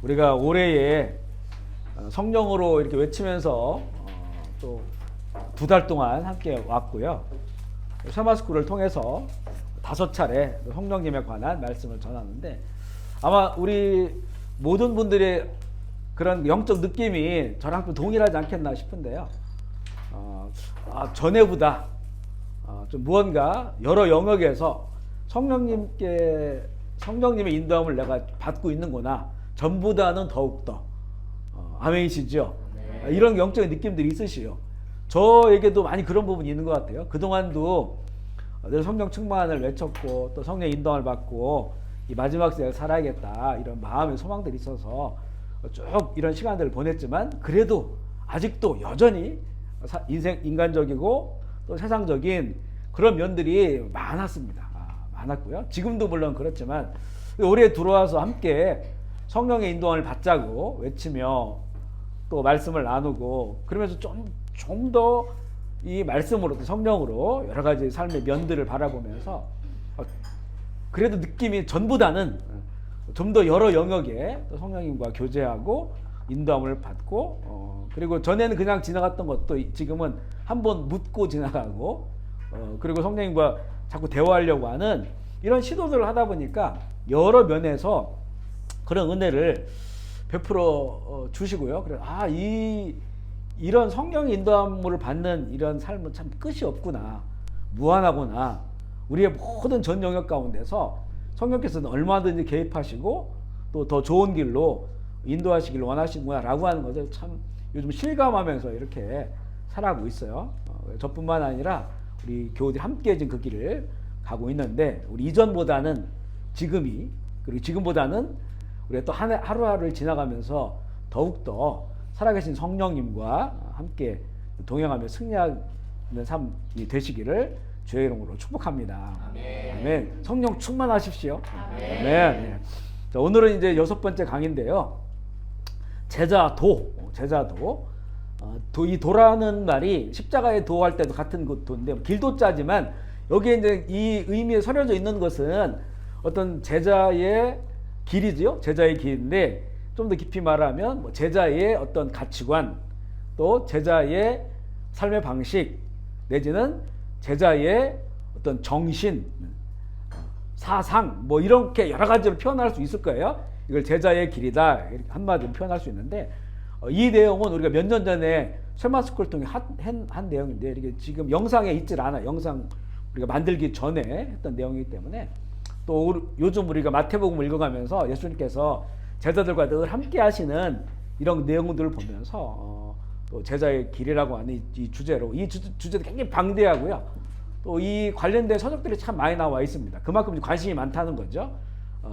우리가 올해에 성령으로 이렇게 외치면서 또 2달 동안 함께 왔고요. 샤마스쿨을 통해서 5차례 성령님에 관한 말씀을 전하는데, 아마 우리 모든 분들의 그런 영적 느낌이 저랑 좀 동일하지 않겠나 싶은데요. 전에보다 좀 무언가 여러 영역에서 성령님의 인도함을 내가 받고 있는구나. 전보다는 더욱더. 아멘이시죠? 네. 이런 영적인 느낌들이 있으시요. 저에게도 많이 그런 부분이 있는 것 같아요. 그동안도 늘 성령 충만을 외쳤고 또 성령 인도함을 받고 이 마지막 세대를 살아야겠다 이런 마음의 소망들이 있어서 쭉 이런 시간들을 보냈지만, 그래도 아직도 여전히 인간적이고 또 세상적인 그런 면들이 많았습니다. 많았고요. 지금도 물론 그렇지만 올해 들어와서 함께 성령의 인도함을 받자고 외치며 또 말씀을 나누고 그러면서 좀 더 이 말씀으로 또 성령으로 여러 가지 삶의 면들을 바라보면서 그래도 느낌이 전보다는 좀 더 여러 영역에 또 성령님과 교제하고 인도함을 받고 그리고 전에는 그냥 지나갔던 것도 지금은 한번 묻고 지나가고 그리고 성령님과 자꾸 대화하려고 하는 이런 시도들을 하다 보니까 여러 면에서 그런 은혜를 베풀어 주시고요. 그래서 이런 성령의 인도함을 받는 이런 삶은 참 끝이 없구나, 무한하구나. 우리의 모든 전 영역 가운데서 성령께서는 얼마든지 개입하시고 또 더 좋은 길로 인도하시길 원하시는구나 라고 하는 것을 참 요즘 실감하면서 이렇게 살아가고 있어요. 저뿐만 아니라 우리 교우들이 함께 지금 그 길을 가고 있는데, 우리 이전보다는 지금이, 그리고 지금보다는 우리가 또 하루하루를 지나가면서 더욱더 살아계신 성령님과 함께 동행하며 승리하는 삶이 되시기를 주의 이름으로 축복합니다. 아멘. 아멘. 성령 충만하십시오. 아멘. 아멘. 자, 오늘은 이제 6번째 강의인데요. 제자도. 이 도라는 말이 십자가에 도할 때도 같은 그 도인데 길도 짜지만 여기에 이제 이 의미에 서려져 있는 것은 어떤 제자의 길이죠. 제자의 길인데 좀 더 깊이 말하면 뭐 제자의 어떤 가치관, 또 제자의 삶의 방식, 내지는 제자의 어떤 정신, 사상, 뭐 이렇게 여러 가지로 표현할 수 있을 거예요. 이걸 제자의 길이다 한마디로 표현할 수 있는데, 이 내용은 우리가 몇 년 전에 쇠마스쿨 통해 한 내용인데 이게 지금 영상에 있질 않아요. 영상 우리가 만들기 전에 했던 내용이기 때문에, 또 요즘 우리가 마태복음을 읽어가면서 예수님께서 제자들과 늘 함께 하시는 이런 내용들을 보면서 또 제자의 길이라고 하는 이 주제로, 이 주제도 굉장히 방대하고요. 또 이 관련된 서적들이 참 많이 나와 있습니다. 그만큼 관심이 많다는 거죠.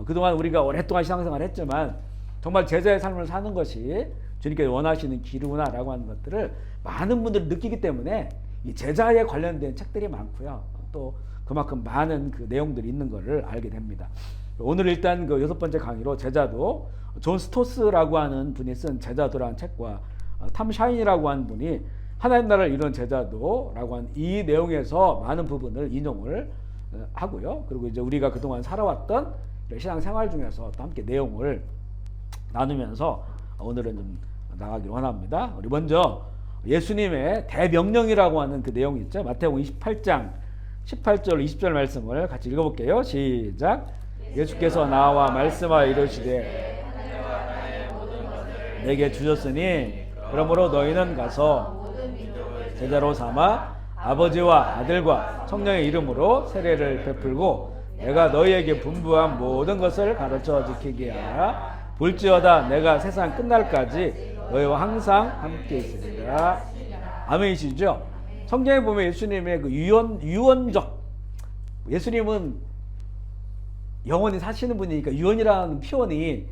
그동안 우리가 오랫동안 신앙생활을 했지만 정말 제자의 삶을 사는 것이 주님께서 원하시는 길이구나 라고 하는 것들을 많은 분들이 느끼기 때문에 이 제자에 관련된 책들이 많고요. 또 그만큼 많은 그 내용들이 있는 것을 알게 됩니다. 오늘 일단 그 6번째 강의로 제자도, 존 스토스라고 하는 분이 쓴 제자도라는 책과 탐 샤인이라고 하는 분이 하나님 나라를 이룬 제자도라고 하는 이 내용에서 많은 부분을 인용을 하고요. 그리고 이제 우리가 그동안 살아왔던 신앙생활 중에서 또 함께 내용을 나누면서 오늘은 좀 나가길 원합니다. 우리 먼저 예수님의 대명령이라고 하는 그 내용이 있죠. 마태복음 28장 18절 20절 말씀을 같이 읽어볼게요. 시작. 예수께서 나와 말씀하여 이르시되 내게 주셨으니 그러므로 너희는 가서 제자로 삼아 아버지와 아들과 성령의 이름으로 세례를 베풀고 내가 너희에게 분부한 모든 것을 가르쳐 지키게 하라. 볼지어다 내가 세상 끝날까지 너희와 항상 함께 있으리라. 아멘이시죠? 성경에 보면 예수님의 그 유언적, 예수님은 영원히 사시는 분이니까 유언이라는 표현이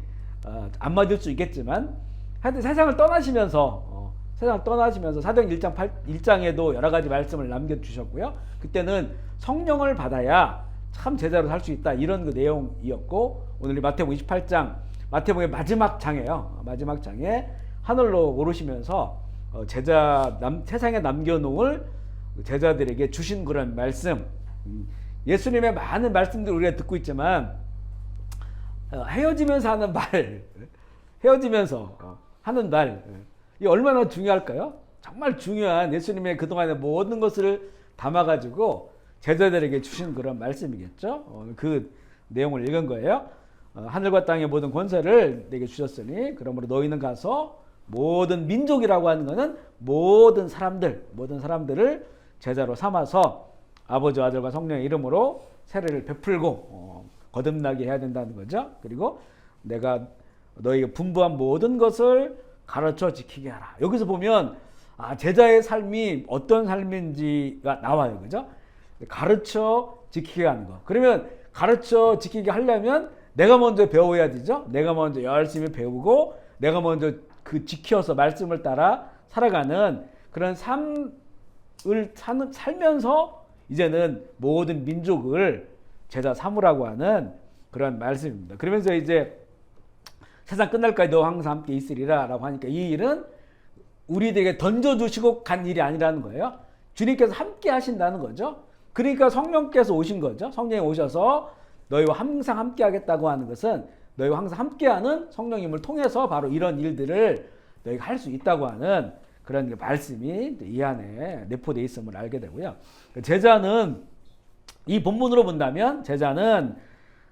안 맞을 수 있겠지만 하여튼 세상을 떠나시면서 사도행 1장에도 여러 가지 말씀을 남겨주셨고요. 그때는 성령을 받아야 참 제자로 살 수 있다 이런 그 내용이었고, 오늘 마태복음 28장 마태복음의 마지막 장에요. 마지막 장에 하늘로 오르시면서 세상에 남겨놓을 제자들에게 주신 그런 말씀, 예수님의 많은 말씀들을 우리가 듣고 있지만 헤어지면서 하는 말, 헤어지면서 하는 날, 이 얼마나 중요할까요? 정말 중요한 예수님의 그동안의 모든 것을 담아가지고 제자들에게 주신 그런 말씀이겠죠. 그 내용을 읽은 거예요. 하늘과 땅의 모든 권세를 내게 주셨으니 그러므로 너희는 가서 모든 민족이라고 하는 것은 모든 사람들을 제자로 삼아서 아버지, 아들과 성령의 이름으로 세례를 베풀고 거듭나게 해야 된다는 거죠. 그리고 내가 너희가 분부한 모든 것을 가르쳐 지키게 하라. 여기서 보면 제자의 삶이 어떤 삶인지가 나와요. 그죠? 가르쳐 지키게 하는 거. 그러면 가르쳐 지키게 하려면 내가 먼저 배워야 되죠. 내가 먼저 열심히 배우고 내가 먼저 그 지켜서 말씀을 따라 살아가는 그런 삶을 살면서 이제는 모든 민족을 제자 삼으라고 하는 그런 말씀입니다. 그러면서 이제 세상 끝날까지 너 항상 함께 있으리라 라고 하니까 이 일은 우리들에게 던져주시고 간 일이 아니라는 거예요. 주님께서 함께 하신다는 거죠. 그러니까 성령께서 오신 거죠. 성령이 오셔서 너희와 항상 함께 하겠다고 하는 것은 너희와 항상 함께하는 성령님을 통해서 바로 이런 일들을 너희가 할 수 있다고 하는 그런 말씀이 이 안에 내포되어 있음을 알게 되고요. 제자는 이 본문으로 본다면 제자는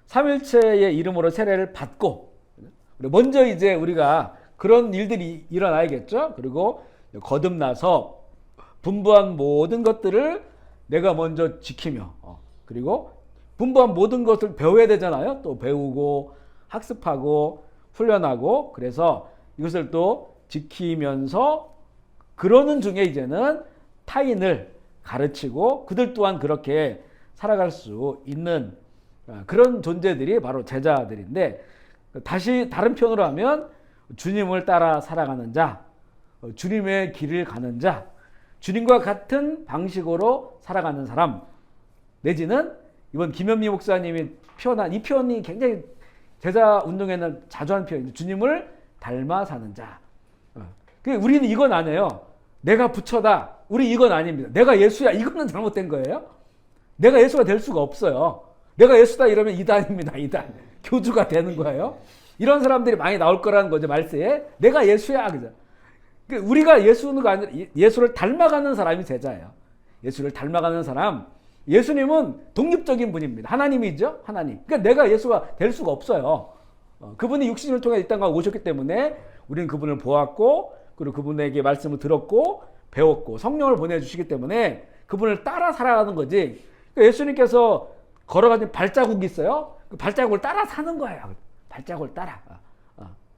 삼일체의 이름으로 세례를 받고 먼저 이제 우리가 그런 일들이 일어나야겠죠. 그리고 거듭나서 분부한 모든 것들을 내가 먼저 지키며 그리고 분부한 모든 것을 배워야 되잖아요. 또 배우고 학습하고 훈련하고 그래서 이것을 또 지키면서 그러는 중에 이제는 타인을 가르치고 그들 또한 그렇게 살아갈 수 있는 그런 존재들이 바로 제자들인데 다시 다른 표현으로 하면 주님을 따라 살아가는 자, 주님의 길을 가는 자, 주님과 같은 방식으로 살아가는 사람 내지는 이번 김현미 목사님이 표현한 이 표현이 굉장히 제자 운동에는 자주 하는 표현이죠. 주님을 닮아 사는 자. 우리는 이건 안 해요. 내가 부처다. 우리 이건 아닙니다. 내가 예수야. 이거는 잘못된 거예요. 내가 예수가 될 수가 없어요. 내가 예수다 이러면 이단입니다. 이단. 교주가 되는 거예요. 이런 사람들이 많이 나올 거라는 거죠. 말세에. 내가 예수야. 그죠? 우리가 예수는 아니라 예수를 닮아가는 사람이 제자예요. 예수를 닮아가는 사람. 예수님은 독립적인 분입니다. 하나님이죠. 하나님. 그러니까 내가 예수가 될 수가 없어요. 그분이 육신을 통해 이 땅에 오셨기 때문에 우리는 그분을 보았고 그리고 그분에게 말씀을 들었고 배웠고 성령을 보내주시기 때문에 그분을 따라 살아가는 거지. 그러니까 예수님께서 걸어가신 발자국이 있어요. 그 발자국을 따라 사는 거예요. 발자국을 따라.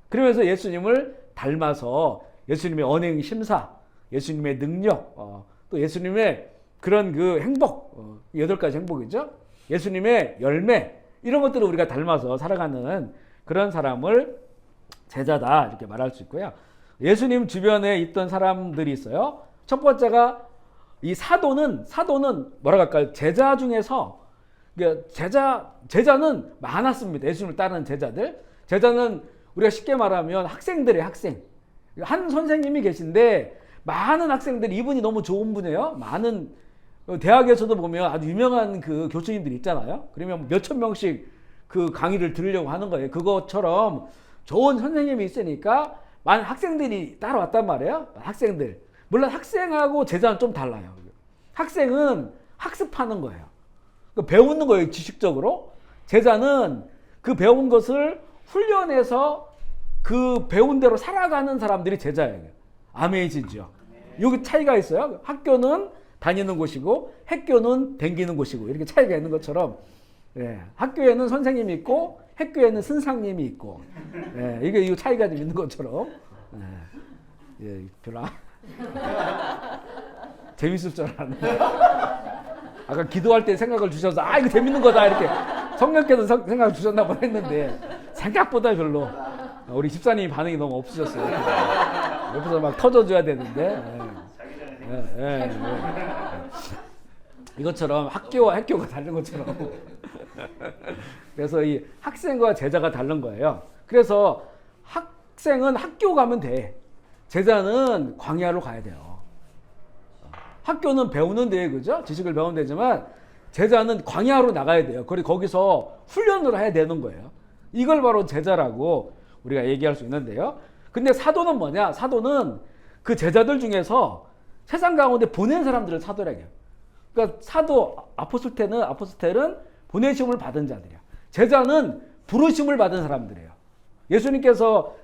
그러면서 예수님을 닮아서 예수님의 언행 심사, 예수님의 능력, 또 예수님의 그런 그 행복, 8가지 행복이죠. 예수님의 열매, 이런 것들을 우리가 닮아서 살아가는 그런 사람을 제자다 이렇게 말할 수 있고요. 예수님 주변에 있던 사람들이 있어요. 첫 번째가 이 사도는 뭐라고 할까요? 제자 중에서 제자는 많았습니다. 예수님을 따르는 제자들. 제자는 우리가 쉽게 말하면 학생들의 학생. 한 선생님이 계신데 많은 학생들이 이분이 너무 좋은 분이에요. 많은 대학에서도 보면 아주 유명한 그 교수님들이 있잖아요. 그러면 몇천 명씩 그 강의를 들으려고 하는 거예요. 그것처럼 좋은 선생님이 있으니까 많은 학생들이 따라왔단 말이에요. 학생들. 물론 학생하고 제자는 좀 달라요. 학생은 학습하는 거예요. 배우는 거예요. 지식적으로. 제자는 그 배운 것을 훈련해서 그 배운 대로 살아가는 사람들이 제자예요. 아멘이시죠. 여기 차이가 있어요. 학교는 다니는 곳이고 학교는 댕기는 곳이고 이렇게 차이가 있는 것처럼 학교에는 선생님이 있고 학교에는 선생님이 있고 이게 이 차이가 좀 있는 것처럼 별로 재밌을 줄 알았는데 아까 기도할 때 생각을 주셔서 이거 재밌는 거다 이렇게 성령께서 생각을 주셨나 보다 했는데 생각보다 별로 우리 집사님이 반응이 너무 없으셨어요. 옆에서 막 터져줘야 되는데 이것처럼 학교와 학교가 다른 것처럼 그래서 이 학생과 제자가 다른 거예요. 그래서 학생은 학교 가면 돼. 제자는 광야로 가야 돼요. 학교는 배우는 데 그죠? 지식을 배우는 데지만 제자는 광야로 나가야 돼요. 그리고 거기서 훈련을 해야 되는 거예요. 이걸 바로 제자라고 우리가 얘기할 수 있는데요. 근데 사도는 뭐냐? 사도는 그 제자들 중에서 세상 가운데 보낸 사람들을 사도라고 해요. 그러니까 사도 아포스텔은 보내심을 받은 자들이야. 제자는 부르심을 받은 사람들이에요. 예수님께서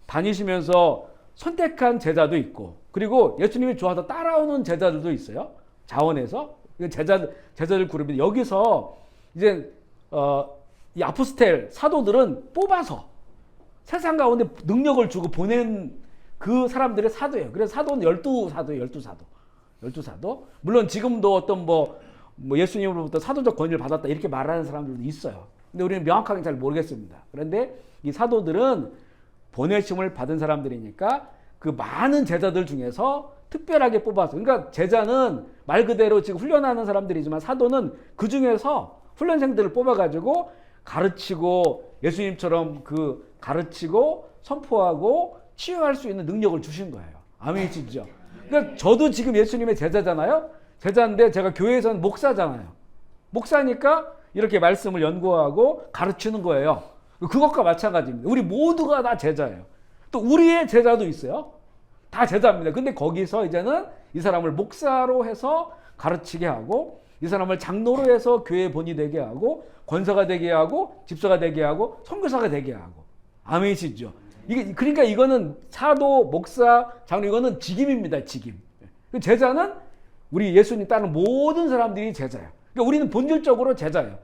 다니시면서 선택한 제자도 있고, 그리고 예수님이 좋아서 따라오는 제자들도 있어요. 자원에서 제자들 그룹이 여기서 이제 이 아포스텔 사도들은 뽑아서 세상 가운데 능력을 주고 보낸 그 사람들의 사도예요. 그래서 사도는 12사도. 물론 지금도 어떤 뭐 예수님으로부터 사도적 권위를 받았다 이렇게 말하는 사람들도 있어요. 근데 우리는 명확하게 잘 모르겠습니다. 그런데 이 사도들은 보내심을 받은 사람들이니까 그 많은 제자들 중에서 특별하게 뽑아서, 그러니까 제자는 말 그대로 지금 훈련하는 사람들이지만 사도는 그 중에서 훈련생들을 뽑아가지고 가르치고 예수님처럼 가르치고 선포하고 치유할 수 있는 능력을 주신 거예요. 아멘이시죠? 그러니까 저도 지금 예수님의 제자잖아요. 제자인데 제가 교회에서는 목사잖아요. 목사니까 이렇게 말씀을 연구하고 가르치는 거예요. 그것과 마찬가지입니다. 우리 모두가 다 제자예요. 또 우리의 제자도 있어요. 다 제자입니다. 근데 거기서 이제는 이 사람을 목사로 해서 가르치게 하고, 이 사람을 장로로 해서 교회 본이 되게 하고, 권사가 되게 하고, 집사가 되게 하고, 선교사가 되게 하고. 아멘이시죠? 그러니까 이거는 사도, 목사, 장로, 이거는 직임입니다. 직임. 제자는 우리 예수님 따르는 모든 사람들이 제자예요. 그러니까 우리는 본질적으로 제자예요.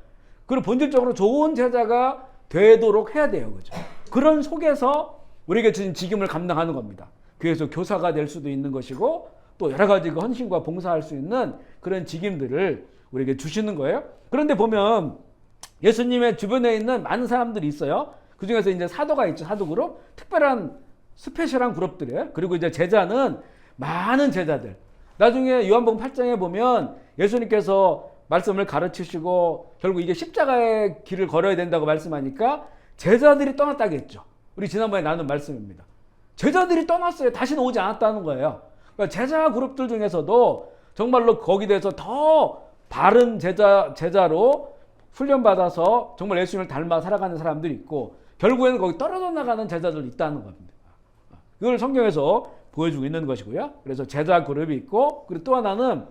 그리고 본질적으로 좋은 제자가 되도록 해야 돼요. 그죠? 그런 속에서 우리에게 주신 직임을 감당하는 겁니다. 그래서 교사가 될 수도 있는 것이고, 또 여러 가지 헌신과 봉사할 수 있는 그런 직임들을 우리에게 주시는 거예요. 그런데 보면 예수님의 주변에 있는 많은 사람들이 있어요. 그 중에서 이제 사도가 있죠. 사도 그룹. 특별한 스페셜한 그룹들이에요. 그리고 이제 제자는 많은 제자들. 나중에 요한복음 8장에 보면 예수님께서 말씀을 가르치시고 결국 이게 십자가의 길을 걸어야 된다고 말씀하니까 제자들이 떠났다겠죠. 우리 지난번에 나눈 말씀입니다. 제자들이 떠났어요. 다시는 오지 않았다는 거예요. 그러니까 제자 그룹들 중에서도 정말로 거기에 대해서 더 바른 제자로 훈련받아서 정말 예수님을 닮아 살아가는 사람들이 있고, 결국에는 거기 떨어져 나가는 제자들도 있다는 겁니다. 그걸 성경에서 보여주고 있는 것이고요. 그래서 제자 그룹이 있고, 그리고 또 하나는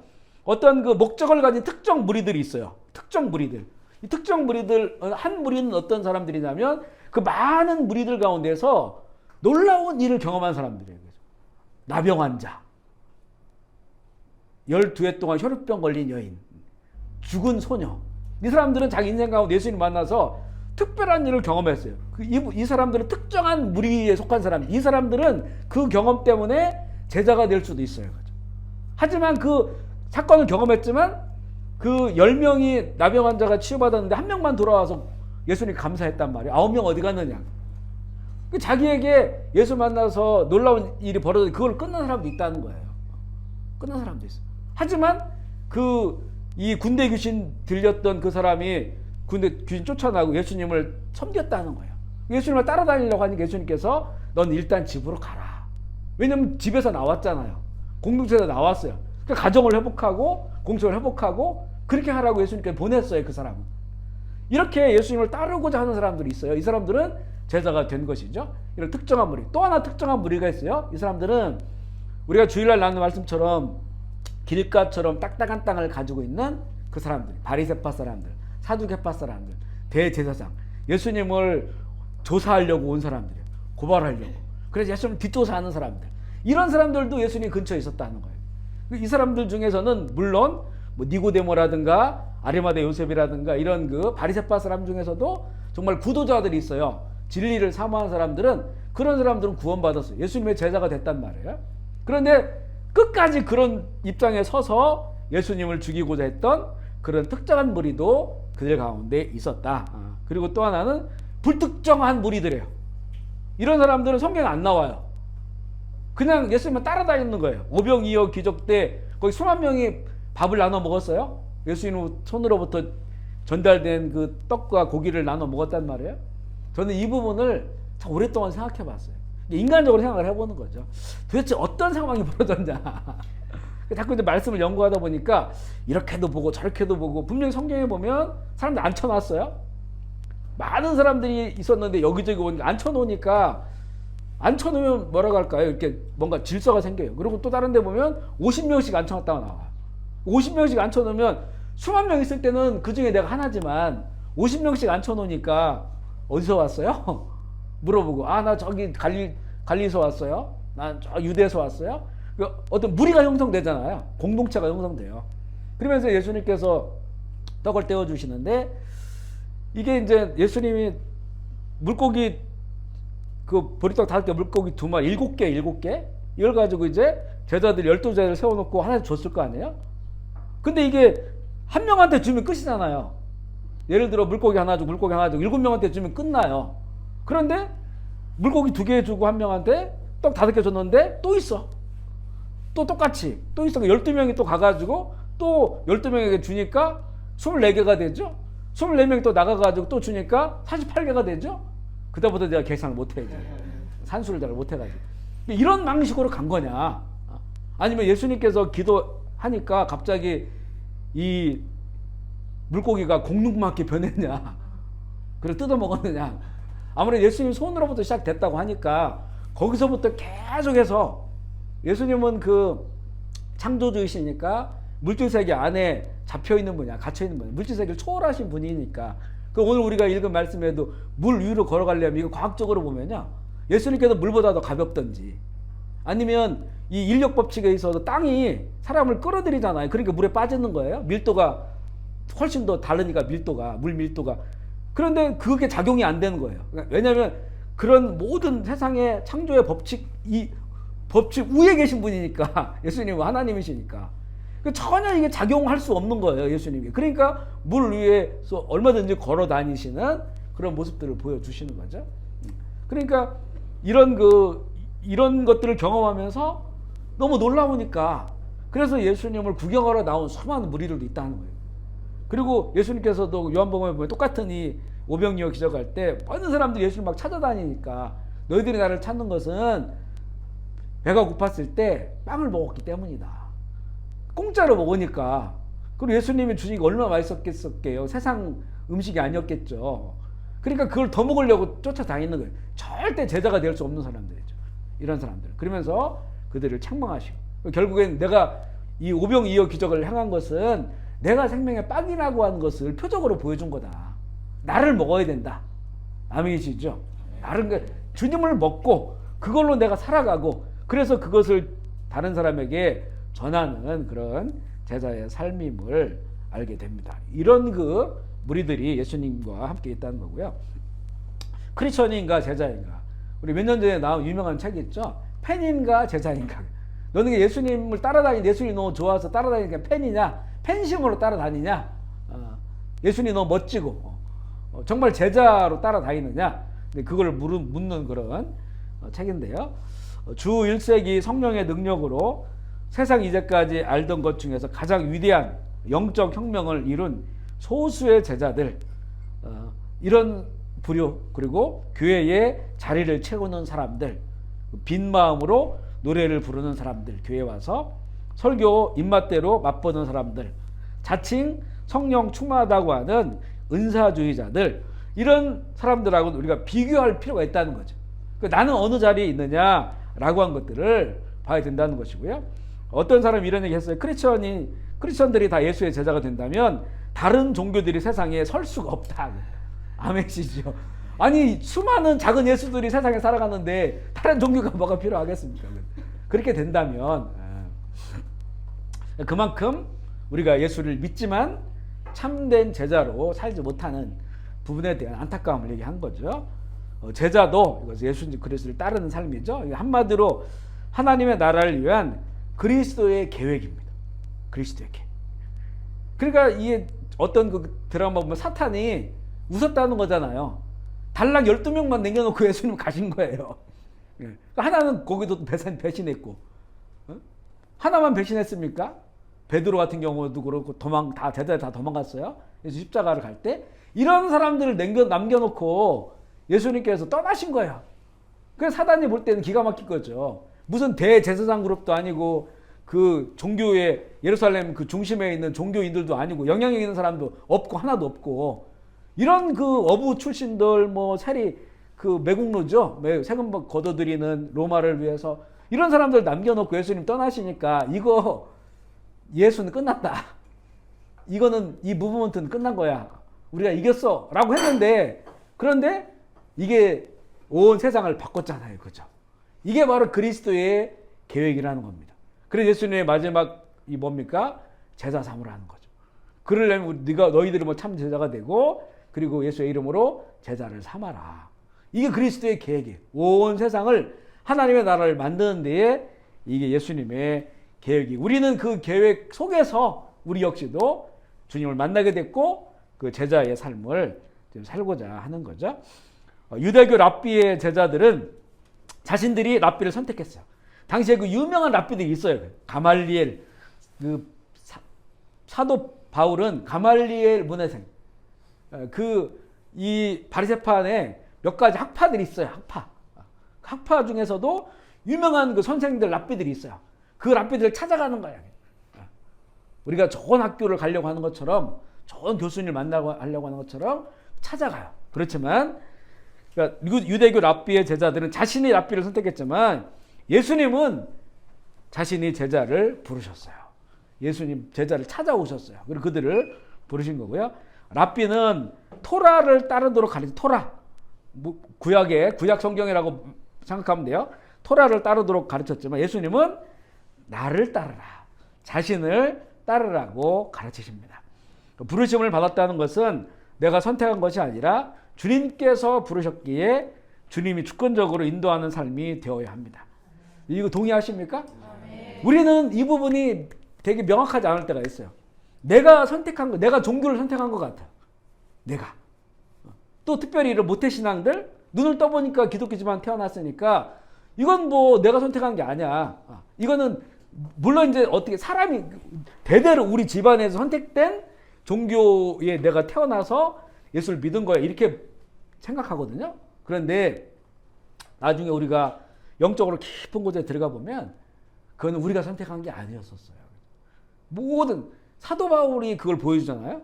어떤 그 목적을 가진 특정 무리들이 있어요. 특정 무리들. 이 특정 무리들, 한 무리는 어떤 사람들이냐면 그 많은 무리들 가운데서 놀라운 일을 경험한 사람들이에요. 나병 환자, 12해 동안 혈우병 걸린 여인, 죽은 소녀. 이 사람들은 자기 인생 가운데 예수님 만나서 특별한 일을 경험했어요. 이 사람들은 특정한 무리에 속한 사람. 이 사람들은 그 경험 때문에 제자가 될 수도 있어요. 하지만 그 사건을 경험했지만 그 10명이 나병 환자가 치유받았는데 한 명만 돌아와서 예수님 감사했단 말이에요. 9명 어디 갔느냐. 자기에게 예수 만나서 놀라운 일이 벌어졌는데 그걸 끝난 사람도 있다는 거예요. 끝난 사람도 있어요. 하지만 이 군대 귀신 들렸던 그 사람이 군대 귀신 쫓아나고 예수님을 섬겼다는 거예요. 예수님을 따라다니려고 하니까 예수님께서 넌 일단 집으로 가라. 왜냐면 집에서 나왔잖아요. 공동체에서 나왔어요. 그러니까 가정을 회복하고 공동체를 회복하고 그렇게 하라고 예수님께서 보냈어요. 그 사람은. 이렇게 예수님을 따르고자 하는 사람들이 있어요. 이 사람들은 제자가 된 것이죠. 이런 특정한 무리. 또 하나 특정한 무리가 있어요. 이 사람들은 우리가 주일날 나눈 말씀처럼 길가처럼 딱딱한 땅을 가지고 있는 그 사람들, 바리새파 사람들, 사두개파 사람들, 대제사장, 예수님을 조사하려고 온 사람들이에요. 고발하려고. 그래서 예수님 뒷조사하는 사람들. 이런 사람들도 예수님 근처에 있었다는 거예요. 이 사람들 중에서는 물론 뭐 니고데모라든가 아리마대 요셉이라든가 이런 그 바리새파 사람 중에서도 정말 구도자들이 있어요. 진리를 사모하는 사람들은, 그런 사람들은 구원받았어요. 예수님의 제자가 됐단 말이에요. 그런데 끝까지 그런 입장에 서서 예수님을 죽이고자 했던 그런 특정한 무리도 그들 가운데 있었다. 그리고 또 하나는 불특정한 무리들이에요. 이런 사람들은 성경에 안 나와요. 그냥 예수님만 따라다니는 거예요. 오병이어 기적 때 거기 수만 명이 밥을 나눠 먹었어요. 예수님 손으로부터 전달된 그 떡과 고기를 나눠 먹었단 말이에요. 저는 이 부분을 참 오랫동안 생각해 봤어요. 인간적으로 생각을 해보는 거죠. 도대체 어떤 상황이 벌어졌냐. 자꾸 이제 말씀을 연구하다 보니까 이렇게도 보고 저렇게도 보고, 분명히 성경에 보면 사람들 앉혀놨어요. 많은 사람들이 있었는데 여기저기 오니까 앉혀놓으면 뭐라고 할까요? 이렇게 뭔가 질서가 생겨요. 그리고 또 다른 데 보면 50명씩 앉혀놨다가 나와요. 50명씩 앉혀놓으면 수만 명 있을 때는 그 중에 내가 하나지만 50명씩 앉혀놓으니까 어디서 왔어요? 물어보고 나 저기 갈리에서 왔어요. 난 저 유대에서 왔어요. 어떤 무리가 형성되잖아요. 공동체가 형성돼요. 그러면서 예수님께서 떡을 떼어주시는데 이게 이제 예수님이 물고기 그 보리떡 5개, 물고기 2마리, 7개 이걸 가지고 이제 제자들 12제자를 세워놓고 하나씩 줬을 거 아니에요? 근데 이게 한 명한테 주면 끝이잖아요. 예를 들어 물고기 하나 주고 7명한테 주면 끝나요. 그런데 물고기 2개 주고 한 명한테 떡 5개 줬는데 또 있어. 또 똑같이 또 있어. 12명이 또 가가지고 또 12명에게 주니까 24개가 되죠. 24명이 또 나가가지고 또 주니까 48개가 되죠. 그때부터 내가 계산을 못해. 산수를 잘 못해가지고. 이런 방식으로 간 거냐. 아니면 예수님께서 기도하니까 갑자기 이 물고기가 공룡만게 변했냐. 그걸 뜯어먹었느냐. 아무래도 예수님 손으로부터 시작됐다고 하니까 거기서부터 계속해서 예수님은 그 창조주이시니까 물질세계 안에 잡혀있는 분이야. 갇혀있는 분이야. 물질세계를 초월하신 분이니까. 그 오늘 우리가 읽은 말씀에도 물 위로 걸어가려면 이거 과학적으로 보면요. 예수님께서 물보다 더 가볍던지 아니면 이 인력 법칙에 있어서 땅이 사람을 끌어들이잖아요. 그러니까 물에 빠지는 거예요. 밀도가 훨씬 더 다르니까 물 밀도가. 그런데 그게 작용이 안 되는 거예요. 왜냐하면 그런 모든 세상의 창조의 법칙 위에 계신 분이니까 예수님은 하나님이시니까 전혀 이게 작용할 수 없는 거예요. 예수님이. 그러니까 물 위에서 얼마든지 걸어 다니시는 그런 모습들을 보여주시는 거죠. 그러니까 이런 것들을 경험하면서 너무 놀라우니까 그래서 예수님을 구경하러 나온 수많은 무리들도 있다는 거예요. 그리고 예수님께서도 요한복음에 보면 똑같은 이 오병이어 기적할 때 많은 사람들이 예수님 막 찾아다니니까 너희들이 나를 찾는 것은 배가 고팠을 때 빵을 먹었기 때문이다. 공짜로 먹으니까. 그리고 예수님이 주시니까 얼마나 맛있었겠어요. 세상 음식이 아니었겠죠. 그러니까 그걸 더 먹으려고 쫓아다니는 거예요. 절대 제자가 될 수 없는 사람들이죠. 이런 사람들. 그러면서 그들을 책망하시고 결국엔 내가 이 오병이어 기적을 행한 것은 내가 생명의 빵이라고 하는 것을 표적으로 보여준 거다. 나를 먹어야 된다. 아멘이시죠? 주님을 먹고 그걸로 내가 살아가고 그래서 그것을 다른 사람에게 전하는 그런 제자의 삶임을 알게 됩니다. 이런 그 무리들이 예수님과 함께 있다는 거고요. 크리스천인가 제자인가. 우리 몇 년 전에 나온 유명한 책이 있죠. 팬인가 제자인가. 너는 예수님을 예수님이 너무 좋아서 따라다니니까 팬이냐? 팬심으로 따라다니냐? 예수님이 너무 멋지고 정말 제자로 따라다니느냐? 그걸 묻는 그런 책인데요. 주 1세기 성령의 능력으로 세상 이제까지 알던 것 중에서 가장 위대한 영적 혁명을 이룬 소수의 제자들, 이런 부류, 그리고 교회에 자리를 채우는 사람들, 빈 마음으로 노래를 부르는 사람들, 교회에 와서 설교 입맛대로 맛보는 사람들, 자칭 성령 충만하다고 하는 은사주의자들, 이런 사람들하고는 우리가 비교할 필요가 있다는 거죠. 나는 어느 자리에 있느냐라고 한 것들을 봐야 된다는 것이고요. 어떤 사람이 이런 얘기 했어요. 크리스천들이 다 예수의 제자가 된다면 다른 종교들이 세상에 설 수가 없다. 아멘이시죠? 아니 수많은 작은 예수들이 세상에 살아가는데 다른 종교가 뭐가 필요하겠습니까? 그렇게 된다면 그만큼 우리가 예수를 믿지만 참된 제자로 살지 못하는 부분에 대한 안타까움을 얘기한 거죠. 제자도 예수 그리스도를 따르는 삶이죠. 한마디로 하나님의 나라를 위한 그리스도의 계획입니다. 그리스도의 계획. 그러니까 이게 어떤 그 드라마 보면 사탄이 웃었다는 거잖아요. 달랑 12명만 남겨놓고 예수님 가신 거예요. 하나는 거기도 배신했고, 하나만 배신했습니까? 베드로 같은 경우도 그렇고 제자들 다 도망갔어요. 예수 십자가를 갈 때 이런 사람들을 남겨놓고 예수님께서 떠나신 거예요. 그래서 사단이 볼 때는 기가 막힌 거죠. 무슨 대제사장 그룹도 아니고 그 종교의 예루살렘 그 중심에 있는 종교인들도 아니고 영향력 있는 사람도 없고 하나도 없고 이런 그 어부 출신들 뭐 세리 그 매국노죠. 세금 걷어들이는 로마를 위해서 이런 사람들 남겨놓고 예수님 떠나시니까 이거 예수는 끝났다. 이거는 이 무브먼트는 끝난 거야. 우리가 이겼어. 라고 했는데 그런데 이게 온 세상을 바꿨잖아요. 그죠? 이게 바로 그리스도의 계획이라는 겁니다. 그래서 예수님의 마지막이 뭡니까? 제자 삼으라는 거죠. 그러려면 너희들이 뭐 참 제자가 되고 그리고 예수의 이름으로 제자를 삼아라. 이게 그리스도의 계획이에요. 온 세상을 하나님의 나라를 만드는 데에 이게 예수님의 계획이. 우리는 그 계획 속에서 우리 역시도 주님을 만나게 됐고 그 제자의 삶을 좀 살고자 하는 거죠. 유대교 랍비의 제자들은 자신들이 랍비를 선택했어요. 당시에 그 유명한 랍비들이 있어요. 가말리엘, 그 사도 바울은 가말리엘 문해생. 이 바리새파안에 몇 가지 학파들이 있어요. 학파 중에서도 유명한 그 선생들 랍비들이 있어요. 그 랍비들을 찾아가는 거예요. 우리가 좋은 학교를 가려고 하는 것처럼 좋은 교수님을 만나고 하려고 하는 것처럼 찾아가요. 그렇지만 그러니까 유대교 랍비의 제자들은 자신이 랍비를 선택했지만 예수님은 자신이 제자를 부르셨어요. 예수님 제자를 찾아오셨어요. 그리고 그들을 부르신 거고요. 랍비는 토라를 따르도록 가르쳐. 토라. 구약 성경이라고 생각하면 돼요. 토라를 따르도록 가르쳤지만 예수님은 나를 따르라. 자신을 따르라고 가르치십니다. 부르심을 받았다는 것은 내가 선택한 것이 아니라 주님께서 부르셨기에 주님이 주권적으로 인도하는 삶이 되어야 합니다. 이거 동의하십니까? 네. 우리는 이 부분이 되게 명확하지 않을 때가 있어요. 내가 선택한 거, 내가 종교를 선택한 것 같아요. 내가. 또 특별히 이런 모태신앙들, 눈을 떠보니까 기독교지만 태어났으니까 이건 뭐 내가 선택한 게 아니야. 이거는 물론 이제 어떻게 사람이 대대로 우리 집안에서 선택된 종교에 내가 태어나서 예수를 믿은 거야. 이렇게 생각하거든요. 그런데 나중에 우리가 영적으로 깊은 곳에 들어가 보면 그건 우리가 선택한 게 아니었었어요. 모든 사도 바울이 그걸 보여주잖아요.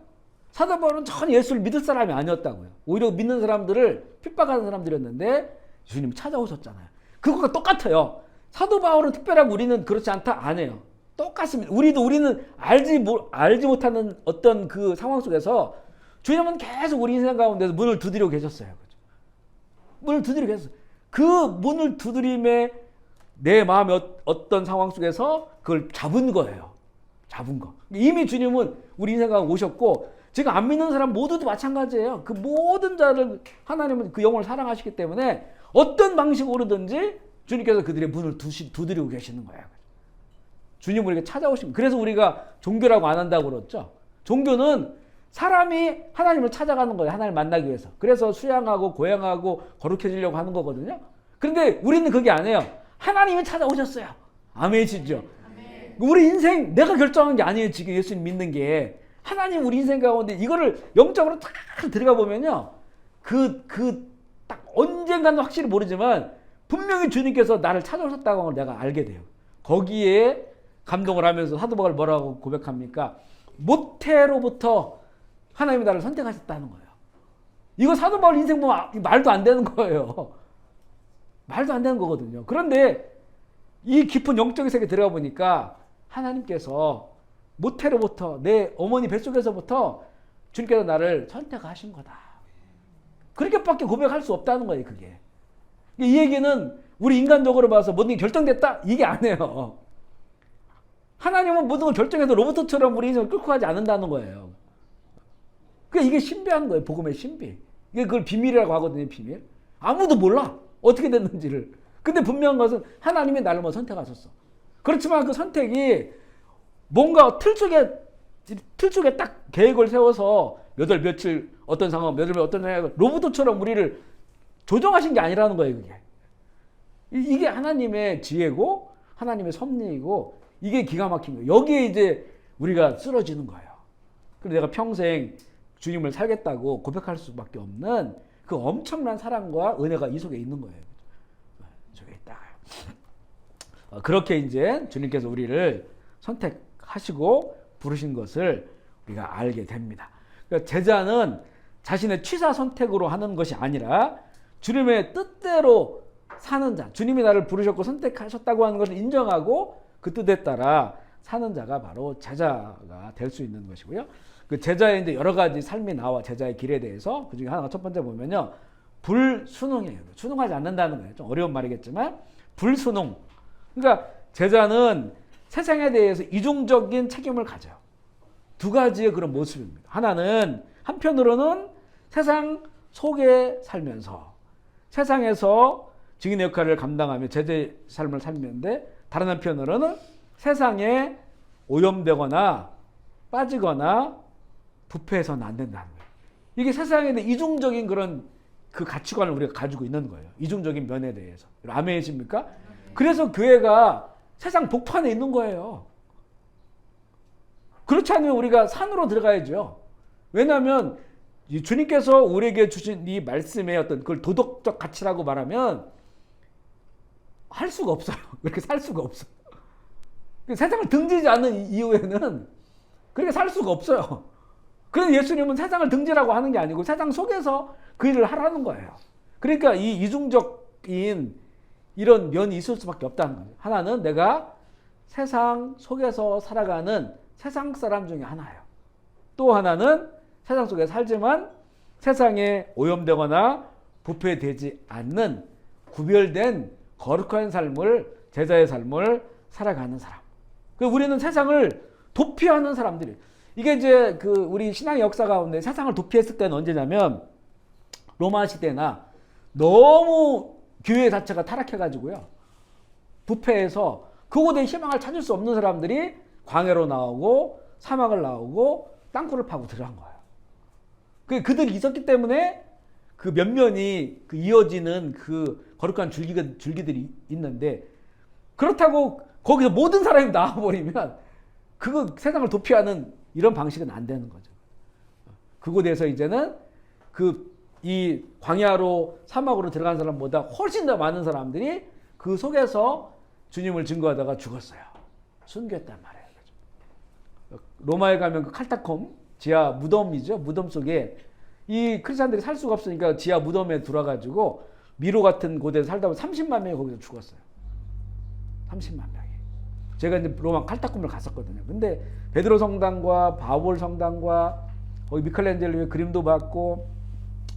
사도 바울은 전혀 예수를 믿을 사람이 아니었다고요. 오히려 믿는 사람들을 핍박하는 사람들이었는데 주님이 찾아오셨잖아요. 그것과 똑같아요. 사도 바울은 특별하고 우리는 그렇지 않다 안 해요. 똑같습니다. 우리는 알지 못하는 어떤 그 상황 속에서 주님은 계속 우리 인생 가운데서 문을 두드리고 계셨어요. 그렇죠? 문을 두드리고 계셨어요. 그 문을 두드림에 내 마음의 어떤 상황 속에서 그걸 잡은 거예요. 잡은 거. 이미 주님은 우리 인생 가운데 오셨고 지금 안 믿는 사람 모두도 마찬가지예요. 그 모든 자를 하나님은 그 영혼을 사랑하시기 때문에 어떤 방식으로든지 주님께서 그들의 문을 두드리고 계시는 거예요. 주님 우리에게 찾아오십니다. 그래서 우리가 종교라고 안 한다고 그랬죠. 종교는 사람이 하나님을 찾아가는 거예요. 하나님을 만나기 위해서. 그래서 수양하고 고향하고 거룩해지려고 하는 거거든요. 그런데 우리는 그게 아니에요. 하나님이 찾아오셨어요. 아멘이시죠? 우리 인생 내가 결정한 게 아니에요. 지금 예수님 믿는 게. 하나님 우리 인생 가운데 이거를 영적으로 딱 들어가 보면요. 딱 언젠가는 확실히 모르지만 분명히 주님께서 나를 찾아오셨다고 내가 알게 돼요. 거기에 감동을 하면서 사도 바울 뭐라고 고백합니까? 모태로부터 하나님이 나를 선택하셨다는 거예요. 이거 사도 바울 인생 보면 말도 안 되는 거예요. 말도 안 되는 거거든요. 그런데 이 깊은 영적인 세계에 들어가 보니까 하나님께서 모태로부터 내 어머니 뱃속에서부터 주님께서 나를 선택하신 거다. 그렇게밖에 고백할 수 없다는 거예요. 그게. 이 얘기는 우리 인간적으로 봐서 모든 게 결정됐다? 이게 아니에요. 하나님은 모든 걸 결정해서 로봇처럼 우리 인생을 끌고 가지 않는다는 거예요. 그러니까 이게 신비한 거예요. 복음의 신비. 이게 그걸 비밀이라고 하거든요. 비밀. 아무도 몰라. 어떻게 됐는지를. 근데 분명한 것은 하나님이 나를 뭐 선택하셨어. 그렇지만 그 선택이 뭔가 틀 속에 딱 계획을 세워서 몇 월 며칠 어떤 상황, 몇 월 어떤 상황, 로봇처럼 우리를 조정하신 게 아니라는 거예요. 그게. 이게 하나님의 지혜고 하나님의 섭리이고 이게 기가 막힌 거예요. 여기에 이제 우리가 쓰러지는 거예요. 그래서 내가 평생 주님을 살겠다고 고백할 수밖에 없는 그 엄청난 사랑과 은혜가 이 속에 있는 거예요. 속에 있다. 그렇게 이제 주님께서 우리를 선택하시고 부르신 것을 우리가 알게 됩니다. 그러니까 제자는 자신의 취사 선택으로 하는 것이 아니라 주님의 뜻대로 사는 자, 주님이 나를 부르셨고 선택하셨다고 하는 것을 인정하고 그 뜻에 따라 사는 자가 바로 제자가 될 수 있는 것이고요. 그 제자의 이제 여러 가지 삶이 나와 제자의 길에 대해서 그 중에 하나가 첫 번째 보면요, 불순응이에요. 순응하지 않는다는 거예요. 좀 어려운 말이겠지만 불순응. 그러니까 제자는 세상에 대해서 이중적인 책임을 가져요. 두 가지의 그런 모습입니다. 하나는 한편으로는 세상 속에 살면서 세상에서 증인의 역할을 감당하며 제자의 삶을 살면데, 다른 한편으로는 세상에 오염되거나 빠지거나 부패해서는 안 된다는 거예요. 이게 세상에 대한 이중적인 그런 그 가치관을 우리가 가지고 있는 거예요. 이중적인 면에 대해서. 아멘이십니까? 그래서 교회가 세상 복판에 있는 거예요. 그렇지 않으면 우리가 산으로 들어가야죠. 왜냐하면 주님께서 우리에게 주신 이 말씀의 어떤 그걸 도덕적 가치라고 말하면 할 수가 없어요. 그렇게 살 수가 없어요. 세상을 등지지 않는 이후에는 그렇게 살 수가 없어요. 그래서 예수님은 세상을 등지라고 하는 게 아니고 세상 속에서 그 일을 하라는 거예요. 그러니까 이 이중적인 이런 면이 있을 수밖에 없다는 거예요. 하나는 내가 세상 속에서 살아가는 세상 사람 중에 하나예요. 또 하나는 세상 속에 살지만 세상에 오염되거나 부패되지 않는 구별된 거룩한 삶을, 제자의 삶을 살아가는 사람. 우리는 세상을 도피하는 사람들이, 이게 이제 그 우리 신앙의 역사 가운데 세상을 도피했을 때는 언제냐면 로마 시대나 너무 교회 자체가 타락해가지고요, 부패해서 그곳에 희망을 찾을 수 없는 사람들이 광야로 나오고 사막을 나오고 땅굴을 파고 들어간 거예요. 그들이 있었기 때문에 그 면면이 그 이어지는 그 거룩한 줄기들이 있는데, 그렇다고 거기서 모든 사람이 나와버리면 그거 세상을 도피하는 이런 방식은 안 되는 거죠. 그곳에서 이제는 이 광야로 사막으로 들어간 사람보다 훨씬 더 많은 사람들이 그 속에서 주님을 증거하다가 죽었어요. 순교했단 말이에요. 로마에 가면 그 칼타콤, 지하 무덤이죠. 무덤 속에 이 크리스찬들이 살 수가 없으니까 지하 무덤에 들어가지고 미로 같은 곳에 살다 보면 30만 명이 거기서 죽었어요. 30만 명이. 제가 이제 로마 칼타콤을 갔었거든요. 근데 베드로 성당과 바울 성당과 거기 미켈란젤로의 그림도 봤고,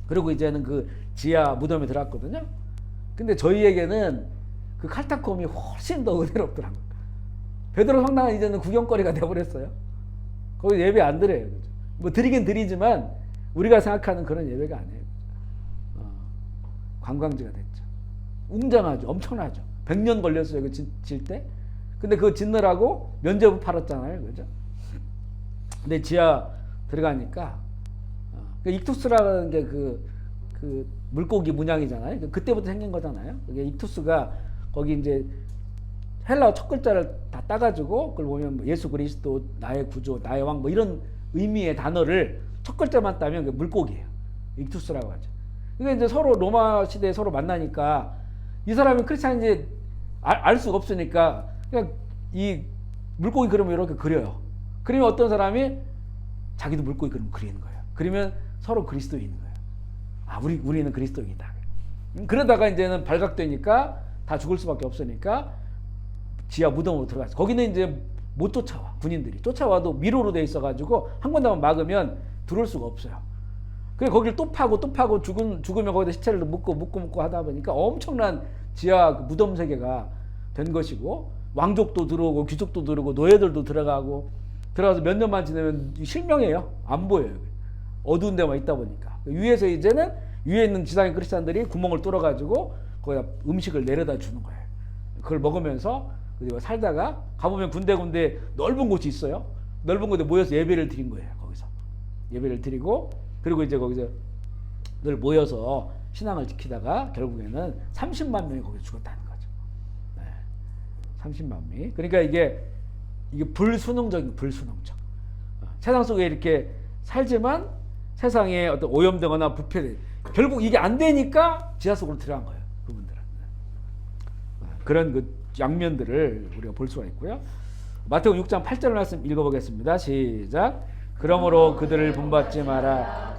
그리고 이제는 그 지하 무덤에 들어갔거든요. 근데 저희에게는 그 칼타콤이 훨씬 더 은혜롭더라고요. 베드로 성당은 이제는 구경거리가 돼버렸어요. 거기 예배 안 드려요. 뭐 드리긴 드리지만 우리가 생각하는 그런 예배가 아니에요. 관광지가 됐죠. 웅장하죠. 엄청나죠. 100년 걸렸어요. 그 질 때. 근데 그거 짓느라고 면제부 팔았잖아요. 그죠? 근데 지하 들어가니까 익투스라는 게 그 물고기 문양이잖아요. 그때부터 생긴 거잖아요. 그게 익투스가 거기 이제 헬라어 첫 글자를 다 따가지고 그걸 보면 뭐 예수 그리스도, 나의 구조, 나의 왕, 뭐 이런 의미의 단어를 첫 글자만 따면 그게 물고기예요. 익투스라고 하죠. 그게 이제 서로 로마 시대에 서로 만나니까 이 사람이 크리스찬인지 알 수가 없으니까 그냥 이 물고기 그림을 이렇게 그려요. 그러면 어떤 사람이 자기도 물고기 그림 그리는 거예요. 그러면 서로 그리스도인인 거예요. 아, 우리는 그리스도인이다. 그러다가 이제는 발각되니까 다 죽을 수밖에 없으니까 지하 무덤으로 들어가서 거기는 이제 못 쫓아와. 군인들이 쫓아와도 미로로 돼 있어가지고 한 군데만 막으면 들어올 수가 없어요. 그래서 거기를 또 파고 죽으면 거기다 시체를 묻고 하다 보니까 엄청난 지하 무덤 세계가 된 것이고, 왕족도 들어오고 귀족도 들어오고 노예들도 들어가서 몇 년만 지나면 실명해요. 안 보여요. 어두운 데만 있다 보니까. 위에서 이제는 위에 있는 지상의 크리스찬들이 구멍을 뚫어가지고 거기다 음식을 내려다 주는 거예요. 그걸 먹으면서 살다가 가보면 군데 넓은 곳이 있어요. 넓은 곳에 모여서 예배를 드린 거예요. 거기서 예배를 드리고, 그리고 이제 거기서 늘 모여서 신앙을 지키다가 결국에는 30만 명이 거기서 죽었다는 거죠. 네. 30만 명이. 그러니까 이게 불순응적. 세상 속에 이렇게 살지만 세상에 어떤 오염되거나 부패돼. 결국 이게 안 되니까 지하 속으로 들어간 거예요. 그분들은. 그런 그 양면들을 우리가 볼 수가 있고요. 마태복음 6장 8절 말씀 읽어보겠습니다. 시작. 그러므로 그들을 본받지 마라.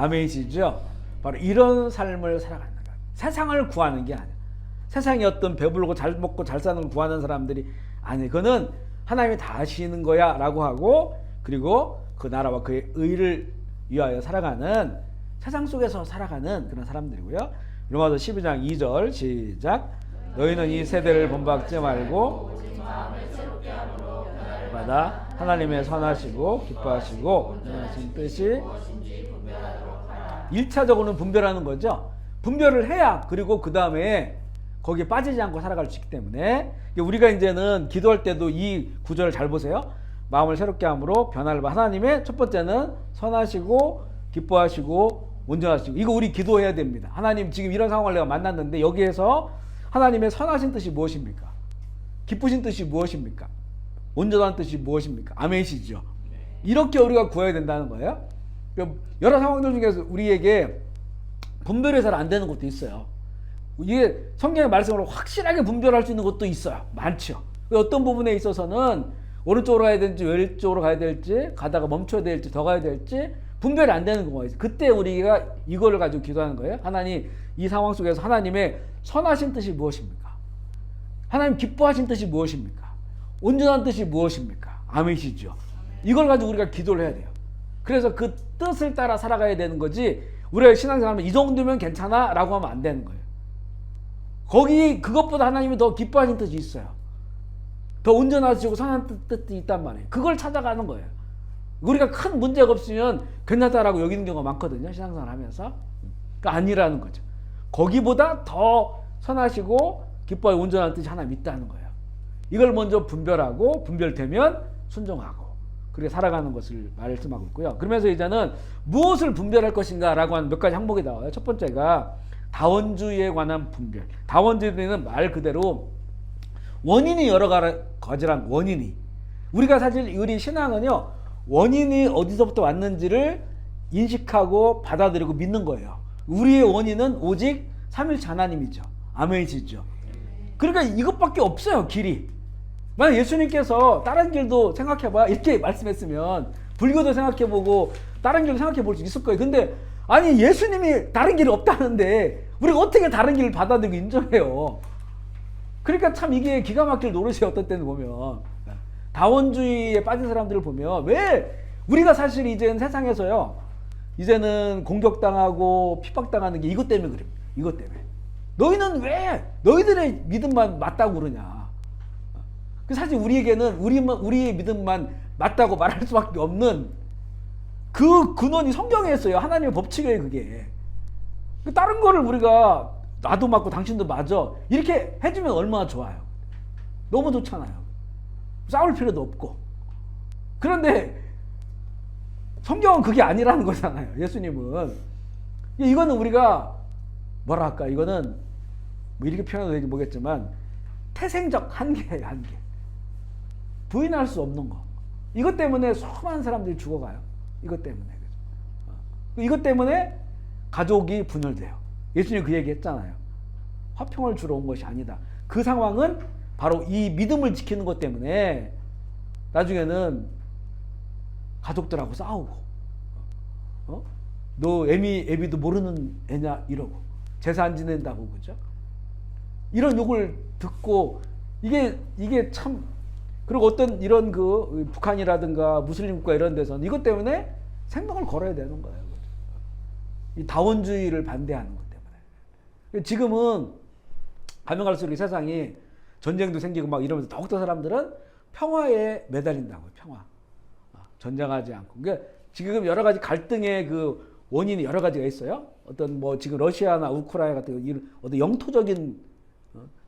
아멘이시죠? 바로 이런 삶을 살아가는 거야. 세상을 구하는 게 아니야. 세상에 어떤 배부르고 잘 먹고 잘 사는 걸 구하는 사람들이 아니, 그거는 하나님이 다 하시는 거야 라고 하고, 그리고 그 나라와 그의 의를 위하여 살아가는, 세상 속에서 살아가는 그런 사람들이고요. 로마서 12장 2절 시작. 너희는 이 세대를 본받지 말고 마다 하나님의 선하시고 기뻐하시고 하신 뜻이 1차적으로는 분별하는 거죠. 분별을 해야, 그리고 그 다음에 거기에 빠지지 않고 살아갈 수 있기 때문에, 우리가 이제는 기도할 때도 이 구절을 잘 보세요. 마음을 새롭게 함으로 변화를 봐. 하나님의 첫 번째는 선하시고 기뻐하시고 온전하시고, 이거 우리 기도해야 됩니다. 하나님, 지금 이런 상황을 내가 만났는데 여기에서 하나님의 선하신 뜻이 무엇입니까? 기쁘신 뜻이 무엇입니까? 온전한 뜻이 무엇입니까? 아멘이시죠? 이렇게 우리가 구해야 된다는 거예요. 여러 상황들 중에서 우리에게 분별이 잘 안 되는 것도 있어요. 이게 성경의 말씀으로 확실하게 분별할 수 있는 것도 있어요. 많죠. 어떤 부분에 있어서는 오른쪽으로 가야 될지 왼쪽으로 가야 될지, 가다가 멈춰야 될지 더 가야 될지 분별이 안 되는 경우가 있어요. 그때 우리가 이거를 가지고 기도하는 거예요. 하나님, 이 상황 속에서 하나님의 선하신 뜻이 무엇입니까? 하나님 기뻐하신 뜻이 무엇입니까? 온전한 뜻이 무엇입니까? 아멘이시죠? 이걸 가지고 우리가 기도를 해야 돼요. 그래서 그 뜻을 따라 살아가야 되는 거지, 우리가 신앙생활하면 이 정도면 괜찮아 라고 하면 안 되는 거예요. 거기 그것보다 하나님이 더 기뻐하신 뜻이 있어요. 더 온전하시고 선한 뜻이 있단 말이에요. 그걸 찾아가는 거예요. 우리가 큰 문제가 없으면 괜찮다라고 여기는 경우가 많거든요. 신앙생활 하면서. 그러니까 아니라는 거죠. 거기보다 더 선하시고 기뻐하고 온전한 뜻이 하나 있다는 거예요. 이걸 먼저 분별하고, 분별되면 순종하고, 그렇게 살아가는 것을 말씀하고 있고요. 그러면서 이제는 무엇을 분별할 것인가 라고 하는 몇 가지 항목이 나와요. 첫 번째가 다원주의에 관한 분별. 다원주의는 말 그대로 원인이 여러 가지란 원인이. 우리가 사실 우리 신앙은요, 원인이 어디서부터 왔는지를 인식하고 받아들이고 믿는 거예요. 우리의 원인은 오직 삼일체 하나님이죠. 아멘이시죠. 그러니까 이것밖에 없어요, 길이. 만약 예수님께서 다른 길도 생각해봐 이렇게 말씀했으면 불교도 생각해보고 다른 길도 생각해볼 수 있을 거예요. 근데 아니, 예수님이 다른 길이 없다는데 우리가 어떻게 다른 길을 받아들이고 인정해요? 그러니까 참 이게 기가 막힐 노릇이에요. 어떤 때는 보면 다원주의에 빠진 사람들을 보면, 왜 우리가 사실 이제는 세상에서요, 이제는 공격당하고 핍박당하는 게 이것 때문에 그래요. 이것 때문에. 너희는 왜 너희들의 믿음만 맞다고 그러냐? 사실 우리에게는 우리의 믿음만 맞다고 말할 수밖에 없는 그 근원이 성경에 있어요. 하나님의 법칙이에요, 그게. 다른 거를 우리가 나도 맞고 당신도 맞아 이렇게 해주면 얼마나 좋아요. 너무 좋잖아요. 싸울 필요도 없고. 그런데 성경은 그게 아니라는 거잖아요. 예수님은. 이거는 우리가 뭐랄까, 이거는 뭐 이렇게 표현해도 될지 모르겠지만 태생적 한계예요, 한계. 부인할 수 없는 거. 이것 때문에 수많은 사람들이 죽어가요. 이것 때문에. 이것 때문에 가족이 분열돼요. 예수님이 그 얘기 했잖아요. 화평을 주러 온 것이 아니다. 그 상황은 바로 이 믿음을 지키는 것 때문에 나중에는 가족들하고 싸우고, 너 애비도 모르는 애냐 이러고, 제사 안 지낸다고, 그죠? 이런 욕을 듣고, 이게 참. 그리고 어떤 이런 그 북한이라든가 무슬림 국가 이런 데서는 이것 때문에 생명을 걸어야 되는 거예요. 그죠? 이 다원주의를 반대하는 것 때문에. 지금은 가면 갈수록 이 세상이 전쟁도 생기고 막 이러면서 더욱더 사람들은 평화에 매달린다고요. 평화. 전쟁하지 않고. 그러니까 지금 여러 가지 갈등의 그 원인이 여러 가지가 있어요. 어떤 뭐 지금 러시아나 우크라이나 같은 이런 어떤 영토적인,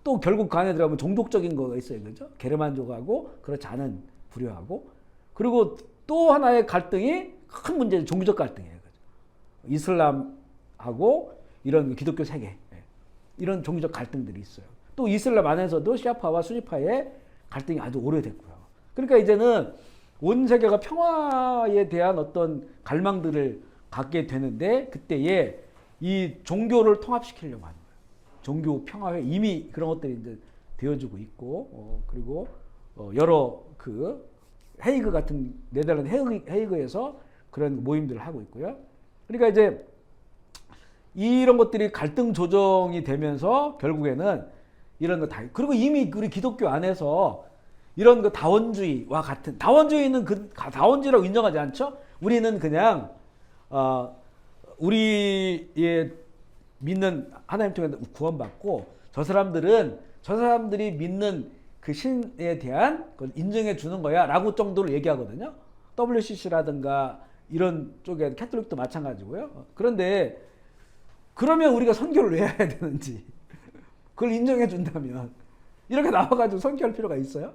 또 결국 그 안에 들어가면 종족적인 거가 있어요. 그죠? 게르만족하고 그렇지 않은 부류하고. 그리고 또 하나의 갈등이 큰 문제는 종교적 갈등이에요. 그죠? 이슬람하고 이런 기독교 세계. 이런 종교적 갈등들이 있어요. 또 이슬람 안에서도 시아파와 수니파의 갈등이 아주 오래됐고요. 그러니까 이제는 온 세계가 평화에 대한 어떤 갈망들을 갖게 되는데, 그때에 이 종교를 통합시키려고 하는 거예요. 종교 평화회, 이미 그런 것들이 이제 되어지고 있고, 그리고 여러 그 헤이그 같은 네덜란드 헤이그에서 그런 모임들을 하고 있고요. 그러니까 이제 이런 것들이 갈등 조정이 되면서 결국에는 이런 거 다, 그리고 이미 우리 기독교 안에서 이런 그 다원주의와 같은, 다원주의는 그 다원주의라고 인정하지 않죠? 우리는 그냥 우리의 믿는 하나님 통해서 구원받고 저 사람들이 믿는 그 신에 대한 걸 인정해 주는 거야 라고 정도로 얘기하거든요. WCC라든가 이런 쪽에 캐톨릭도 마찬가지고요. 그런데 그러면 우리가 선교를 왜 해야 되는지, 그걸 인정해 준다면 이렇게 나와가지고 선교할 필요가 있어요?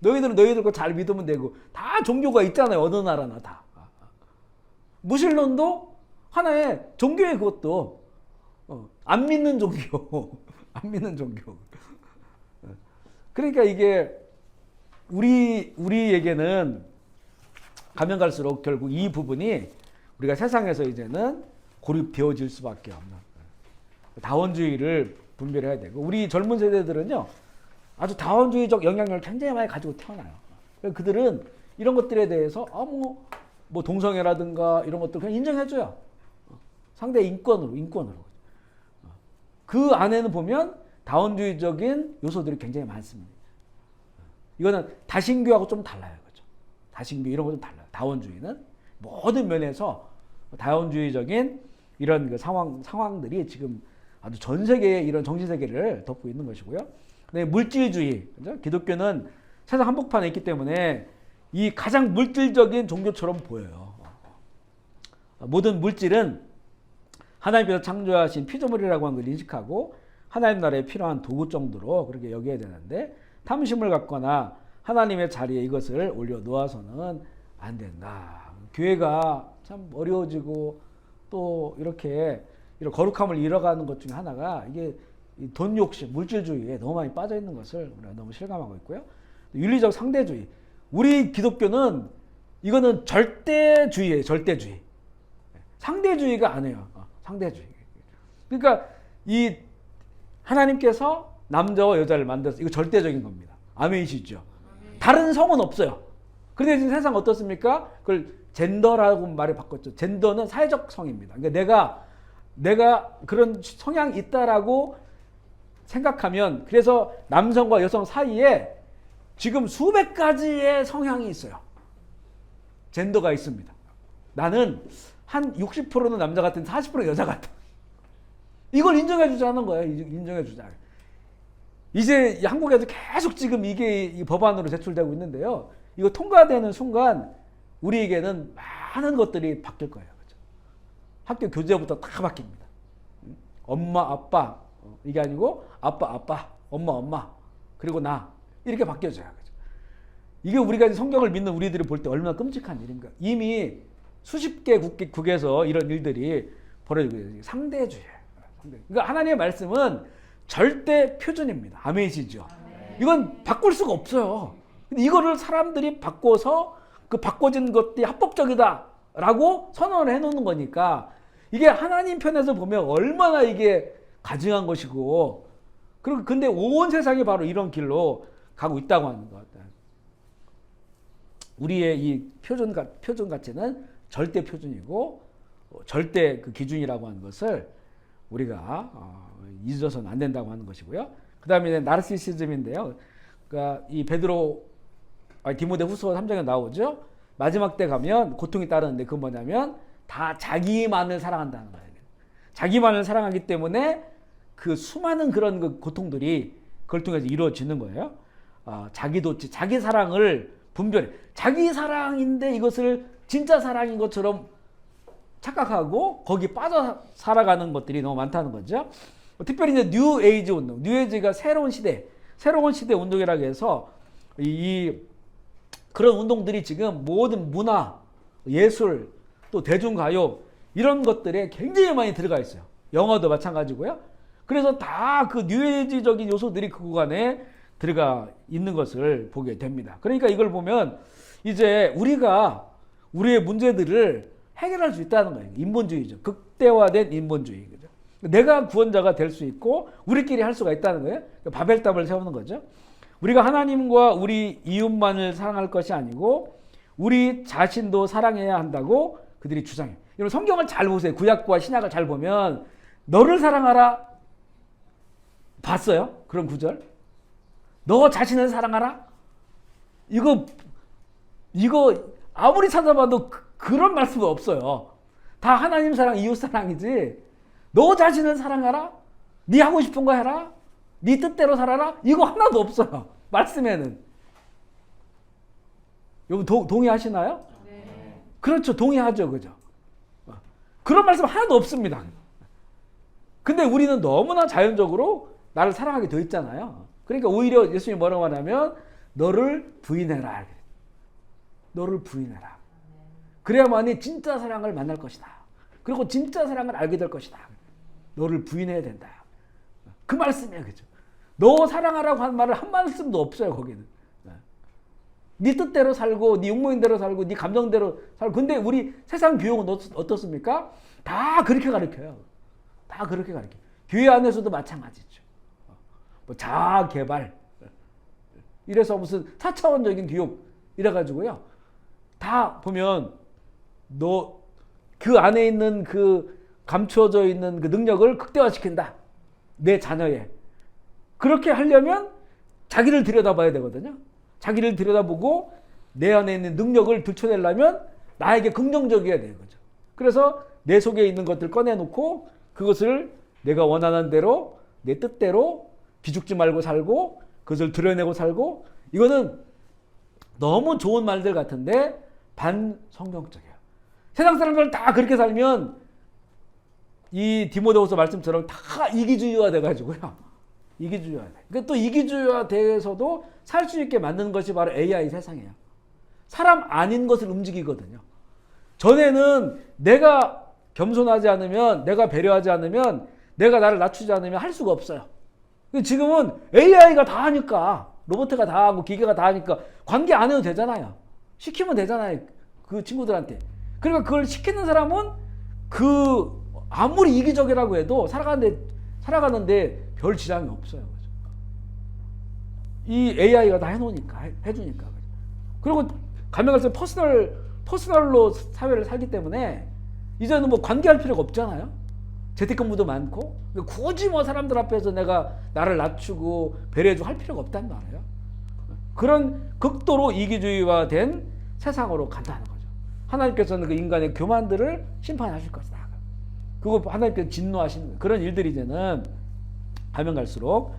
너희들 거 잘 믿으면 되고, 다 종교가 있잖아요. 어느 나라나 다. 무신론도 하나의 종교의 그것도 안 믿는 종교. 안 믿는 종교. 그러니까 이게 우리에게는 가면 갈수록 결국 이 부분이 우리가 세상에서 이제는 고립되어질 수밖에 없는, 다원주의를 분별해야 되고, 우리 젊은 세대들은요 아주 다원주의적 영향력을 굉장히 많이 가지고 태어나요. 그들은 이런 것들에 대해서 뭐 동성애라든가 이런 것들 그냥 인정해줘요. 상대 인권으로. 그 안에는 보면 다원주의적인 요소들이 굉장히 많습니다. 이거는 다신교하고 좀 달라요. 그렇죠? 다신교 이런 거 좀 달라요. 다원주의는 모든 면에서 다원주의적인 이런 그 상황들이 지금 아주 전 세계의 이런 정신 세계를 덮고 있는 것이고요. 네, 물질주의. 그렇죠? 기독교는 세상 한복판에 있기 때문에 이 가장 물질적인 종교처럼 보여요. 모든 물질은 하나님께서 창조하신 피조물이라고 하는 걸 인식하고 하나님 나라에 필요한 도구 정도로 그렇게 여겨야 되는데, 탐심을 갖거나 하나님의 자리에 이것을 올려놓아서는 안 된다. 교회가 참 어려워지고 또 이렇게 이런 거룩함을 잃어가는 것 중에 하나가 이게 돈 욕심, 물질주의에 너무 많이 빠져 있는 것을 우리가 너무 실감하고 있고요. 윤리적 상대주의. 우리 기독교는 이거는 절대주의예요. 절대주의. 상대주의가 아니에요. 상대주의. 그러니까 이 하나님께서 남자와 여자를 만들어서 이거 절대적인 겁니다. 아멘이시죠? 다른 성은 없어요. 그런데 지금 세상 어떻습니까? 그걸 젠더라고 말을 바꿨죠. 젠더는 사회적 성입니다. 그러니까 내가 그런 성향이 있다라고 생각하면, 그래서 남성과 여성 사이에 지금 수백 가지의 성향이 있어요. 젠더가 있습니다. 나는 한 60%는 남자 같은 40% 여자 같아. 이걸 인정해 주자는 거예요. 인정해 주자. 이제 한국에도 계속 지금 이게 법안으로 제출되고 있는데요. 이거 통과되는 순간 우리에게는 많은 것들이 바뀔 거예요. 그렇죠? 학교 교재부터 다 바뀝니다. 엄마, 아빠 이게 아니고 아빠, 엄마 그리고 나 이렇게 바뀌어져요. 그렇죠? 이게 우리가 성경을 믿는 우리들이 볼 때 얼마나 끔찍한 일인가. 이미 수십 개 국에서 이런 일들이 벌어지고 있어요. 상대주의예요. 그러니까 하나님의 말씀은 절대 표준입니다. 아멘이시죠? 이건 바꿀 수가 없어요. 근데 이거를 사람들이 바꿔서 그 바꿔진 것들이 합법적이다라고 선언을 해놓는 거니까, 이게 하나님 편에서 보면 얼마나 이게 가증한 것이고, 그리고 근데 온 세상이 바로 이런 길로 가고 있다고 하는 것 같아요. 우리의 이 표준 가치는 절대 표준이고 절대 그 기준이라고 하는 것을 우리가 잊어서는 안 된다고 하는 것이고요. 그 다음에 나르시시즘인데요. 그러니까 이 디모데후서 3장에 나오죠. 마지막 때 가면 고통이 따르는데 그건 뭐냐면 다 자기만을 사랑한다는 거예요. 자기만을 사랑하기 때문에 그 수많은 그런 그 고통들이 그걸 통해서 이루어지는 거예요. 자기도취, 자기 사랑을 분별해. 자기 사랑인데 이것을 진짜 사랑인 것처럼 착각하고 거기 빠져 살아가는 것들이 너무 많다는 거죠. 특별히 이제 뉴 에이지 운동, 뉴 에이지가 새로운 시대 운동이라고 해서 그런 운동들이 지금 모든 문화, 예술, 또 대중가요 이런 것들에 굉장히 많이 들어가 있어요. 영어도 마찬가지고요. 그래서 다 그 뉴 에이지적인 요소들이 그 구간에 들어가 있는 것을 보게 됩니다. 그러니까 이걸 보면 이제 우리의 문제들을 해결할 수 있다는 거예요. 인본주의죠. 극대화된 인본주의. 그죠? 내가 구원자가 될 수 있고 우리끼리 할 수가 있다는 거예요. 바벨탑을 세우는 거죠. 우리가 하나님과 우리 이웃만을 사랑할 것이 아니고 우리 자신도 사랑해야 한다고 그들이 주장해요. 여러분 성경을 잘 보세요. 구약과 신약을 잘 보면 너를 사랑하라. 봤어요? 그런 구절? 너 자신을 사랑하라? 이거 아무리 찾아봐도 그런 말씀은 없어요. 다 하나님 사랑, 이웃 사랑이지. 너 자신을 사랑하라? 네 하고 싶은 거 해라? 네 뜻대로 살아라? 이거 하나도 없어요. 말씀에는. 여러분 동의하시나요? 네. 그렇죠. 동의하죠. 그죠? 그런 말씀 하나도 없습니다. 근데 우리는 너무나 자연적으로 나를 사랑하게 되어 있잖아요. 그러니까 오히려 예수님이 뭐라고 하냐면 너를 부인해라. 너를 부인해라. 그래야만이 진짜 사랑을 만날 것이다. 그리고 진짜 사랑을 알게 될 것이다. 너를 부인해야 된다. 그 말씀이에요. 그죠? 너 사랑하라고 한 말을 한 말씀도 없어요. 거기는. 네 뜻대로 살고 네 욕망대로 살고 네 감정대로 살고. 근데 우리 세상 교육은 어떻습니까? 다 그렇게 가르쳐요. 다 그렇게 가르쳐요. 교회 안에서도 마찬가지죠. 뭐 자아 개발. 이래서 무슨 4차원적인 교육 이래가지고요. 다 보면 너 그 안에 있는 그 감추어져 있는 그 능력을 극대화시킨다. 내 자녀에. 그렇게 하려면 자기를 들여다봐야 되거든요. 자기를 들여다보고 내 안에 있는 능력을 들춰내려면 나에게 긍정적이어야 되는 거죠. 그래서 내 속에 있는 것들 꺼내놓고 그것을 내가 원하는 대로 내 뜻대로 비죽지 말고 살고 그것을 드러내고 살고. 이거는 너무 좋은 말들 같은데 반성경적이에요. 세상 사람들 다 그렇게 살면 이 디모데후서 말씀처럼 다 이기주의화 돼가지고요. 이기주의화 돼. 그러니까 또 이기주의화 돼서도 살 수 있게 만드는 것이 바로 AI 세상이에요. 사람 아닌 것을 움직이거든요. 전에는 내가 겸손하지 않으면, 내가 배려하지 않으면, 내가 나를 낮추지 않으면 할 수가 없어요. 지금은 AI가 다 하니까, 로봇가 다 하고 기계가 다 하니까 관계 안 해도 되잖아요. 시키면 되잖아요. 그 친구들한테. 그러니까 그걸 시키는 사람은 아무리 이기적이라고 해도 살아가는데 별 지장이 없어요. 이 AI가 다 해놓으니까, 해주니까. 그리고 가면 갈수록 퍼스널로 사회를 살기 때문에 이제는 뭐 관계할 필요가 없잖아요. 재택근무도 많고. 굳이 뭐 사람들 앞에서 내가 나를 낮추고 배려해주고 할 필요가 없단 말이에요. 그런 극도로 이기주의화된 세상으로 간다는 거죠. 하나님께서는 그 인간의 교만들을 심판하실 것이다. 그거 하나님께서 진노하시는 그런 일들이 이제는 가면 갈수록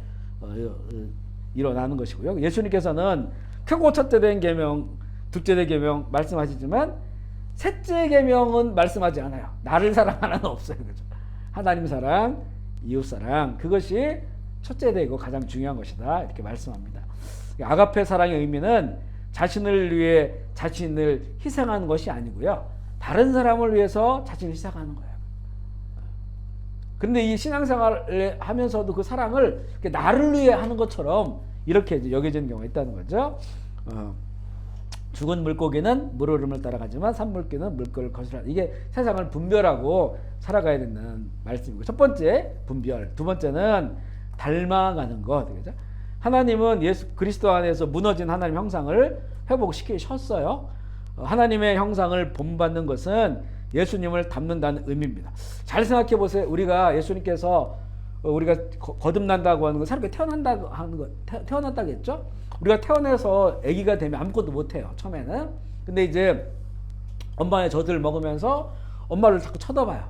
일어나는 것이고요. 예수님께서는 크고 첫째 된 계명, 둘째 된 계명 말씀하시지만 셋째 계명은 말씀하지 않아요. 나를 사랑하라는 없어요. 그죠? 하나님 사랑, 이웃 사랑, 그것이 첫째 되고 가장 중요한 것이다. 이렇게 말씀합니다. 아가페 사랑의 의미는 자신을 위해 자신을 희생하는 것이 아니고요. 다른 사람을 위해서 자신을 희생하는 거예요. 그런데 이 신앙생활을 하면서도 그 사랑을 나를 위해 하는 것처럼 이렇게 이제 여겨지는 경우가 있다는 거죠. 죽은 물고기는 물 흐름을 따라가지만 산물개는 물결을 거스르다. 이게 세상을 분별하고 살아가야 된다는 말씀이고, 첫 번째 분별, 두 번째는 닮아가는 것. 그죠? 하나님은 예수 그리스도 안에서 무너진 하나님 형상을 회복시키셨어요. 하나님의 형상을 본받는 것은 예수님을 닮는다는 의미입니다. 잘 생각해 보세요. 우리가 예수님께서 우리가 거듭난다고 하는 거, 새롭게 태어난다고 하는 거, 태어났다겠죠? 우리가 태어나서 아기가 되면 아무것도 못해요. 처음에는. 근데 이제 엄마의 젖을 먹으면서 엄마를 자꾸 쳐다봐요.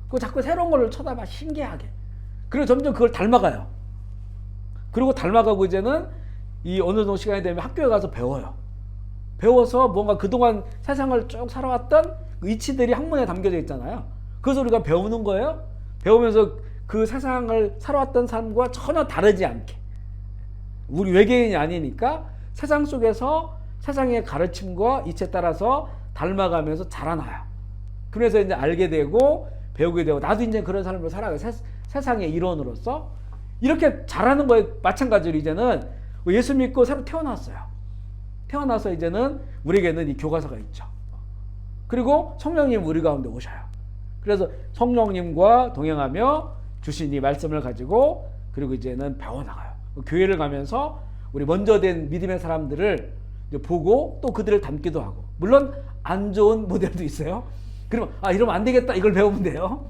그리고 자꾸 새로운 걸 쳐다봐. 신기하게. 그리고 점점 그걸 닮아가요. 그리고 닮아가고 이제는 이 어느 정도 시간이 되면 학교에 가서 배워요. 배워서 뭔가 그동안 세상을 쭉 살아왔던 이치들이 학문에 담겨져 있잖아요. 그래서 우리가 배우는 거예요. 배우면서 그 세상을 살아왔던 삶과 전혀 다르지 않게, 우리 외계인이 아니니까 세상 속에서 세상의 가르침과 이치에 따라서 닮아가면서 자라나요. 그래서 이제 알게 되고 배우게 되고, 나도 이제 그런 삶을 살아가요. 세상의 일원으로서 이렇게 자라는 거에 마찬가지로 이제는 예수 믿고 새로 태어났어요. 태어나서 이제는 우리에게는 이 교과서가 있죠. 그리고 성령님 우리 가운데 오셔요. 그래서 성령님과 동행하며 주신 이 말씀을 가지고 그리고 이제는 배워나가요. 교회를 가면서 우리 먼저 된 믿음의 사람들을 보고 또 그들을 닮기도 하고, 물론 안 좋은 모델도 있어요. 그러면 이러면 안 되겠다, 이걸 배우면 돼요.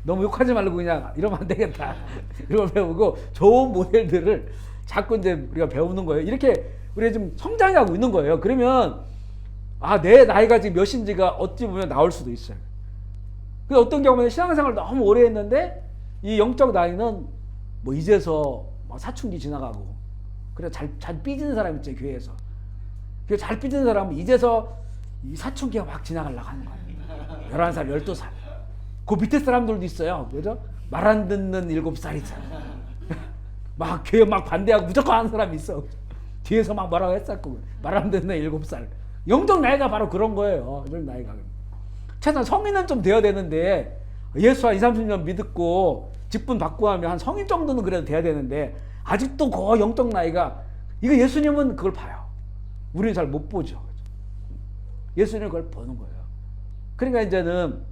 너무 욕하지 말고 그냥 이러면 안 되겠다. 이런 걸 배우고 좋은 모델들을 자꾸 이제 우리가 배우는 거예요. 이렇게 우리가 좀 성장하고 있는 거예요. 그러면 내 나이가 지금 몇인지가 어찌 보면 나올 수도 있어요. 그 어떤 경우는 신앙생활을 너무 오래 했는데 이 영적 나이는 뭐 이제서 사춘기 지나가고 그래 잘 삐지는 사람 있죠, 교회에서. 그 잘 삐지는 사람은 이제서 이 사춘기가 막 지나가려고 하는 거예요. 11살, 12살. 그 밑에 사람들도 있어요. 그죠? 말 안 듣는 7살이잖아. 막 교회 막 반대하고 무조건 하는 사람이 있어. 뒤에서 막 뭐라고 했었고 말 안 듣는 7살. 영적 나이가 바로 그런 거예요. 영적 나이가. 최소한 성인은 좀 돼야 되는데 예수 한 20, 30년 믿고 직분 받고 하면 한 성인 정도는 그래도 돼야 되는데 아직도 그 영적 나이가 이거 예수님은 그걸 봐요. 우리는 잘 못 보죠. 예수님은 그걸 보는 거예요. 그러니까 이제는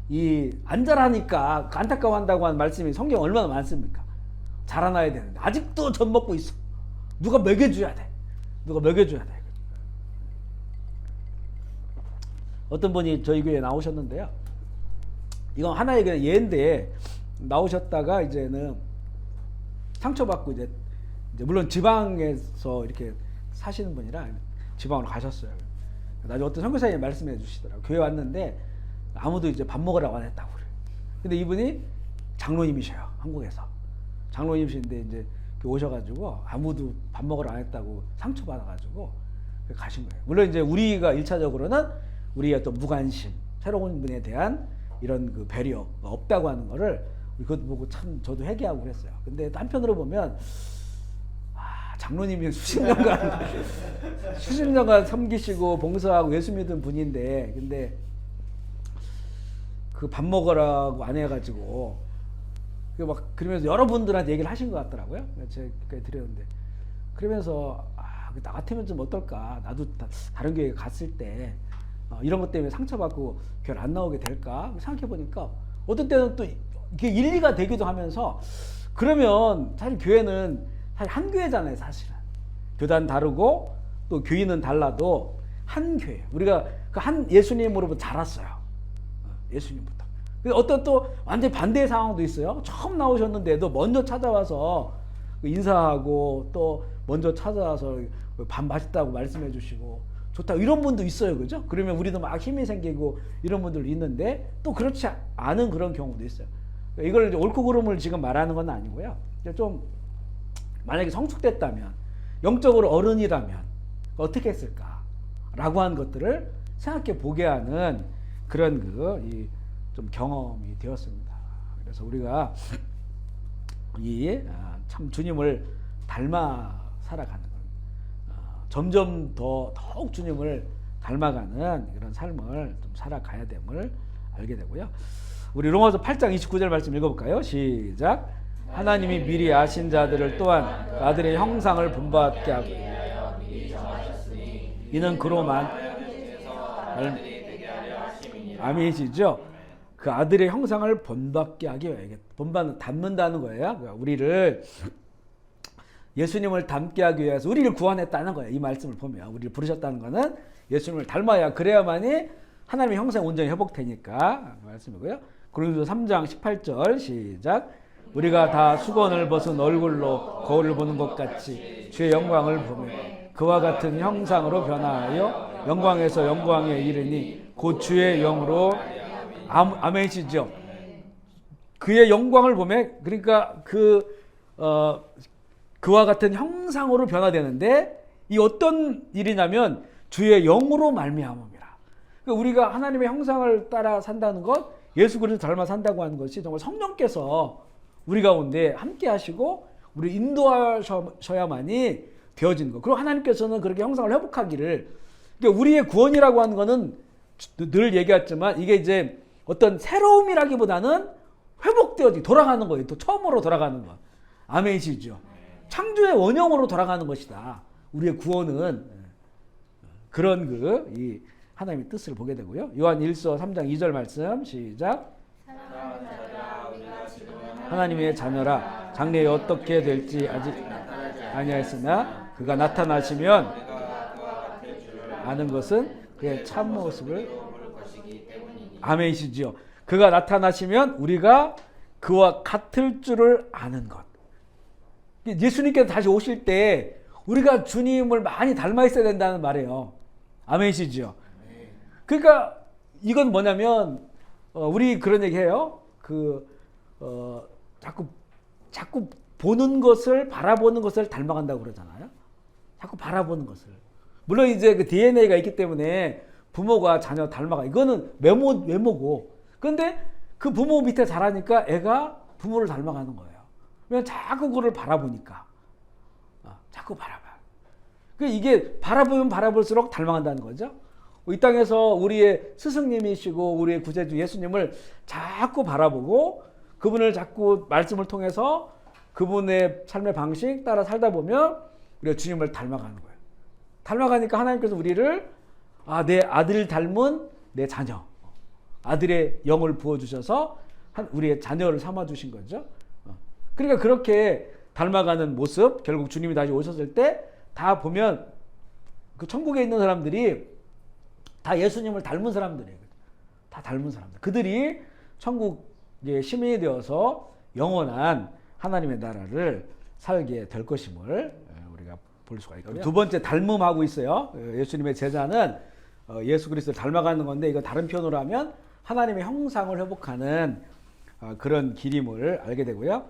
이 안 자라니까 안타까워한다고 하는 말씀이 성경 얼마나 많습니까? 자라나야 되는데 아직도 젖 먹고 있어. 누가 먹여줘야 돼. 누가 먹여줘야 돼. 어떤 분이 저희 교회에 나오셨는데요. 이건 하나의 그냥 예인데 나오셨다가 이제는 상처받고 이제 물론 지방에서 이렇게 사시는 분이라 지방으로 가셨어요. 나중에 어떤 선교사님이 말씀해 주시더라고요. 교회 왔는데 아무도 이제 밥 먹으라고 안 했다고 그래요. 근데 이분이 장로님이셔요. 한국에서. 장로님이신데 이제 오셔가지고 아무도 밥 먹으러 안 했다고 상처받아가지고 가신 거예요. 물론 이제 우리가 1차적으로는 우리의 어떤 무관심, 새로운 분에 대한 이런 그 배려가 없다고 하는 거를 그것 보고 참 저도 회개하고 그랬어요. 근데 한편으로 보면 장로님이 수십 년간 섬기시고 봉사하고 예수 믿은 분인데 근데 그 밥 먹으라고 안 해가지고 막 그러면서 여러분들한테 얘기를 하신 것 같더라고요. 제가 드렸는데 그러면서 나 같으면 좀 어떨까? 나도 다른 교회 갔을 때 이런 것 때문에 상처받고 교회 안 나오게 될까? 생각해 보니까 어떤 때는 또 이게 일리가 되기도 하면서 그러면 사실 교회는 사실 한 교회잖아요, 사실은. 교단 다르고 또 교인은 달라도 한 교회. 우리가 그 한 예수님으로부터 자랐어요. 예수님부터. 어떤 또 완전히 반대의 상황도 있어요. 처음 나오셨는데도 먼저 찾아와서 인사하고 또 먼저 찾아와서 밥 맛있다고 말씀해 주시고 좋다 이런 분도 있어요. 그죠? 그러면 우리도 막 힘이 생기고 이런 분들 있는데 또 그렇지 않은 그런 경우도 있어요. 이걸 이제 옳고 그름을 지금 말하는 건 아니고요. 좀 만약에 성숙됐다면 영적으로 어른이라면 어떻게 했을까라고 하는 것들을 생각해 보게 하는 그런 좀 경험이 되었습니다. 그래서 우리가 참 주님을 닮아 살아가는 점점 더욱 주님을 닮아가는 그런 삶을 좀 살아가야 됨을 알게 되고요. 우리 로마서 8장 29절 말씀 읽어볼까요? 시작. 하나님이 미리 아신 자들을 또한 아들의 형상을 본받게 하고 이는 그로만 아멘이시죠? 그 아들의 형상을 본받게 하기 위해 본받는 닮는다는 거예요. 그러니까 우리를 예수님을 닮게 하기 위해서 우리를 구원했다는 거예요. 이 말씀을 보면 우리를 부르셨다는 것은 예수님을 닮아야 그래야만이 하나님의 형상이 온전히 회복되니까 그 말씀이고요. 고린도서 3장 18절 시작. 우리가 다 수건을 벗은 얼굴로 거울을 보는 것 같이 주의 영광을 보며 그와 같은 형상으로 변화하여 영광에서 영광에 이르니 곧 주의 영으로 아멘이시죠. 그의 영광을 보며 그러니까 그와 같은 형상으로 변화되는데 이 어떤 일이냐면 주의 영으로 말미암음이라. 그러니까 우리가 하나님의 형상을 따라 산다는 것, 예수 그리스도 닮아 산다고 하는 것이 정말 성령께서 우리 가운데 함께 하시고 우리 인도하셔야만이 되어지는 것. 그리고 하나님께서는 그렇게 형상을 회복하기를. 그러니까 우리의 구원이라고 하는 것은 늘 얘기했지만 이게 이제 어떤 새로움이라기보다는 회복되어지 돌아가는 거예요. 또 처음으로 돌아가는 것. 아멘이시죠. 창조의 원형으로 돌아가는 것이다. 우리의 구원은 그런 이 하나님의 뜻을 보게 되고요. 요한 1서 3장 2절 말씀 시작. 하나님의 자녀라 장래에 어떻게 될지 아직 아니하였으나 그가 나타나시면 아는 것은 그의 참모습을 아멘이시죠. 그가 나타나시면 우리가 그와 같을 줄을 아는 것. 예수님께서 다시 오실 때 우리가 주님을 많이 닮아 있어야 된다는 말이에요. 아멘이시죠? 그러니까 이건 뭐냐면 우리 그런 얘기해요. 자꾸 보는 것을 바라보는 것을 닮아간다고 그러잖아요. 자꾸 바라보는 것을. 물론 이제 그 DNA가 있기 때문에 부모가 자녀 닮아가. 이거는 외모고. 그런데 그 부모 밑에 자라니까 애가 부모를 닮아가는 거예요. 왜냐면 자꾸 그걸 바라보니까. 자꾸 바라봐. 이게 바라보면 바라볼수록 닮아간다는 거죠. 이 땅에서 우리의 스승님이시고 우리의 구세주 예수님을 자꾸 바라보고 그분을 자꾸 말씀을 통해서 그분의 삶의 방식 따라 살다 보면 우리가 주님을 닮아가는 거예요. 닮아가니까 하나님께서 우리를 내 아들 닮은 내 자녀, 아들의 영을 부어주셔서 우리의 자녀를 삼아주신 거죠. 그러니까 그렇게 닮아가는 모습, 결국 주님이 다시 오셨을 때 다 보면 그 천국에 있는 사람들이 다 예수님을 닮은 사람들이에요. 다 닮은 사람들. 그들이 천국의 시민이 되어서 영원한 하나님의 나라를 살게 될 것임을 우리가 볼 수가 있고요. 두 번째 닮음하고 있어요. 예수님의 제자는 예수 그리스도를 닮아가는 건데 이거 다른 표현으로 하면 하나님의 형상을 회복하는 그런 길임을 알게 되고요.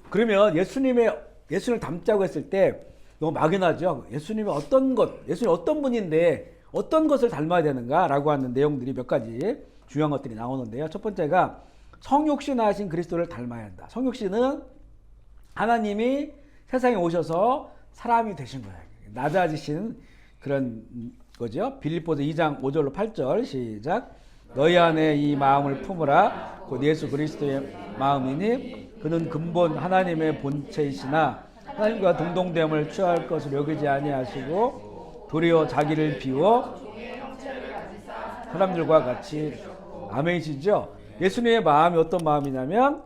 그러면 예수님을 닮자고 했을 때 너무 막연하죠. 예수님이 예수님이 어떤 분인데 어떤 것을 닮아야 되는가라고 하는 내용들이 몇 가지 중요한 것들이 나오는데요. 첫 번째가 성육신하신 그리스도를 닮아야 한다. 성육신은 하나님이 세상에 오셔서 사람이 되신 거예요. 낮아지신 그런 거죠. 빌립보서 2장 5절로 8절 시작. 너희 안에 이 마음을 품으라. 곧 예수 그리스도의 마음이니 그는 근본 하나님의 본체이시나 하나님과 동등됨을 취할 것을 여기지 아니하시고 도리어 자기를 비워 사람들과 같이 아멘이시죠. 예수님의 마음이 어떤 마음이냐면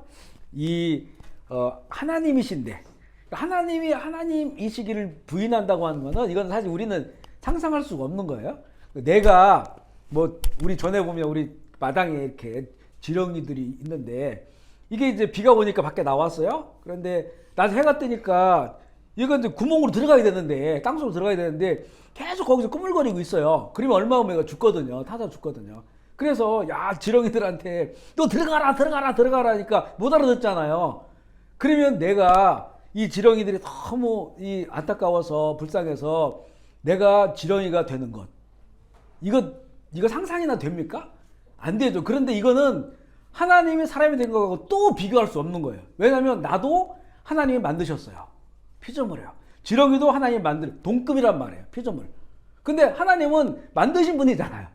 하나님이신데 하나님이 하나님이시기를 부인한다고 하는 거는 이건 사실 우리는 상상할 수가 없는 거예요. 내가 우리 전에 보면 우리 마당에 이렇게 지렁이들이 있는데 이게 이제 비가 오니까 밖에 나왔어요. 그런데 낮에 해가 뜨니까 이건 이제 구멍으로 들어가야 되는데 땅속으로 들어가야 되는데 계속 거기서 꾸물거리고 있어요. 그러면 얼마 후면 죽거든요. 타서 죽거든요. 그래서 지렁이들한테 너 들어가라 하니까 못 알아듣잖아요. 그러면 내가 이 지렁이들이 너무 안타까워서 불쌍해서 내가 지렁이가 되는 것 이거 상상이나 됩니까? 안 되죠. 그런데 이거는 하나님이 사람이 된 거하고 또 비교할 수 없는 거예요. 왜냐하면 나도 하나님이 만드셨어요. 피조물이에요. 지렁이도 하나님이 동급이란 말이에요. 피조물. 근데 하나님은 만드신 분이잖아요.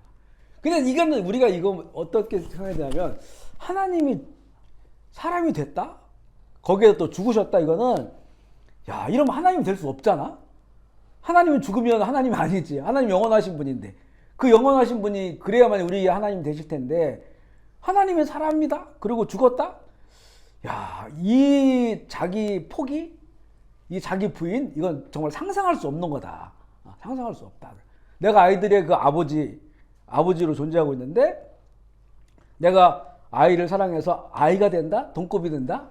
근데 이거는 우리가 이거 어떻게 생각해야 되냐면 하나님이 사람이 됐다? 거기에 또 죽으셨다? 이거는 이러면 하나님이 될 수 없잖아? 하나님은 죽으면 하나님이 아니지. 하나님 영원하신 분인데 그 영원하신 분이 그래야만 우리 하나님 되실 텐데 하나님의 사람이다? 그리고 죽었다? 이 자기 포기? 이 자기 부인? 이건 정말 상상할 수 없는 거다. 상상할 수 없다. 내가 아이들의 그 아버지로 존재하고 있는데 내가 아이를 사랑해서 아이가 된다? 동급이 된다?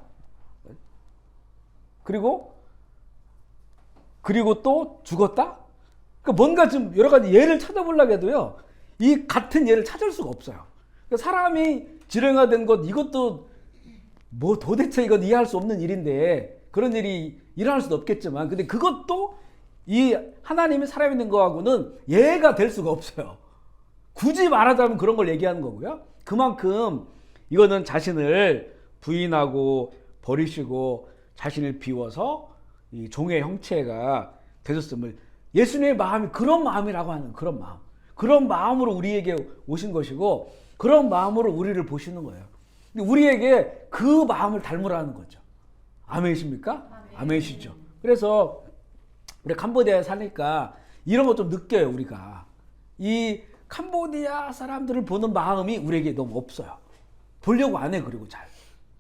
그리고 또 죽었다? 그러니까 뭔가 좀 여러 가지 예를 찾아보려고 해도요. 이 같은 예를 찾을 수가 없어요. 그러니까 사람이 지렁이가 된 것 이것도 도대체 이건 이해할 수 없는 일인데 그런 일이 일어날 수도 없겠지만 근데 그것도 이 하나님이 사람이 된 거하고는 예가 될 수가 없어요. 굳이 말하자면 그런 걸 얘기하는 거고요. 그만큼 이거는 자신을 부인하고 버리시고 자신을 비워서 이 종의 형체가 되셨음을 예수님의 마음이 그런 마음이라고 하는 그런 마음으로 우리에게 오신 것이고 그런 마음으로 우리를 보시는 거예요. 우리에게 그 마음을 닮으라는 거죠. 아멘이십니까? 아멘이시죠. 그래서 우리 캄보디아에 사니까 이런 거 좀 느껴요. 우리가 이 캄보디아 사람들을 보는 마음이 우리에게 너무 없어요. 보려고 안 해. 그리고 잘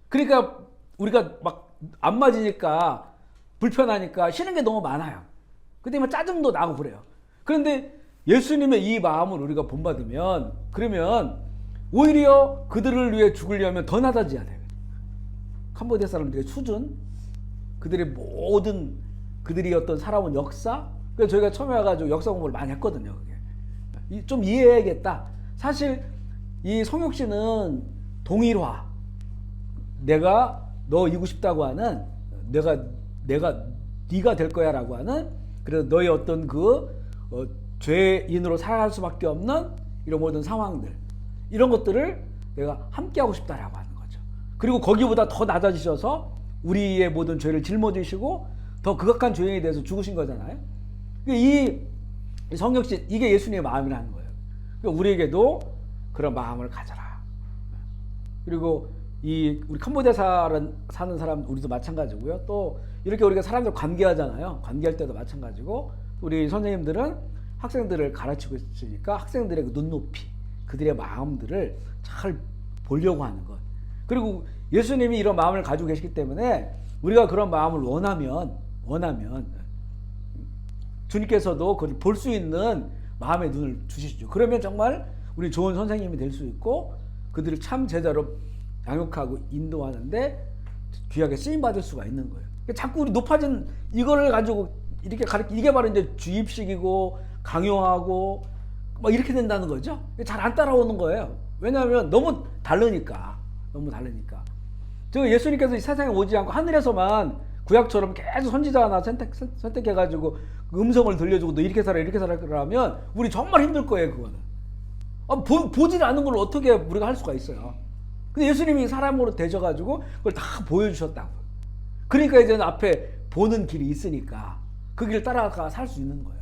그러니까 우리가 막 안 맞으니까 불편하니까 싫은 게 너무 많아요. 근데 막 짜증도 나고 그래요. 그런데 예수님의 이 마음을 우리가 본받으면 그러면 오히려 그들을 위해 죽으려면 더 낮아져야 돼요. 캄보디아 사람들의 수준, 그들의 모든 그들이 어떤 살아온 역사. 그래서 저희가 처음에 와가지고 역사 공부를 많이 했거든요. 그게 좀 이해해야겠다. 사실 이 성혁 씨는 동일화, 내가 너 이고 싶다고 하는, 내가 네가 될 거야라고 하는, 그래서 너의 어떤 죄인으로 살아갈 수밖에 없는 이런 모든 상황들, 이런 것들을 내가 함께 하고 싶다라고 하는 거죠. 그리고 거기보다 더 낮아지셔서 우리의 모든 죄를 짊어지시고 더 극악한 죄인에 대해서 죽으신 거잖아요. 이 성혁 씨, 이게 예수님의 마음이라는 거예요. 우리에게도 그런 마음을 가져라. 그리고 우리 캄보디아 사는 사람 우리도 마찬가지고요. 또 이렇게 우리가 사람들 관계하잖아요. 관계할 때도 마찬가지고, 우리 선생님들은 학생들을 가르치고 있으니까 학생들의 그 눈높이, 그들의 마음들을 잘 보려고 하는 것. 그리고 예수님이 이런 마음을 가지고 계시기 때문에 우리가 그런 마음을 원하면 주님께서도 그걸 볼 수 있는 마음의 눈을 주시죠. 그러면 정말 우리 좋은 선생님이 될 수 있고 그들을 참 제자로 양육하고 인도하는데 귀하게 쓰임받을 수가 있는 거예요. 자꾸 우리 높아진 이거를 가지고 이렇게 이게 바로 이제 주입식이고 강요하고 막 이렇게 된다는 거죠. 잘 안 따라오는 거예요. 왜냐하면 너무 다르니까. 저 예수님께서 이 세상에 오지 않고 하늘에서만 구약처럼 계속 선지자 하나 선택해가지고 음성을 들려주고 너 이렇게 살아 그러면 우리 정말 힘들 거예요. 그거는 보질 않은 걸 어떻게 우리가 할 수가 있어요. 근데 예수님이 사람으로 되셔가지고 그걸 다 보여주셨다고. 그러니까 이제는 앞에 보는 길이 있으니까 그 길을 따라가 살 수 있는 거예요.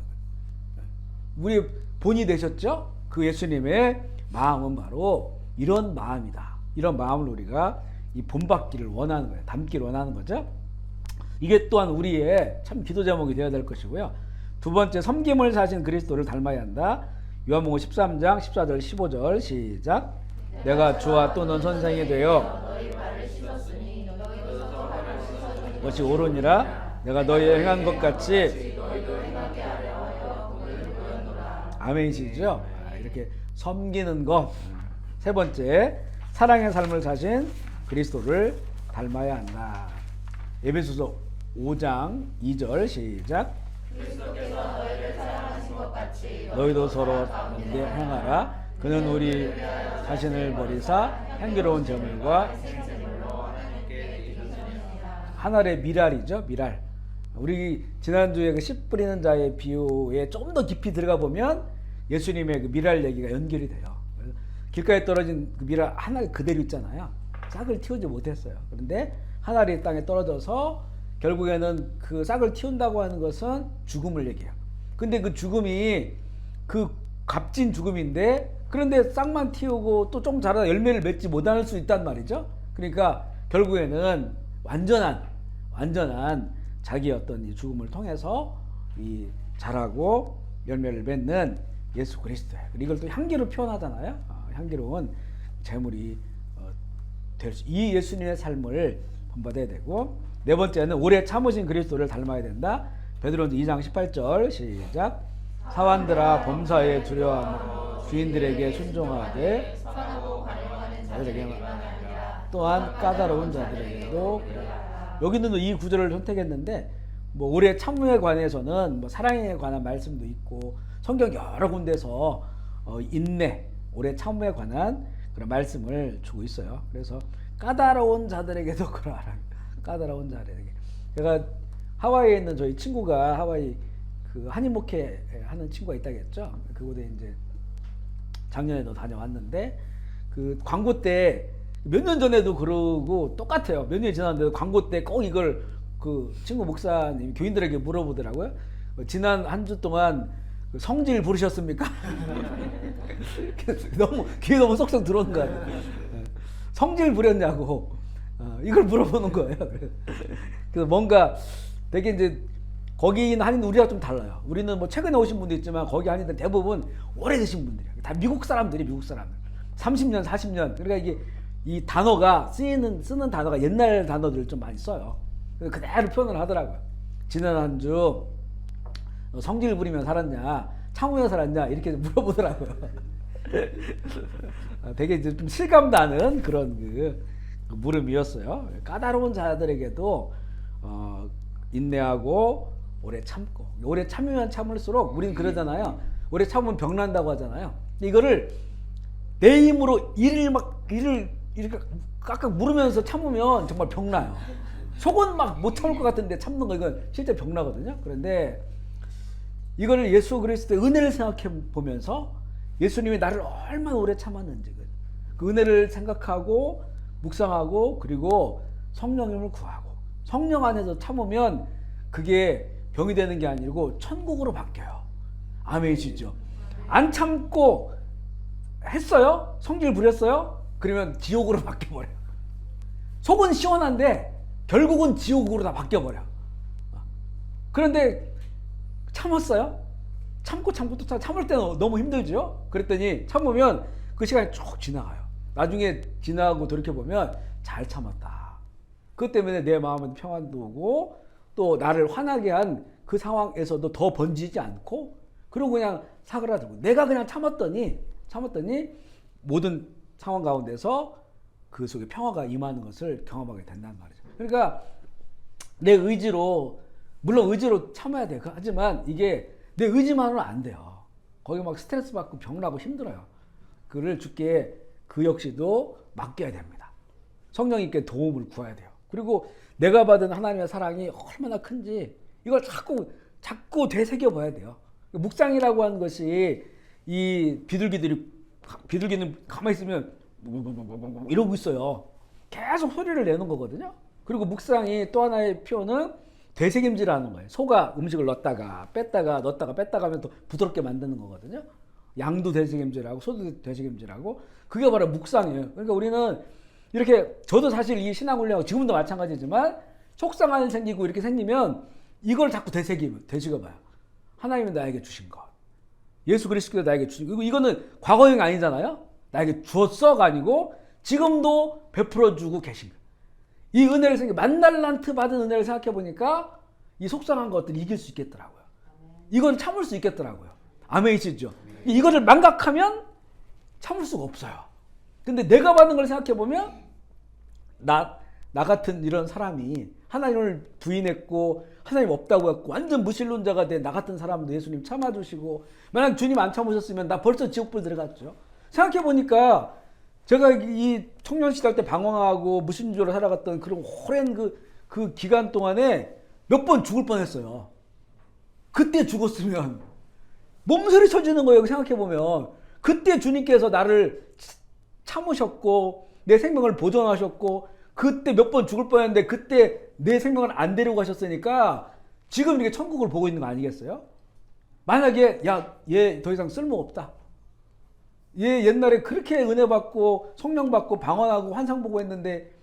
우리 본이 되셨죠? 그 예수님의 마음은 바로 이런 마음이다. 이런 마음을 우리가 이 본받기를 원하는 거예요. 담기를 원하는 거죠. 이게 또한 우리의 참 기도 제목이 되어야 될 것이고요. 두 번째, 섬김을 사신 그리스도를 닮아야 한다. 요한복음 13장 14절 15절 시작. 내가 주와 또는 선생이 되어 것이 옳으니라. 내가 너희의 행한 것 같이 아멘이시죠. 이렇게 섬기는 것. 세 번째, 사랑의 삶을 사신 그리스도를 닮아야 한다. 에베소서 5장 2절 시작. 그리스도께서 너희를 사랑하신 것 같이 너희도 서로 행하라. 그는 우리 자신을 버리사 향기로운 제물과 하늘의 미랄이죠. 미랄. 우리 지난주에 그 씨 뿌리는 자의 비유에 좀 더 깊이 들어가 보면 예수님의 그 미랄 얘기가 연결이 돼요. 길가에 떨어진 그 미랄 하나 그대로 있잖아요. 싹을 틔우지 못했어요. 그런데 하늘이 땅에 떨어져서 결국에는 그 싹을 틔운다고 하는 것은 죽음을 얘기해요. 근데 그 죽음이 그 값진 죽음인데, 그런데 싹만 틔우고 또 좀 자라다 열매를 맺지 못할 수 있단 말이죠. 그러니까 결국에는 완전한 자기의 어떤 이 죽음을 통해서 이 자라고 열매를 맺는 예수 그리스도예요. 이걸 또 향기로 표현하잖아요. 향기로운 제물이 될 수, 이 예수님의 삶을 본받아야 되고, 네 번째는 오래 참으신 그리스도를 닮아야 된다. 베드로전서 2장 18절 시작. 사환들아 범사에 두려워하며 주인들에게 순종하되 또한 까다로운 자들에게도. 여기는 이 구절을 선택했는데, 뭐 오래 참음에 관해서는 뭐 사랑에 관한 말씀도 있고 성경 여러 군데서 인내, 오래 참음에 관한 그런 말씀을 주고 있어요. 그래서 까다로운 자들에게도 그러하라. 까다로운 자들에게. 제가 하와이에 있는 저희 친구가, 하와이 그 한인 목회 하는 친구가 있다겠죠. 그곳에 이제 작년에도 다녀왔는데, 그 광고 때 몇 년 전에도 그러고 똑같아요. 몇 년이 지났는데도 광고 때 꼭 이걸 그 친구 목사님 교인들에게 물어보더라고요. 지난 한 주 동안 성질 부르셨습니까? 너무 귀에 너무 쏙쏙 들어오는 거 같아요. 성질 부렸냐고 이걸 물어보는 거예요. 그래서 뭔가 되게 이제 거기 있는 한인 우리랑 좀 달라요. 우리는 뭐 최근에 오신 분도 있지만 거기 한인들 대부분 오래되신 분들이에요. 다 미국 사람들 30년 40년. 그러니까 이게 이 단어가 쓰는 단어가 옛날 단어들을 좀 많이 써요. 그대로 표현을 하더라고요. 지난 한 주 성질 부리며 살았냐, 참으며 살았냐 이렇게 물어보더라고요. 되게 이제 좀 실감 나는 그런 그 물음이었어요. 까다로운 자들에게도 인내하고 오래 참고, 오래 참으면 참을수록 우린 그러잖아요. 오래 참으면 병난다고 하잖아요. 이거를 내 힘으로 일을 이렇게 깍깍 물으면서 참으면 정말 병나요. 속은 막 못 참을 것 같은데 참는 거, 이건 실제 병나거든요. 그런데 이거를 예수 그리스도의 은혜를 생각해 보면서 예수님이 나를 얼마나 오래 참았는지 그 은혜를 생각하고 묵상하고, 그리고 성령님을 구하고, 성령 안에서 참으면 그게 병이 되는 게 아니고 천국으로 바뀌어요. 아멘이시죠? 안 참고 했어요? 성질 부렸어요? 그러면 지옥으로 바뀌어버려요. 속은 시원한데 결국은 지옥으로 다 바뀌어버려. 그런데 참았어요? 참고 또 참을 때는 너무 힘들죠? 그랬더니 참으면 그 시간이 쭉 지나가요. 나중에 지나고 돌이켜보면 잘 참았다. 그것 때문에 내 마음은 평안도 오고, 또 나를 화나게 한 그 상황에서도 더 번지지 않고, 그리고 그냥 사그라들고, 내가 그냥 참았더니 모든 상황 가운데서 그 속에 평화가 임하는 것을 경험하게 된단 말이죠. 그러니까 내 의지로, 물론 의지로 참아야 돼요. 하지만 이게 내 의지만으로는 안 돼요. 거기 막 스트레스 받고 병나고 힘들어요. 그를 주께 그 역시도 맡겨야 됩니다. 성령님께 도움을 구해야 돼요. 그리고 내가 받은 하나님의 사랑이 얼마나 큰지 이걸 자꾸 되새겨 봐야 돼요. 묵상이라고 하는 것이, 이 비둘기는 가만히 있으면 이러고 있어요. 계속 소리를 내는 거거든요. 그리고 묵상이 또 하나의 표현은 되새김질하는 거예요. 소가 음식을 넣었다가 뺐다가 넣었다가 뺐다가 하면 또 부드럽게 만드는 거거든요. 양도 되새김질하고 소도 되새김질하고, 그게 바로 묵상이에요. 그러니까 우리는 이렇게, 저도 사실 이 신앙훈련 지금도 마찬가지지만 속상함이 생기고 이렇게 생기면 이걸 자꾸 되새겨봐요. 하나님이 나에게 주신 것, 예수 그리스도가 나에게 주신 것, 이거는 과거형 아니잖아요. 나에게 주었어가 아니고 지금도 베풀어주고 계신 것. 이 은혜를 만달란트 받은 은혜를 생각해 보니까 이 속상한 것들을 이길 수 있겠더라고요. 이건 참을 수 있겠더라고요. 아멘이시죠? 이거를 망각하면 참을 수가 없어요. 근데 내가 받는 걸 생각해 보면 나 같은 이런 사람이 하나님을 부인했고 하나님 없다고 했고 완전 무신론자가 된 나 같은 사람도 예수님 참아주시고, 만약 주님 안 참으셨으면 나 벌써 지옥불 들어갔죠. 생각해 보니까 제가 이 청년 시절 때 방황하고 무신주로 살아갔던 그런 오랜 그 기간 동안에 몇 번 죽을 뻔했어요. 그때 죽었으면 몸서리 쳐지는 거예요. 생각해 보면 그때 주님께서 나를 참으셨고 내 생명을 보존하셨고, 그때 몇 번 죽을 뻔했는데 그때 내 생명을 안 데리고 가셨으니까 지금 이렇게 천국을 보고 있는 거 아니겠어요? 만약에 얘 더 이상 쓸모 없다, 얘 옛날에 그렇게 은혜 받고 성령 받고 방언하고 환상 보고 했는데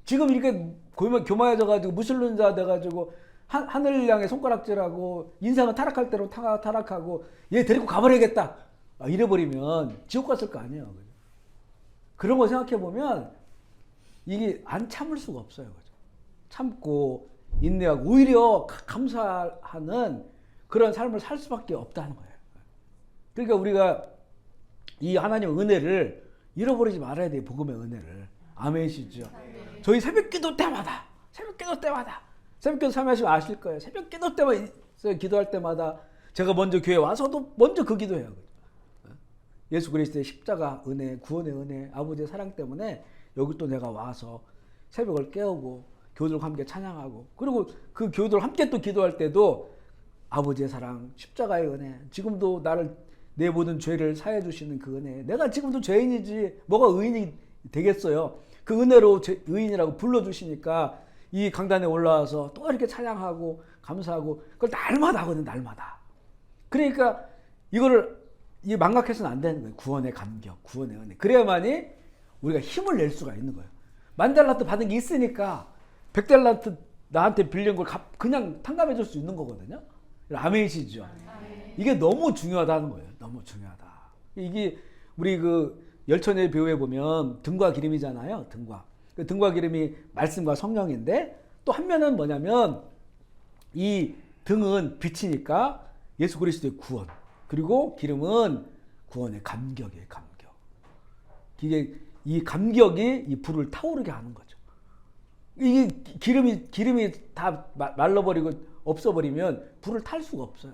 지금 이렇게 교만해져가지고 무신론자 돼가지고 하늘 향해 손가락질하고 인생은 타락할 대로 타락하고 얘 데리고 가버려야겠다, 이래버리면 지옥 갔을 거 아니에요. 그런 거 생각해 보면 이게 안 참을 수가 없어요. 참고 인내하고 오히려 감사하는 그런 삶을 살 수밖에 없다는 거예요. 그러니까 우리가 이 하나님의 은혜를 잃어버리지 말아야 돼요. 복음의 은혜를. 아멘이시죠? 저희 새벽기도 때마다 새벽기도 참여하시면 아실 거예요. 새벽기도 때마다 기도할 때마다 제가 먼저 교회 와서도 먼저 그 기도해요. 예수 그리스도의 십자가 은혜, 구원의 은혜, 아버지의 사랑 때문에 여기 또 내가 와서 새벽을 깨우고 교우들과 함께 찬양하고, 그리고 그 교우들과 함께 또 기도할 때도 아버지의 사랑, 십자가의 은혜, 지금도 내 모든 죄를 사해 주시는 그 은혜, 내가 지금도 죄인이지 뭐가 의인이 되겠어요. 그 은혜로 의인이라고 불러주시니까 이 강단에 올라와서 또 이렇게 찬양하고 감사하고, 그걸 날마다 하거든요. 날마다. 그러니까 이거를 망각해서는 안 되는 거예요. 구원의 감격, 구원의 은혜. 그래야만이 우리가 힘을 낼 수가 있는 거예요. 10,000달란트 받은 게 있으니까 100달란트 나한테 빌린 걸 그냥 탕감해 줄 수 있는 거거든요. 아멘이시죠? 이게 너무 중요하다는 거예요. 너무 중요하다. 이게 우리 그 열천의 배우에 보면 등과 기름이잖아요. 등과 기름이 말씀과 성령인데, 또 한 면은 뭐냐면 이 등은 빛이니까 예수 그리스도의 구원, 그리고 기름은 구원의 감격이에요. 감격. 이게 이 감격이 이 불을 타오르게 하는 거죠. 이게 기름이 다 말라버리고 없어버리면 불을 탈 수가 없어요.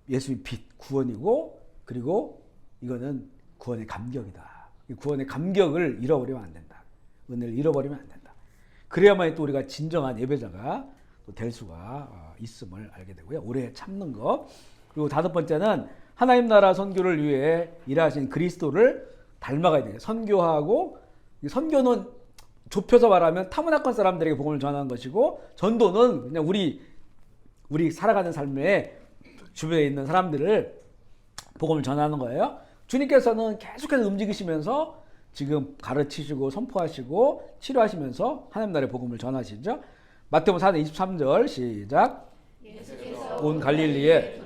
예수의 빛, 구원이고, 그리고 이거는 구원의 감격이다. 이 구원의 감격을 잃어버리면 안 된다. 은혜를 잃어버리면 안 된다. 그래야만 또 우리가 진정한 예배자가 또 될 수가 있음을 알게 되고요. 오래 참는 것. 그리고 다섯 번째는 하나님 나라 선교를 위해 일하신 그리스도를 닮아가야 돼요. 선교하고, 선교는 좁혀서 말하면 타문화권 사람들에게 복음을 전하는 것이고, 전도는 그냥 우리 살아가는 삶에 주변에 있는 사람들을 복음을 전하는 거예요. 주님께서는 계속해서 움직이시면서 지금 가르치시고 선포하시고 치료하시면서 하나님 나라의 복음을 전하시죠. 마태복음 4장 23절 시작. 온 갈릴리에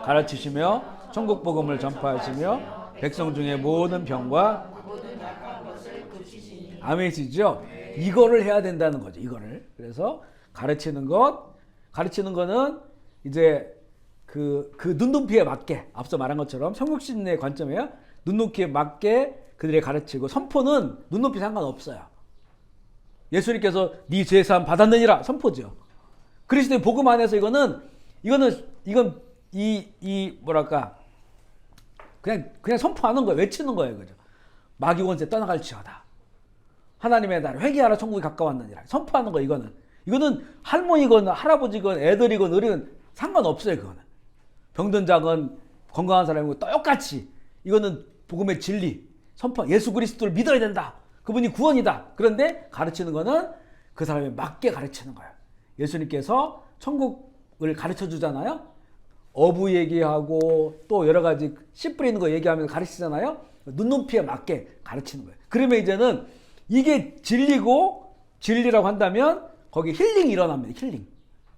가르치시며 천국 복음을 전파하시며 백성 중에 모든 병과 아멘이시죠. 이거를 해야 된다는 거죠. 이거를. 그래서 가르치는 거는 이제 그 눈높이에 맞게, 앞서 말한 것처럼 성육신의 관점이에요. 눈높이에 맞게 그들에게 가르치고, 선포는 눈높이 상관없어요. 예수님께서 네 죄 사함 받았느니라 선포죠. 그리스도의 복음 안에서 이건 뭐랄까, 그냥 선포하는 거예요. 외치는 거예요. 그죠? 마귀 원세 떠나갈지어다. 하나님의 나라 회개하라 천국이 가까웠느니라. 선포하는 거. 이거는 할머니건 할아버지건 애들이건 어리건 상관없어요. 그거는 병든 자건 건강한 사람이고 똑같이 이거는 복음의 진리 선포. 예수 그리스도를 믿어야 된다. 그분이 구원이다. 그런데 가르치는 거는 그 사람에 맞게 가르치는 거예요. 예수님께서 천국을 가르쳐 주잖아요. 어부 얘기하고 또 여러 가지 씨 뿌리는 거 얘기하면서 가르치잖아요. 눈높이에 맞게 가르치는 거예요. 그러면 이제는 이게 진리라고 한다면 거기 힐링이 일어납니다. 힐링.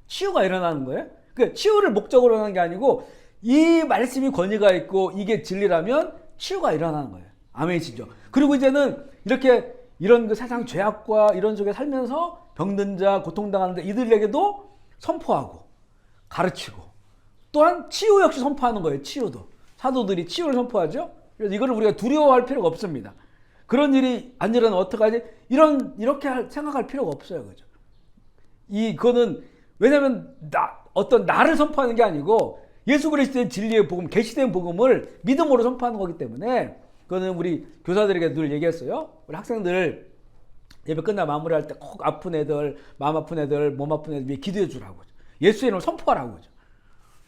치유가 일어나는 거예요. 그 치유를 목적으로 하는 게 아니고 이 말씀이 권위가 있고 이게 진리라면 치유가 일어나는 거예요. 아멘이시죠. 그리고 이제는 이런 그 세상 죄악과 이런 속에 살면서 병든 자, 고통당하는 이들에게도 선포하고 가르치고 또한 치유 역시 선포하는 거예요. 치유도. 사도들이 치유를 선포하죠. 그래서 이거를 우리가 두려워할 필요가 없습니다. 그런 일이 안 일어나면 어떡하지? 이렇게 생각할 필요가 없어요. 그죠? 이거는 왜냐면 어떤 나를 선포하는 게 아니고 예수 그리스도의 진리의 복음, 계시된 복음을 믿음으로 선포하는 거기 때문에 그거는 우리 교사들에게 늘 얘기했어요. 우리 학생들 예배 끝나 마무리할 때 꼭 아픈 애들, 마음 아픈 애들, 몸 아픈 애들 위해 기도해 주라고. 예수의 이름을 선포하라고.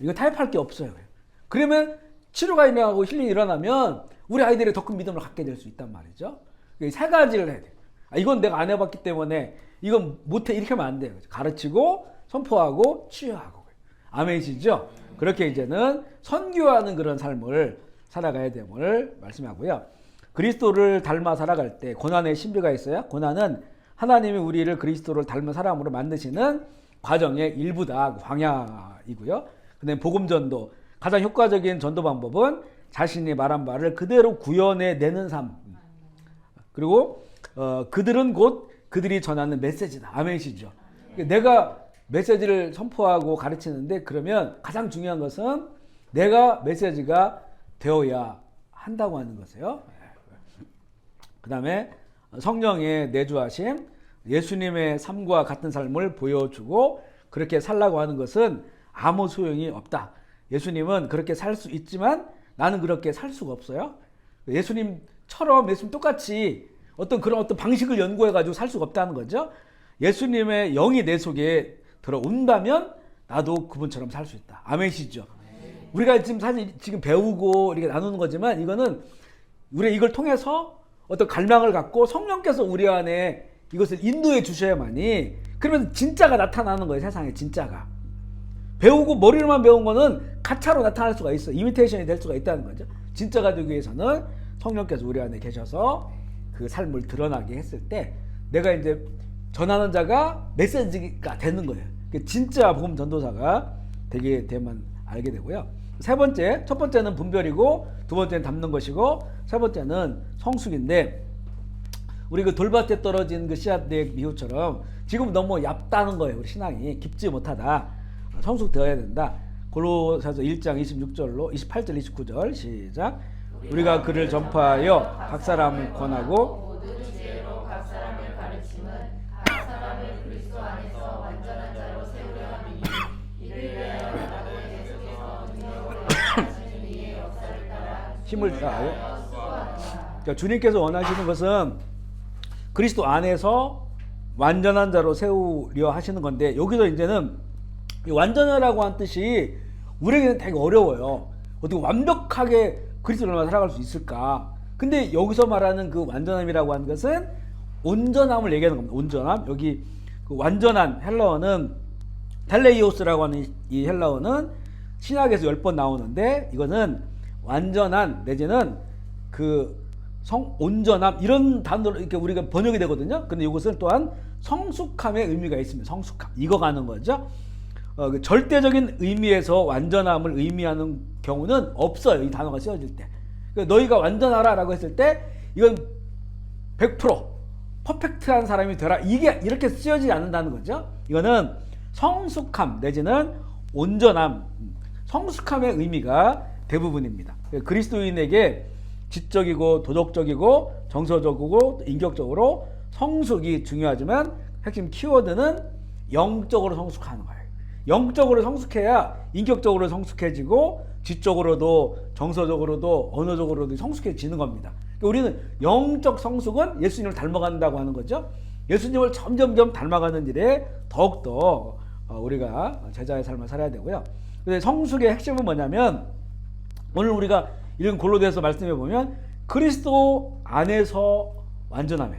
이거 타협할 게 없어요. 그러면 치료가 일어나고 힐링이 일어나면 우리 아이들이 더 큰 믿음을 갖게 될 수 있단 말이죠. 세 가지를 해야 돼. 이건 내가 안 해봤기 때문에 이건 못해 이렇게 하면 안 돼요. 가르치고 선포하고 치유하고. 아멘이시죠? 그렇게 이제는 선교하는 그런 삶을 살아가야 됨을 말씀하고요. 그리스도를 닮아 살아갈 때 고난의 신비가 있어요. 고난은 하나님이 우리를 그리스도를 닮은 사람으로 만드시는 과정의 일부다. 광야이고요. 그다음에 복음전도. 가장 효과적인 전도 방법은 자신이 말한 바를 그대로 구현해내는 삶. 그리고 그들은 곧 그들이 전하는 메시지다. 아멘이시죠. 내가 메시지를 선포하고 가르치는데 그러면 가장 중요한 것은 내가 메시지가 되어야 한다고 하는 것이에요. 그 다음에 성령의 내주하심, 예수님의 삶과 같은 삶을 보여주고 그렇게 살라고 하는 것은 아무 소용이 없다. 예수님은 그렇게 살 수 있지만 나는 그렇게 살 수가 없어요. 예수님처럼 예수님 똑같이 어떤 방식을 연구해가지고 살 수가 없다는 거죠. 예수님의 영이 내 속에 들어온다면 나도 그분처럼 살 수 있다. 아멘이시죠? 우리가 지금 배우고 이렇게 나누는 거지만 이거는 우리가 이걸 통해서 어떤 갈망을 갖고 성령께서 우리 안에 이것을 인도해 주셔야만이 그러면 진짜가 나타나는 거예요. 세상에 진짜가. 배우고 머리로만 배운 거는 가차로 나타날 수가 있어. 이미테이션이 될 수가 있다는 거죠. 진짜가 되기 위해서는 성령께서 우리 안에 계셔서 그 삶을 드러나게 했을 때 내가 이제 전하는 자가 메시지가 되는 거예요. 진짜 복음 전도사가 되게 되면 알게 되고요. 첫 번째는 분별이고 두 번째는 담는 것이고 세 번째는 성숙인데 우리 그 돌밭에 떨어진 그 씨앗의 미후처럼 지금 너무 얕다는 거예요. 우리 신앙이 깊지 못하다. 성숙되어야 된다. 골로새서 1장 26절로 28절 29절 시작. 우리가 그를 전파하여 각 사람을 권하고 모든 지혜로 각 사람을 가르침은 각 사람을 그리스도 안에서 완전한 자로 세우려 함이니 이를 위하여 나도 계속해서 능력으로 하시는 이의 역사를 따라 힘을 다하여. 수고하노라. 그러니까 주님께서 원하시는 것은 그리스도 안에서 완전한 자로 세우려 하시는 건데, 여기서 이제는 이 완전하라고 한 뜻이 우리에게는 되게 어려워요. 어떻게 완벽하게 그리스도로만 살아갈 수 있을까? 근데 여기서 말하는 그 완전함이라고 하는 것은 온전함을 얘기하는 겁니다. 온전함. 여기 그 완전한 헬라어는 텔레이오스라고 하는 이 헬라어는 신약에서 10번 나오는데, 이거는 완전한 내지는 그 온전함, 이런 단어로 이렇게 우리가 번역이 되거든요. 근데 이것은 또한 성숙함의 의미가 있습니다. 성숙함, 익어가는 거죠. 그 절대적인 의미에서 완전함을 의미하는 경우는 없어요. 이 단어가 쓰여질 때. 그러니까 너희가 완전하라 라고 했을 때 이건 100% 퍼펙트한 사람이 되라, 이게 이렇게 쓰여지지 않는다는 거죠. 이거는 성숙함 내지는 온전함, 성숙함의 의미가 대부분입니다. 그리스도인에게 지적이고 도덕적이고 정서적이고 인격적으로 성숙이 중요하지만 핵심 키워드는 영적으로 성숙하는 거예요. 영적으로 성숙해야 인격적으로 성숙해지고 지적으로도 정서적으로도 언어적으로도 성숙해지는 겁니다. 그러니까 우리는 영적 성숙은 예수님을 닮아간다고 하는 거죠. 예수님을 점점점 닮아가는 일에 더욱더 우리가 제자의 삶을 살아야 되고요. 근데 성숙의 핵심은 뭐냐면, 오늘 우리가 이런 골로새서 말씀해 보면 그리스도 안에서 완전함에,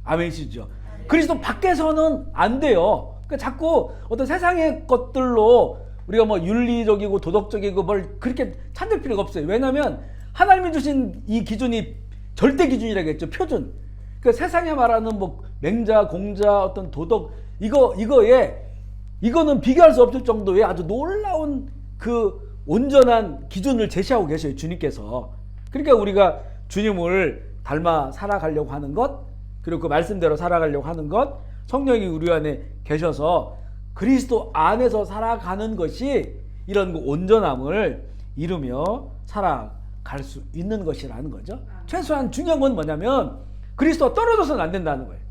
아멘이시죠? 그리스도 밖에서는 안 돼요. 그러니까 자꾸 어떤 세상의 것들로 우리가 뭐 윤리적이고 도덕적이고 뭘 그렇게 찾을 필요가 없어요. 왜냐하면 하나님이 주신 이 기준이 절대 기준이라겠죠. 표준. 그러니까 세상에 말하는 뭐 맹자, 공자, 어떤 도덕, 이거는 비교할 수 없을 정도의 아주 놀라운 그 온전한 기준을 제시하고 계셔요, 주님께서. 그러니까 우리가 주님을 닮아 살아가려고 하는 것, 그리고 그 말씀대로 살아가려고 하는 것, 성령이 우리 안에 계셔서 그리스도 안에서 살아가는 것이 이런 그 온전함을 이루며 살아갈 수 있는 것이라는 거죠. 최소한 중요한 건 뭐냐면 그리스도가 떨어져서는 안 된다는 거예요.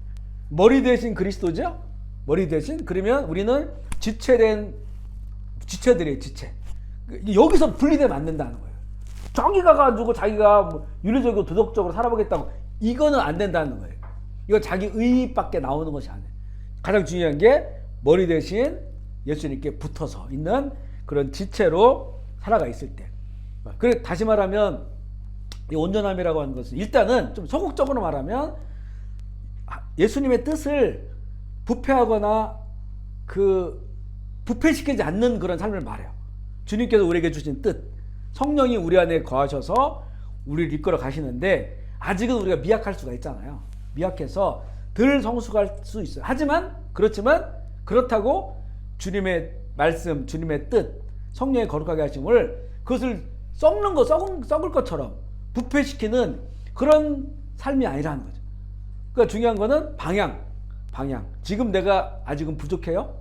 머리 대신 그리스도죠. 머리 대신. 그러면 우리는 지체들이에요. 지체. 여기서 분리되면 안 된다는 거예요. 저기 가가지고 자기가 뭐 윤리적이고 도덕적으로 살아보겠다고, 이거는 안 된다는 거예요. 이거 자기 의밖에 나오는 것이 아니에요. 가장 중요한 게 머리 대신 예수님께 붙어서 있는 그런 지체로 살아가 있을 때. 그래, 다시 말하면 이 온전함이라고 하는 것은 일단은 좀 소극적으로 말하면 예수님의 뜻을 부패하거나 그 부패시키지 않는 그런 삶을 말해요. 주님께서 우리에게 주신 뜻, 성령이 우리 안에 거하셔서 우리를 이끌어 가시는데 아직은 우리가 미약할 수가 있잖아요. 미약해서 덜 성숙할 수 있어요. 그렇지만 그렇다고 주님의 말씀, 주님의 뜻, 성령의 거룩하게 하심을 그것을 썩을 것처럼 부패시키는 그런 삶이 아니라는 거죠. 그러니까 중요한 거는 방향. 지금 내가 아직은 부족해요?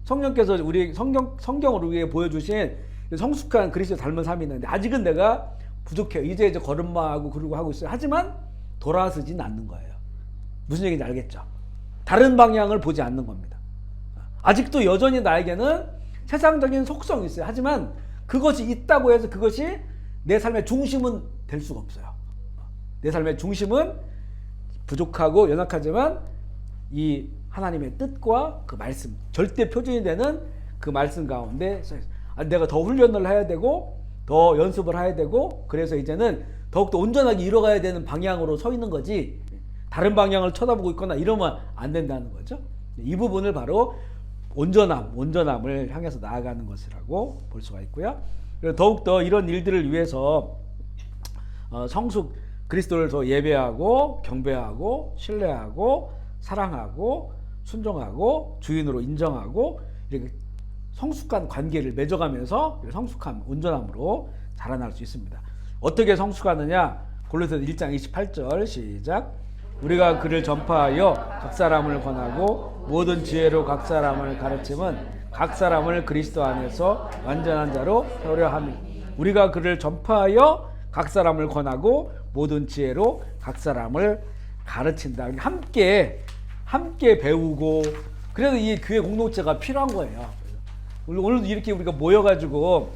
성령께서 우리 성경으로 우리에게 보여주신 성숙한 그리스도 닮은 삶이 있는데 아직은 내가 부족해요. 이제 걸음마하고 그러고 하고 있어요. 하지만 돌아서지는 않는 거예요. 무슨 얘기인지 알겠죠? 다른 방향을 보지 않는 겁니다. 아직도 여전히 나에게는 세상적인 속성이 있어요. 하지만 그것이 있다고 해서 그것이 내 삶의 중심은 될 수가 없어요. 내 삶의 중심은 부족하고 연약하지만 이 하나님의 뜻과 그 말씀, 절대 표준이 되는 그 말씀 가운데 내가 더 훈련을 해야 되고 더 연습을 해야 되고, 그래서 이제는 더욱더 온전하게 이뤄가야 되는 방향으로 서 있는 거지, 다른 방향을 쳐다보고 있거나 이러면 안 된다는 거죠. 이 부분을 바로 온전함을 향해서 나아가는 것이라고 볼 수가 있고요. 더욱더 이런 일들을 위해서 성숙 그리스도를 더 예배하고 경배하고 신뢰하고 사랑하고 순종하고 주인으로 인정하고 이렇게 성숙한 관계를 맺어가면서 성숙함, 온전함으로 자라날 수 있습니다. 어떻게 성숙하느냐? 골로새서 1장 28절 시작. 우리가 그를 전파하여 각 사람을 권하고 모든 지혜로 각 사람을 가르침은 각 사람을 그리스도 안에서 완전한 자로 세우려 함이. 우리가 그를 전파하여 각 사람을 권하고 모든 지혜로 각 사람을 가르친다. 함께 배우고, 그래서 이 교회 공동체가 필요한 거예요. 오늘도 이렇게 우리가 모여가지고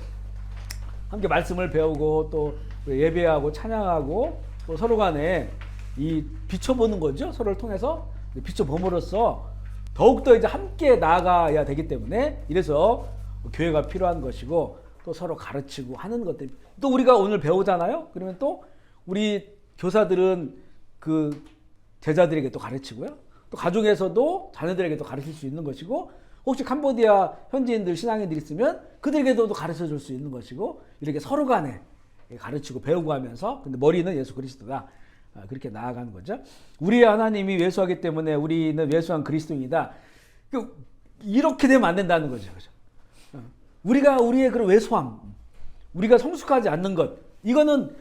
함께 말씀을 배우고 또 예배하고 찬양하고 또 서로 간에 이 비춰보는 거죠. 서로를 통해서 비춰봄으로써 더욱더 이제 함께 나아가야 되기 때문에, 이래서 교회가 필요한 것이고, 또 서로 가르치고 하는 것들. 또 우리가 오늘 배우잖아요. 그러면 또 우리 교사들은 그 제자들에게 또 가르치고요. 또 가족에서도 자녀들에게도 가르칠 수 있는 것이고, 혹시 캄보디아 현지인들, 신앙인들 있으면 그들에게도 가르쳐 줄 수 있는 것이고, 이렇게 서로 간에 가르치고 배우고 하면서, 근데 머리는 예수 그리스도다. 그렇게 나아가는 거죠. 우리의 하나님이 외소하기 때문에 우리는 외소한 그리스도인이다. 이렇게 되면 안 된다는 거죠. 그죠? 우리가 우리의 그런 외소함, 우리가 성숙하지 않는 것, 이거는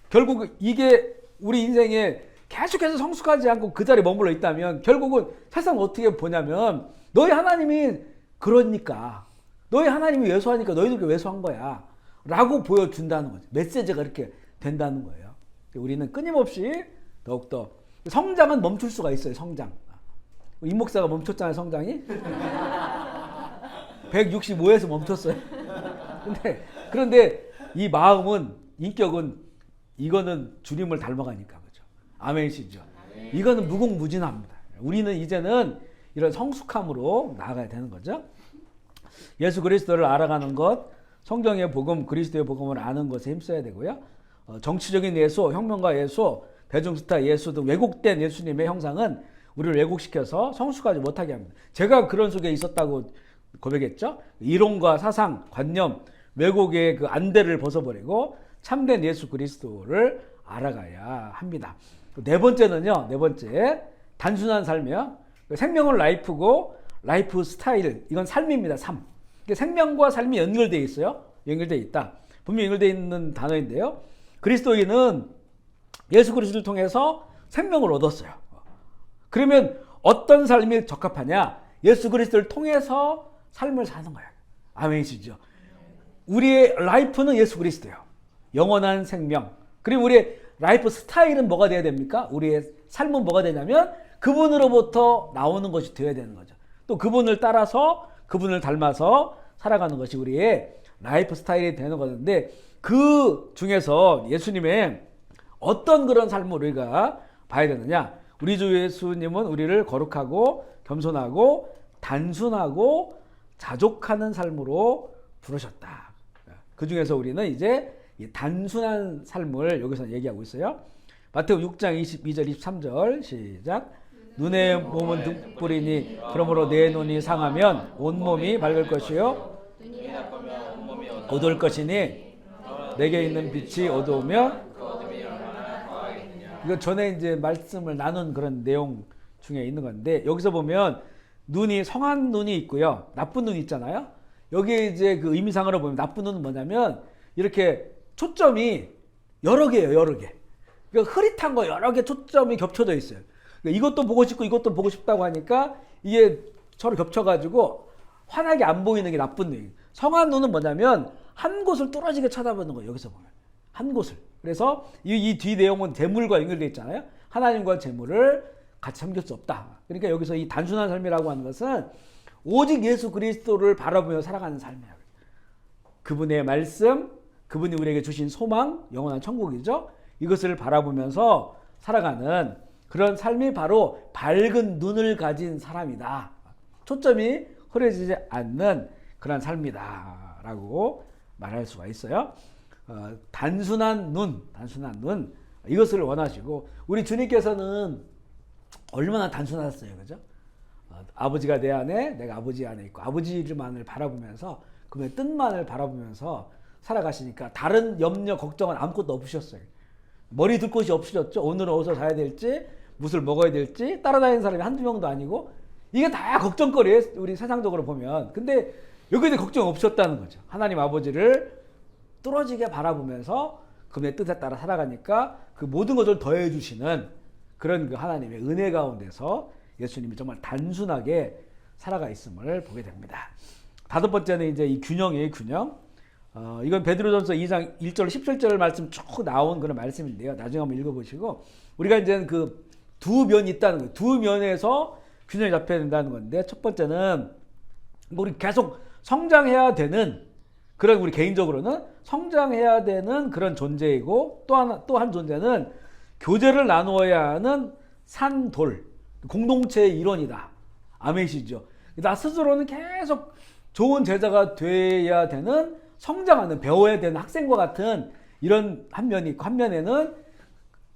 결국 이게 우리 인생에 계속해서 성숙하지 않고 그 자리에 머물러 있다면 결국은 세상 어떻게 보냐면, 너희 하나님이 그러니까, 너희 하나님이 외소하니까 너희들도 외소한 거야 라고 보여준다는 거죠. 메시지가 이렇게 된다는 거예요. 우리는 끊임없이 더욱더 성장은 멈출 수가 있어요. 성장. 임 목사가 멈췄잖아요. 성장이 165에서 멈췄어요. 그런데 이 마음은, 인격은, 이거는 주님을 닮아가니까, 그죠? 아멘이시죠? 이거는 무궁무진합니다. 우리는 이제는 이런 성숙함으로 나아가야 되는 거죠. 예수 그리스도를 알아가는 것, 성경의 복음, 그리스도의 복음을 아는 것에 힘써야 되고요. 정치적인 예수, 혁명가 예수, 대중스타 예수 등 왜곡된 예수님의 형상은 우리를 왜곡시켜서 성숙하지 못하게 합니다. 제가 그런 속에 있었다고 고백했죠. 이론과 사상, 관념, 왜곡의 그 안대를 벗어버리고 참된 예수 그리스도를 알아가야 합니다. 네 번째는요. 네 번째, 단순한 삶이요. 생명은 라이프고 라이프 스타일, 이건 삶입니다. 삶. 생명과 삶이 연결되어 있어요. 연결되어 있다. 분명히 연결되어 있는 단어인데요. 그리스도인은 예수 그리스도를 통해서 생명을 얻었어요. 그러면 어떤 삶이 적합하냐? 예수 그리스도를 통해서 삶을 사는 거예요. 아멘이시죠? 우리의 라이프는 예수 그리스도예요. 영원한 생명. 그리고 우리의 라이프 스타일은 뭐가 돼야 됩니까? 우리의 삶은 뭐가 되냐면 그분으로부터 나오는 것이 되어야 되는 거죠. 또 그분을 따라서, 그분을 닮아서 살아가는 것이 우리의 라이프 스타일이 되는 것인데, 그 중에서 예수님의 어떤 그런 삶을 우리가 봐야 되느냐? 우리 주 예수님은 우리를 거룩하고 겸손하고 단순하고 자족하는 삶으로 부르셨다. 그 중에서 우리는 이제 이 단순한 삶을 여기서 얘기하고 있어요. 마태복음 6장 22절 23절 시작. 눈의 몸은 등불이니 그러므로 내 눈이 상하면 온몸이 밝을 것이요 어두울 것이니 내게 있는 빛이 어두우면, 이거 전에 이제 말씀을 나눈 그런 내용 중에 있는 건데, 여기서 보면 눈이, 성한 눈이 있고요, 나쁜 눈이 있잖아요. 여기에 이제 그 의미상으로 보면 나쁜 눈은 뭐냐면 이렇게 초점이 여러 개예요. 여러 개. 그러니까 흐릿한 거 여러 개 초점이 겹쳐져 있어요. 그러니까 이것도 보고 싶고 이것도 보고 싶다고 하니까 이게 서로 겹쳐가지고 환하게 안 보이는 게 나쁜 눈이에요. 성한 눈은 뭐냐면 한 곳을 뚫어지게 쳐다보는 거예요. 여기서 보면 한 곳을. 그래서 이 뒤 내용은 재물과 연결되어 있잖아요. 하나님과 재물을 같이 섬길 수 없다. 그러니까 여기서 이 단순한 삶이라고 하는 것은 오직 예수 그리스도를 바라보며 살아가는 삶이에요. 그분의 말씀, 그분이 우리에게 주신 소망, 영원한 천국이죠. 이것을 바라보면서 살아가는 그런 삶이 바로 밝은 눈을 가진 사람이다. 초점이 흐려지지 않는 그런 삶이다 라고 말할 수가 있어요. 단순한 눈, 이것을 원하시고, 우리 주님께서는 얼마나 단순하셨어요. 그죠? 아버지가 내 안에, 내가 아버지 안에 있고, 아버지만을 바라보면서, 그분의 뜻만을 바라보면서 살아가시니까 다른 염려, 걱정은 아무것도 없으셨어요. 머리 둘 곳이 없으셨죠. 오늘은 어디서 자야 될지, 무엇을 먹어야 될지, 따라다니는 사람이 한두 명도 아니고, 이게 다 걱정거리예요. 우리 세상적으로 보면. 근데 여기에 걱정 없으셨다는 거죠. 하나님 아버지를 뚫어지게 바라보면서 그분의 뜻에 따라 살아가니까 그 모든 것을 더해 주시는 그런 그 하나님의 은혜 가운데서 예수님이 정말 단순하게 살아가 있음을 보게 됩니다. 다섯 번째는 이제 이 균형이에요. 균형. 이건 베드로전서 2장 1절 17절 말씀 쭉 나온 그런 말씀인데요. 나중에 한번 읽어보시고 우리가 이제 그 두 면이 있다는 거예요. 두 면에서 균형이 잡혀야 된다는 건데 첫 번째는 우리 계속 성장해야 되는 그런 우리 개인적으로는 성장해야 되는 그런 존재이고 또 한 존재는 교제를 나누어야 하는 산돌 공동체의 일원이다. 아멘이시죠? 나 스스로는 계속 좋은 제자가 돼야 되는 성장하는 배워야 되는 학생과 같은 이런 한 면이 있고 한 면에는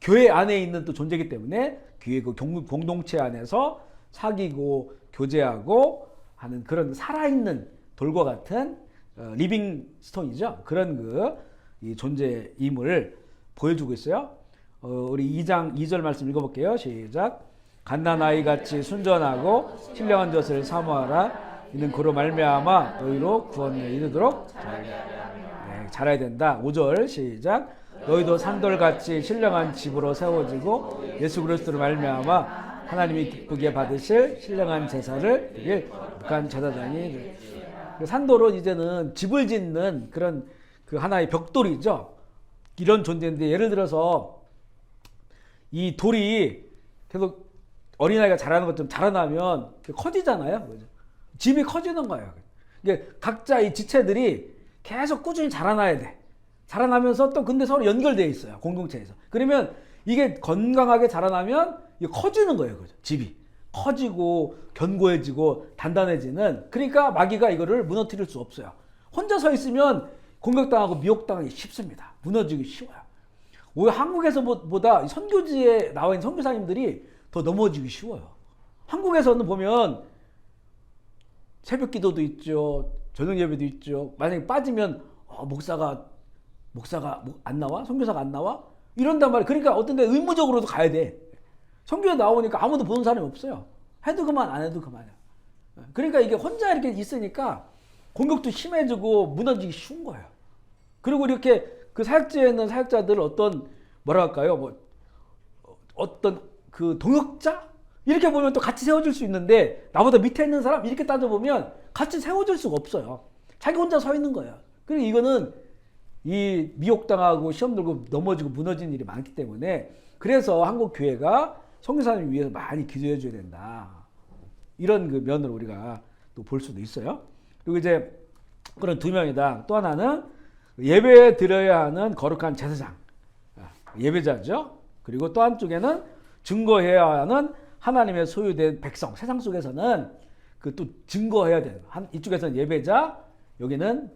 교회 안에 있는 또 존재이기 때문에 교회 그 공동체 안에서 사귀고 교제하고 하는 그런 살아있는 돌과 같은 리빙 스톤이죠. 그런 이 존재임을 보여주고 있어요. 우리 2장 2절 말씀 읽어볼게요. 시작. 갓난아이 같이 순전하고 신령한 것을 사모하라. 이는 그로 말미암아 너희로 구원에 이르도록 잘해야 된다. 5절 시작. 너희도 산돌같이 신령한 집으로 세워지고 예수 그리스도로 말미암아 하나님이 기쁘게 받으실 신령한 제사를 드릴 북한 제사장이 산돌은 이제는 집을 짓는 그런 그 하나의 벽돌이죠. 이런 존재인데 예를 들어서 이 돌이 계속 어린아이가 자라는 것처럼 자라나면 커지잖아요. 그죠? 집이 커지는 거예요. 이게 각자 이 지체들이 계속 꾸준히 자라나야 돼. 자라나면서 또 근데 서로 연결되어 있어요. 공동체에서. 그러면 이게 건강하게 자라나면 이게 커지는 거예요. 그죠? 집이. 커지고 견고해지고 단단해지는 그러니까 마귀가 이거를 무너뜨릴 수 없어요. 혼자 서 있으면 공격당하고 미혹당하기 쉽습니다. 무너지기 쉬워요. 오히려 한국에서보다 선교지에 나와 있는 선교사님들이 더 넘어지기 쉬워요. 한국에서는 보면 새벽 기도도 있죠. 저녁 예배도 있죠. 만약에 빠지면 목사가 안 나와? 선교사가 안 나와? 이런단 말이에요. 그러니까 어떤 데 의무적으로도 가야 돼. 선교에 나오니까 아무도 보는 사람이 없어요. 해도 그만 안 해도 그만이야. 그러니까 이게 혼자 이렇게 있으니까 공격도 심해지고 무너지기 쉬운 거예요. 그리고 이렇게 그 사역지에 있는 사역자들 어떤 뭐랄까요? 어떤 그 동역자? 이렇게 보면 또 같이 세워질 수 있는데 나보다 밑에 있는 사람 이렇게 따져보면 같이 세워질 수가 없어요. 자기 혼자 서 있는 거예요. 그리고 이거는 이 미혹당하고 시험 들고 넘어지고 무너지는 일이 많기 때문에 그래서 한국 교회가 선교사님을 위해서 많이 기도해 줘야 된다. 이런 그 면으로 우리가 또 볼 수도 있어요. 그리고 이제 그런 두 명이다. 또 하나는 예배에 드려야 하는 거룩한 제사장. 예배자죠. 그리고 또 한쪽에는 증거해야 하는 하나님의 소유된 백성. 세상 속에서는 그 또 증거해야 되는. 이쪽에서는 예배자, 여기는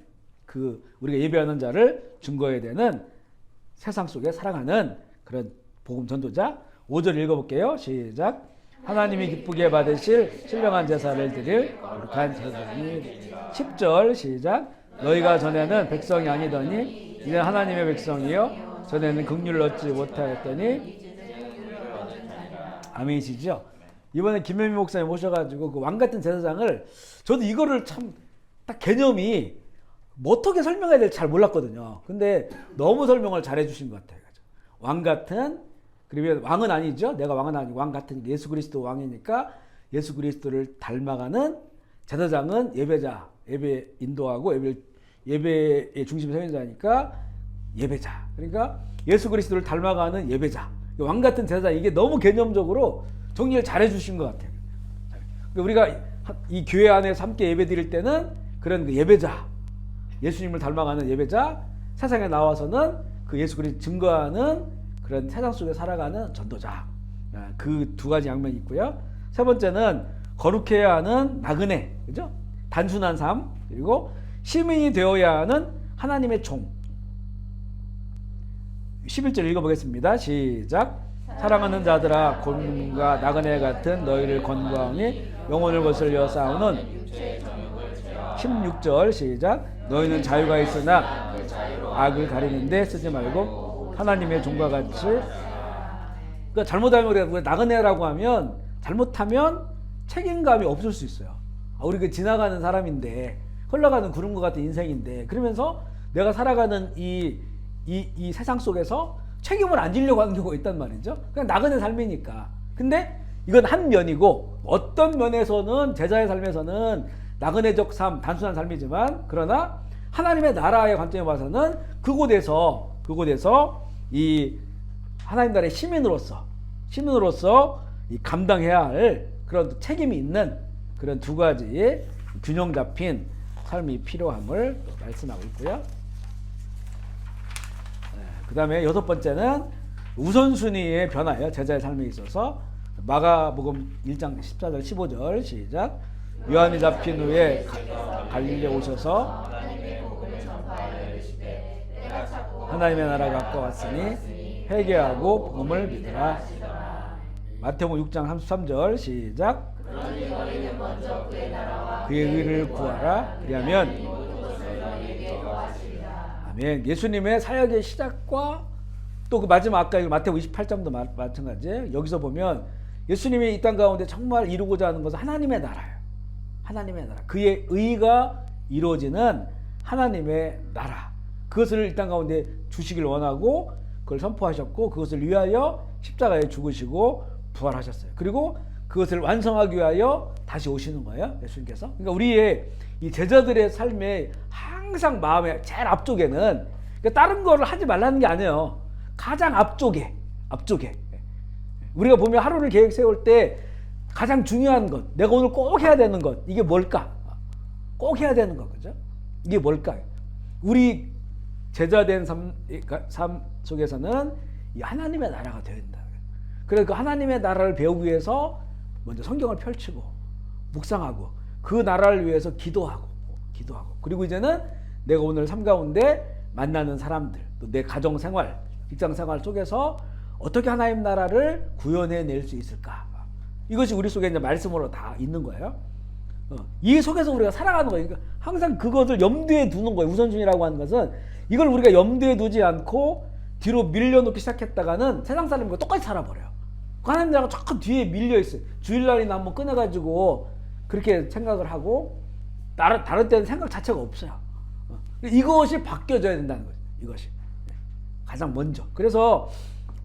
그 우리가 예배하는 자를 증거해야 되는 세상 속에 살아가는 그런 복음 전도자. 5절 읽어볼게요. 시작. 하나님이 기쁘게 받으실 신령한 제사를 드릴 거룩한 제사장이 10절 시작. 너희가 전에는 백성이 아니더니 이는 하나님의 백성이요 전에는 긍휼을 얻지 못하였더니 아멘이시죠. 이번에 김현미 목사님 모셔가지고 그 왕 같은 제사장을 저도 이거를 참 딱 개념이 뭐 어떻게 설명해야 될지 잘 몰랐거든요. 근데 너무 설명을 잘 해주신 것 같아요. 왕 같은, 그리고 왕은 아니죠. 내가 왕은 아니고 왕 같은 예수 그리스도 왕이니까 예수 그리스도를 닮아가는 제사장은 예배자, 예배 인도하고 예배의 중심 세운 자니까 예배자. 그러니까 예수 그리스도를 닮아가는 예배자. 왕 같은 제사장, 이게 너무 개념적으로 정리를 잘 해주신 것 같아요. 우리가 이 교회 안에서 함께 예배 드릴 때는 그런 그 예배자, 예수님을 닮아가는 예배자, 세상에 나와서는 그 예수 그리스도 증거하는 그런 세상 속에 살아가는 전도자. 그 두 가지 양면이 있고요. 세 번째는 거룩해야 하는 나그네, 그죠? 단순한 삶, 그리고 시민이 되어야 하는 하나님의 종. 11절 읽어보겠습니다. 시작. 사랑하는 자들아, 곤과 나그네 같은 너희를 건강히 영혼을 거슬려 싸우는 16절 시작. 너희는 자유가 있으나 악을 가리는데 쓰지 말고 하나님의 종과 같이. 그러니까 잘못하면 우리가 나그네라고 하면 잘못하면 책임감이 없을 수 있어요. 우리 그 지나가는 사람인데 흘러가는 구름과 같은 인생인데 그러면서 내가 살아가는 이 세상 속에서 책임을 안 지려고 하는 경우가 있단 말이죠. 그냥 나그네 삶이니까. 근데 이건 한 면이고 어떤 면에서는 제자의 삶에서는 나그네적 삶, 단순한 삶이지만 그러나 하나님의 나라의 관점에 봐서는 그곳에서 이 하나님 나라의 시민으로서 이 감당해야 할 그런 책임이 있는 그런 두 가지의 균형 잡힌 삶이 필요함을 말씀하고 있고요. 그 다음에 여섯 번째는 우선순위의 변화예요. 제자의 삶에 있어서. 마가복음 1장 14절 15절 시작. 요한이 잡힌 후에 갈릴리에 오셔서 하나님의 나라가 가까웠으니 회개하고 복음을 믿으라. 마태복음 6장 33절 시작. 그의 의를 구하라. 그리하면 아멘. 예수님의 사역의 시작과 또 그 마지막 아까 마태복음 28장도 마찬가지예요. 여기서 보면 예수님이 이 땅 가운데 정말 이루고자 하는 것은 하나님의 나라예요. 하나님의 나라. 그의 의가 이루어지는 하나님의 나라. 그것을 이 땅 가운데 주시길 원하고 그걸 선포하셨고 그것을 위하여 십자가에 죽으시고 부활하셨어요. 그리고 그것을 완성하기 위하여 다시 오시는 거예요. 예수님께서. 그러니까 우리의 이 제자들의 삶에 항상 마음의 제일 앞쪽에는 그러니까 다른 거를 하지 말라는 게 아니에요. 가장 앞쪽에 우리가 보면 하루를 계획 세울 때 가장 중요한 것, 내가 오늘 꼭 해야 되는 것, 이게 뭘까? 꼭 해야 되는 것, 그죠? 이게 뭘까요? 우리 제자된 삶 속에서는 이 하나님의 나라가 되어야 된다. 그래서 그 하나님의 나라를 배우기 위해서 먼저 성경을 펼치고 묵상하고 그 나라를 위해서 기도하고 그리고 이제는 내가 오늘 삶 가운데 만나는 사람들, 또 내 가정 생활, 직장 생활 속에서 어떻게 하나님 나라를 구현해 낼 수 있을까? 이것이 우리 속에 이제 말씀으로 다 있는 거예요. 이 속에서 우리가 살아가는 거예요. 그러니까 항상 그것을 염두에 두는 거예요. 우선순위라고 하는 것은 이걸 우리가 염두에 두지 않고 뒤로 밀려놓기 시작했다가는 세상 사람과 똑같이 살아버려요. 하나님 나라가 조금 뒤에 밀려 있어요. 주일날이나 한번 꺼내가지고 그렇게 생각을 하고 다른 때는 생각 자체가 없어요. 이것이 바뀌어져야 된다는 거죠. 이것이 가장 먼저. 그래서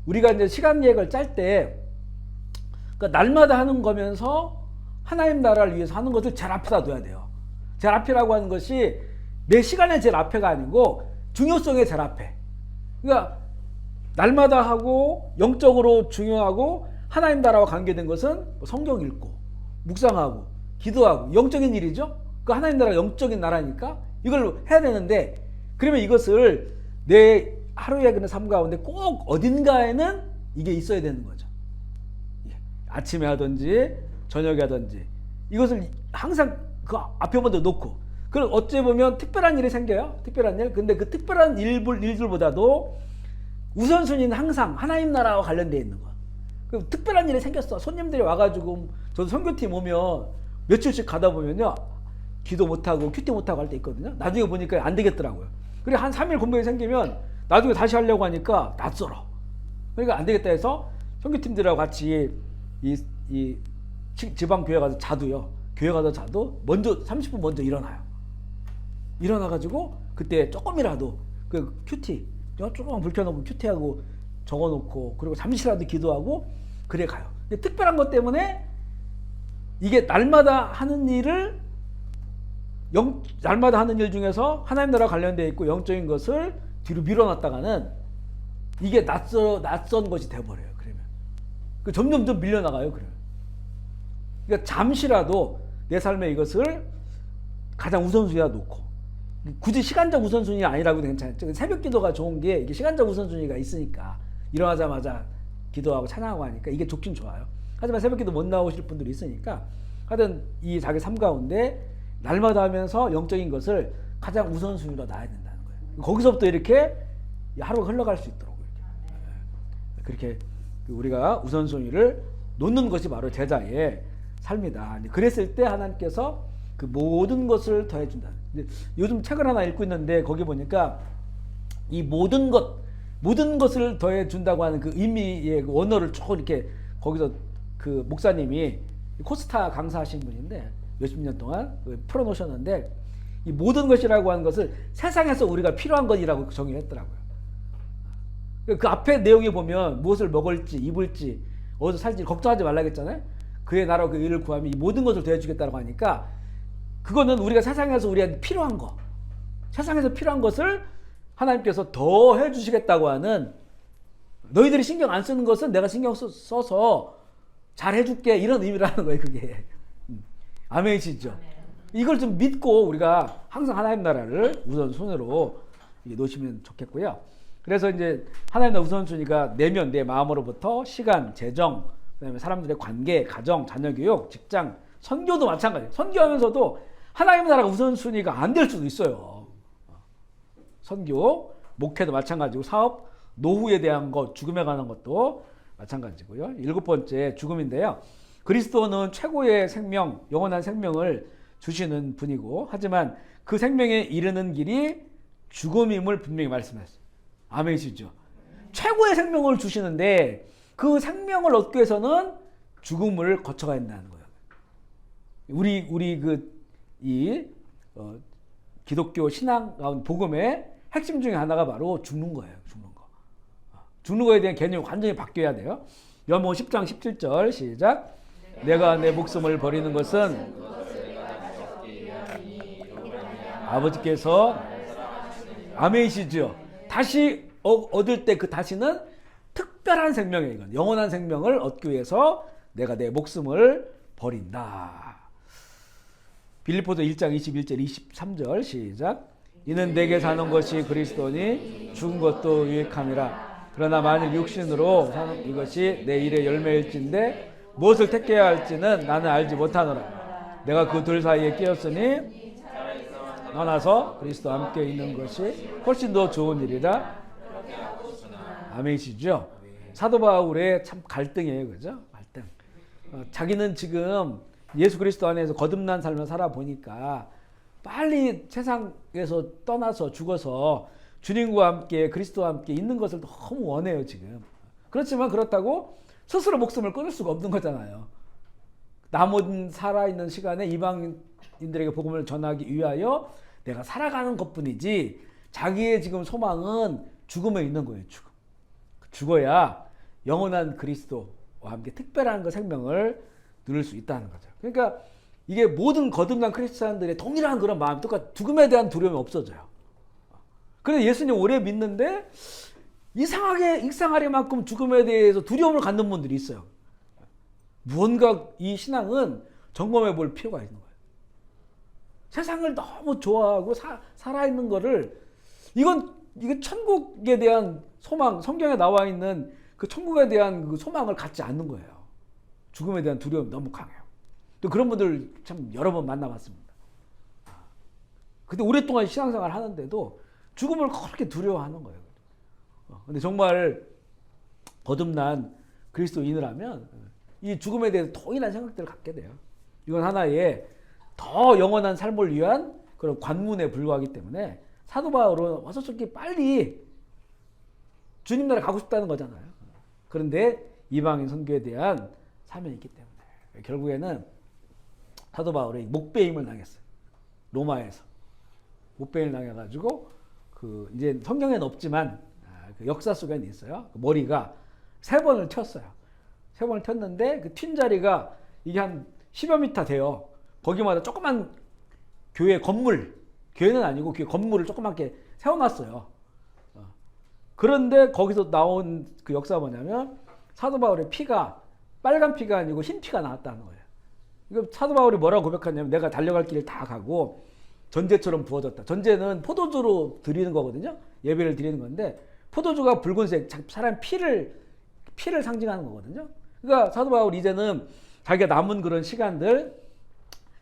우리가 이제 시간 계획을 짤 때 그러니까 날마다 하는 거면서 하나님 나라를 위해서 하는 것을 제일 앞에다 둬야 돼요. 제일 앞이라고 하는 것이 내 시간의 제일 앞에가 아니고 중요성의 제일 앞에. 그러니까 날마다 하고 영적으로 중요하고 하나님 나라와 관계된 것은 성경 읽고 묵상하고 기도하고 영적인 일이죠. 그 하나님 나라가 영적인 나라니까 이걸 해야 되는데 그러면 이것을 내 하루의 그런 삶 가운데 꼭 어딘가에는 이게 있어야 되는 거죠. 아침에 하든지 저녁에 하든지 이것을 항상 그 앞에 먼저 놓고 그럼 어찌 보면 특별한 일이 생겨요. 특별한 일. 근데 그 특별한 일들보다도 우선순위는 항상 하나님 나라와 관련되어 있는 거. 그 특별한 일이 생겼어. 손님들이 와가지고 저도 선교팀 오면 며칠씩 가다 보면요. 기도 못하고 큐티 못하고 할 때 있거든요. 나중에 보니까 안 되겠더라고요. 그리고 한 3일 공백이 생기면 나중에 다시 하려고 하니까 낯설어. 그러니까 안 되겠다 해서 선교팀들하고 같이 이 지방 교회 가서 자도요. 교회 가서 자도 먼저 30분 먼저 일어나요. 일어나가지고 그때 조금이라도 그 큐티 조금 불켜놓고 큐티하고 적어놓고 그리고 잠시라도 기도하고 그래 가요. 근데 특별한 것 때문에 이게 날마다 하는 일을 날마다 하는 일 중에서 하나님 나라 관련되어 있고 영적인 것을 뒤로 밀어놨다가는 이게 낯선 것이 돼버려요. 그러면 점점 더 밀려나가요. 그러니까 잠시라도 내 삶에 이것을 가장 우선순위에 놓고 굳이 시간적 우선순위가 아니라고 해도 괜찮아요. 새벽 기도가 좋은 게 이게 시간적 우선순위가 있으니까 일어나자마자 기도하고 찬양하고 하니까 이게 좋긴 좋아요. 하지만 새벽 기도 못 나오실 분들이 있으니까 하여튼 이 자기 삶 가운데 날마다 하면서 영적인 것을 가장 우선순위로 놔야 된다는 거예요. 거기서부터 이렇게 하루가 흘러갈 수 있도록 그렇게 우리가 우선순위를 놓는 것이 바로 제자의 삶이다. 그랬을 때 하나님께서 그 모든 것을 더해준다. 요즘 책을 하나 읽고 있는데 거기 보니까 이 모든 것을 더해준다고 하는 그 의미의 그 원어를 쭉 이렇게 거기서 그 목사님이 코스타 강사하신 분인데 몇십 년 동안 풀어놓으셨는데 이 모든 것이라고 하는 것을 세상에서 우리가 필요한 것이라고 정의했더라고요. 그 앞에 내용에 보면 무엇을 먹을지 입을지 어디서 살지 걱정하지 말라겠잖아요. 그의 나라 그 일을 구하면 이 모든 것을 더해주겠다고 하니까 그거는 우리가 세상에서 우리한테 필요한 거 세상에서 필요한 것을 하나님께서 더 해주시겠다고 하는, 너희들이 신경 안 쓰는 것은 내가 신경 써서 잘 해줄게, 이런 의미라는 거예요, 그게. 아멘이시죠? 이걸 좀 믿고 우리가 항상 하나님 나라를 우선순위로 놓으시면 좋겠고요. 그래서 이제 하나님 나라 우선순위가 내면 내 마음으로부터 시간, 재정, 그다음에 사람들의 관계, 가정, 자녀 교육, 직장, 선교도 마찬가지예요. 선교하면서도 하나님 나라가 우선순위가 안 될 수도 있어요. 선교, 목회도 마찬가지고, 사업, 노후에 대한 것, 죽음에 관한 것도 마찬가지고요. 7번째, 죽음인데요. 그리스도는 최고의 생명, 영원한 생명을 주시는 분이고, 하지만 그 생명에 이르는 길이 죽음임을 분명히 말씀하셨어요. 아멘이시죠? 최고의 생명을 주시는데 그 생명을 얻기 위해서는 죽음을 거쳐가야 한다는 거예요. 우리 기독교 신앙 가운데 복음의 핵심 중에 하나가 바로 죽는 거예요. 죽는 거. 죽는 거에 대한 개념이 완전히 바뀌어야 돼요. 요한복음 10장 17절 시작. 내가 내 목숨을 버리는 것은 아버지께서, 아멘이시죠? 다시 얻을 때 그 다시는 특별한 생명이에요. 이건 영원한 생명을 얻기 위해서 내가 내 목숨을 버린다. 빌립보서 1장 21절 23절 시작. 이는 내게 사는 것이 그리스도니 죽은 것도 유익함이라. 그러나 만일 육신으로 사는 이것이 내 일의 열매일진데 무엇을 택해야 할지는 나는 알지 못하노라. 내가 그 둘 사이에 끼었으니 떠나서 그리스도와 함께 있는 것이 훨씬 더 좋은 일이라. 아멘이시죠? 사도 바울의 참 갈등이에요, 그죠? 갈등. 자기는 지금 예수 그리스도 안에서 거듭난 삶을 살아보니까 빨리 세상에서 떠나서 죽어서 주님과 함께 그리스도와 함께 있는 것을 너무 원해요, 지금. 그렇지만 그렇다고 스스로 목숨을 끊을 수가 없는 거잖아요. 남은 살아있는 시간에 이방인들에게 복음을 전하기 위하여 내가 살아가는 것뿐이지, 자기의 지금 소망은 죽음에 있는 거예요. 죽어야 영원한 그리스도와 함께 특별한 그 생명을 누릴 수 있다는 거죠. 그러니까 이게 모든 거듭난 크리스찬들의 동일한 그런 마음, 똑같아. 죽음에 대한 두려움이 없어져요. 그런데 예수님 오래 믿는데 이상하게 익상하리만큼 죽음에 대해서 두려움을 갖는 분들이 있어요. 무언가 이 신앙은 점검해 볼 필요가 있는 거예요. 세상을 너무 좋아하고 살아있는 거를, 이건 천국에 대한 소망, 성경에 나와 있는 그 천국에 대한 그 소망을 갖지 않는 거예요. 죽음에 대한 두려움이 너무 강해요. 또 그런 분들 참 여러 번 만나봤습니다. 근데 오랫동안 신앙생활 하는데도 죽음을 그렇게 두려워하는 거예요. 근데 정말 거듭난 그리스도인이라면 이 죽음에 대해서 동일한 생각들을 갖게 돼요. 이건 하나의 더 영원한 삶을 위한 그런 관문에 불과하기 때문에 사도 바울은 와서 저렇게 빨리 주님 나라 가고 싶다는 거잖아요. 그런데 이방인 선교에 대한 사명이 있기 때문에 결국에는 사도 바울이 목배임을 당했어요. 로마에서 목배임을 당해가지고 그 이제 성경에는 없지만 그 역사 속에는 있어요. 그 머리가 3번을 튀었어요. 3번을 튀었는데 그 튄 자리가 이게 한 10여 미터 돼요. 거기마다 조그만 교회 건물, 교회는 아니고 그 건물을 조그맣게 세워놨어요. 그런데 거기서 나온 그 역사가 뭐냐면 사도 바울의 피가 빨간 피가 아니고 흰 피가 나왔다는 거예요. 이거 사도 바울이 뭐라고 고백하냐면 내가 달려갈 길을 다 가고 전제처럼 부어졌다. 전제는 포도주로 드리는 거거든요. 예배를 드리는 건데 포도주가 붉은색, 사람 피를 상징하는 거거든요. 그러니까 사도 바울 이제는 자기가 남은 그런 시간들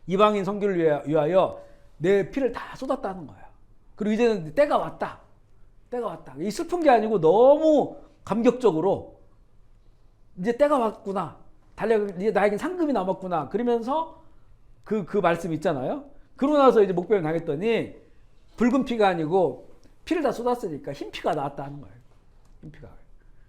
이방인 선교를 위하여 내 피를 다 쏟았다는 거예요. 그리고 이제는 때가 왔다. 때가 왔다. 이 슬픈 게 아니고 너무 감격적으로 이제 때가 왔구나. 이제 나에겐 상급이 남았구나. 그러면서 그 말씀 있잖아요. 그러고 나서 이제 목배임 당했더니 붉은 피가 아니고 피를 다 쏟았으니까 흰 피가 나왔다는 거예요. 흰 피가.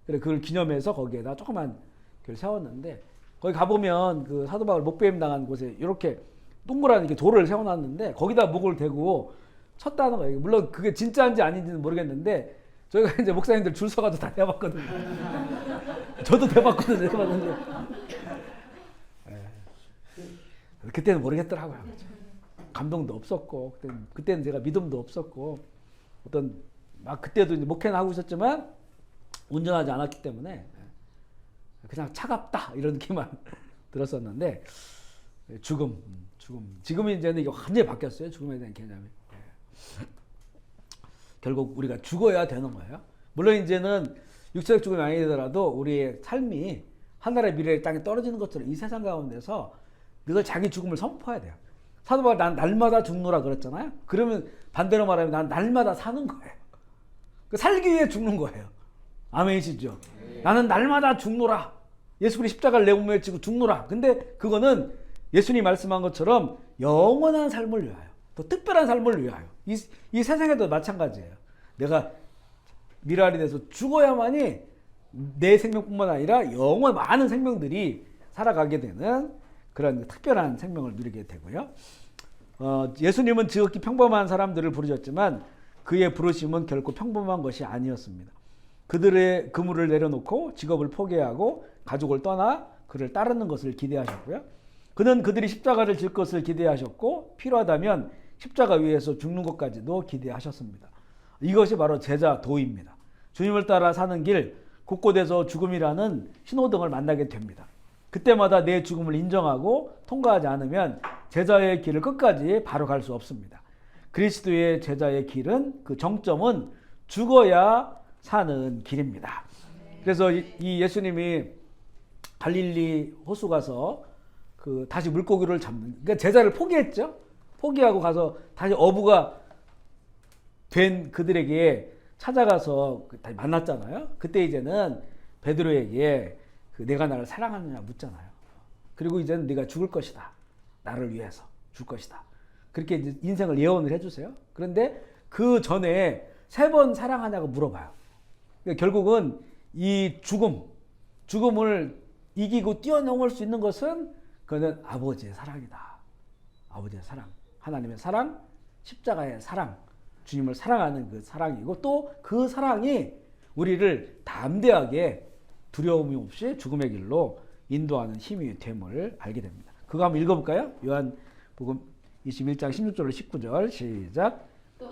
그래 그걸 기념해서 거기에다 조그만 교회를 세웠는데 거기 가보면 그 사도 바울 목배임 당한 곳에 이렇게 동그란 이렇게 돌을 세워놨는데 거기다 목을 대고 쳤다는 거예요. 물론 그게 진짜인지 아닌지는 모르겠는데 저희가 이제 목사님들 줄 서가지고 다 해봤거든요. 저도 해봤거든요. 해봤는데 그때는 모르겠더라고요. 감동도 없었고 그때는 제가 믿음도 없었고 어떤 막 그때도 이제 목회는 하고 있었지만 온전하지 않았기 때문에 그냥 차갑다 이런 느낌만 들었었는데 죽음 지금은 이제는 이게 완전히 바뀌었어요. 죽음에 대한 개념이. 결국 우리가 죽어야 되는 거예요. 물론 이제는 육체적 죽음이 아니더라도 우리의 삶이 하늘의 미래의 땅에 떨어지는 것처럼 이 세상 가운데서 늘 자기 죽음을 선포해야 돼요. 사도 바울 난 날마다 죽노라 그랬잖아요. 그러면 반대로 말하면 난 날마다 사는 거예요. 살기 위해 죽는 거예요. 아멘이시죠? 나는 날마다 죽노라. 예수 그리스도 십자가를 내 몸에 지고 죽노라. 근데 그거는 예수님이 말씀한 것처럼 영원한 삶을 위하여, 또 특별한 삶을 위하여. 이 세상에도 마찬가지예요. 내가 미랄이 돼서 죽어야만이 내 생명뿐만 아니라 영원 많은 생명들이 살아가게 되는 그런 특별한 생명을 누리게 되고요. 예수님은 지극히 평범한 사람들을 부르셨지만 그의 부르심은 결코 평범한 것이 아니었습니다. 그들의 그물을 내려놓고 직업을 포기하고 가족을 떠나 그를 따르는 것을 기대하셨고요. 그는 그들이 십자가를 질 것을 기대하셨고 필요하다면 십자가 위에서 죽는 것까지도 기대하셨습니다. 이것이 바로 제자 도입니다. 주님을 따라 사는 길 곳곳에서 죽음이라는 신호등을 만나게 됩니다. 그때마다 내 죽음을 인정하고 통과하지 않으면 제자의 길을 끝까지 바로 갈 수 없습니다. 그리스도의 제자의 길은 그 정점은 죽어야 사는 길입니다. 그래서 이 예수님이 갈릴리 호수 가서 그 다시 물고기를 잡는, 그러니까 제자를 포기했죠. 포기하고 가서 다시 어부가 된 그들에게 찾아가서 다시 만났잖아요. 그때 이제는 베드로에게 내가 나를 사랑하느냐 묻잖아요. 그리고 이제는 네가 죽을 것이다. 나를 위해서 죽을 것이다. 그렇게 이제 인생을 예언을 해주세요. 그런데 그 전에 3번 사랑하냐고 물어봐요. 그러니까 결국은 이 죽음을 이기고 뛰어넘을 수 있는 것은 그는 아버지의 사랑이다. 아버지의 사랑, 하나님의 사랑, 십자가의 사랑, 주님을 사랑하는 그 사랑이고 또 그 사랑이 우리를 담대하게 두려움이 없이 죽음의 길로 인도하는 힘이 됨을 알게 됩니다. 그거 한번 읽어볼까요? 요한복음 21장 16절로 19절 시작.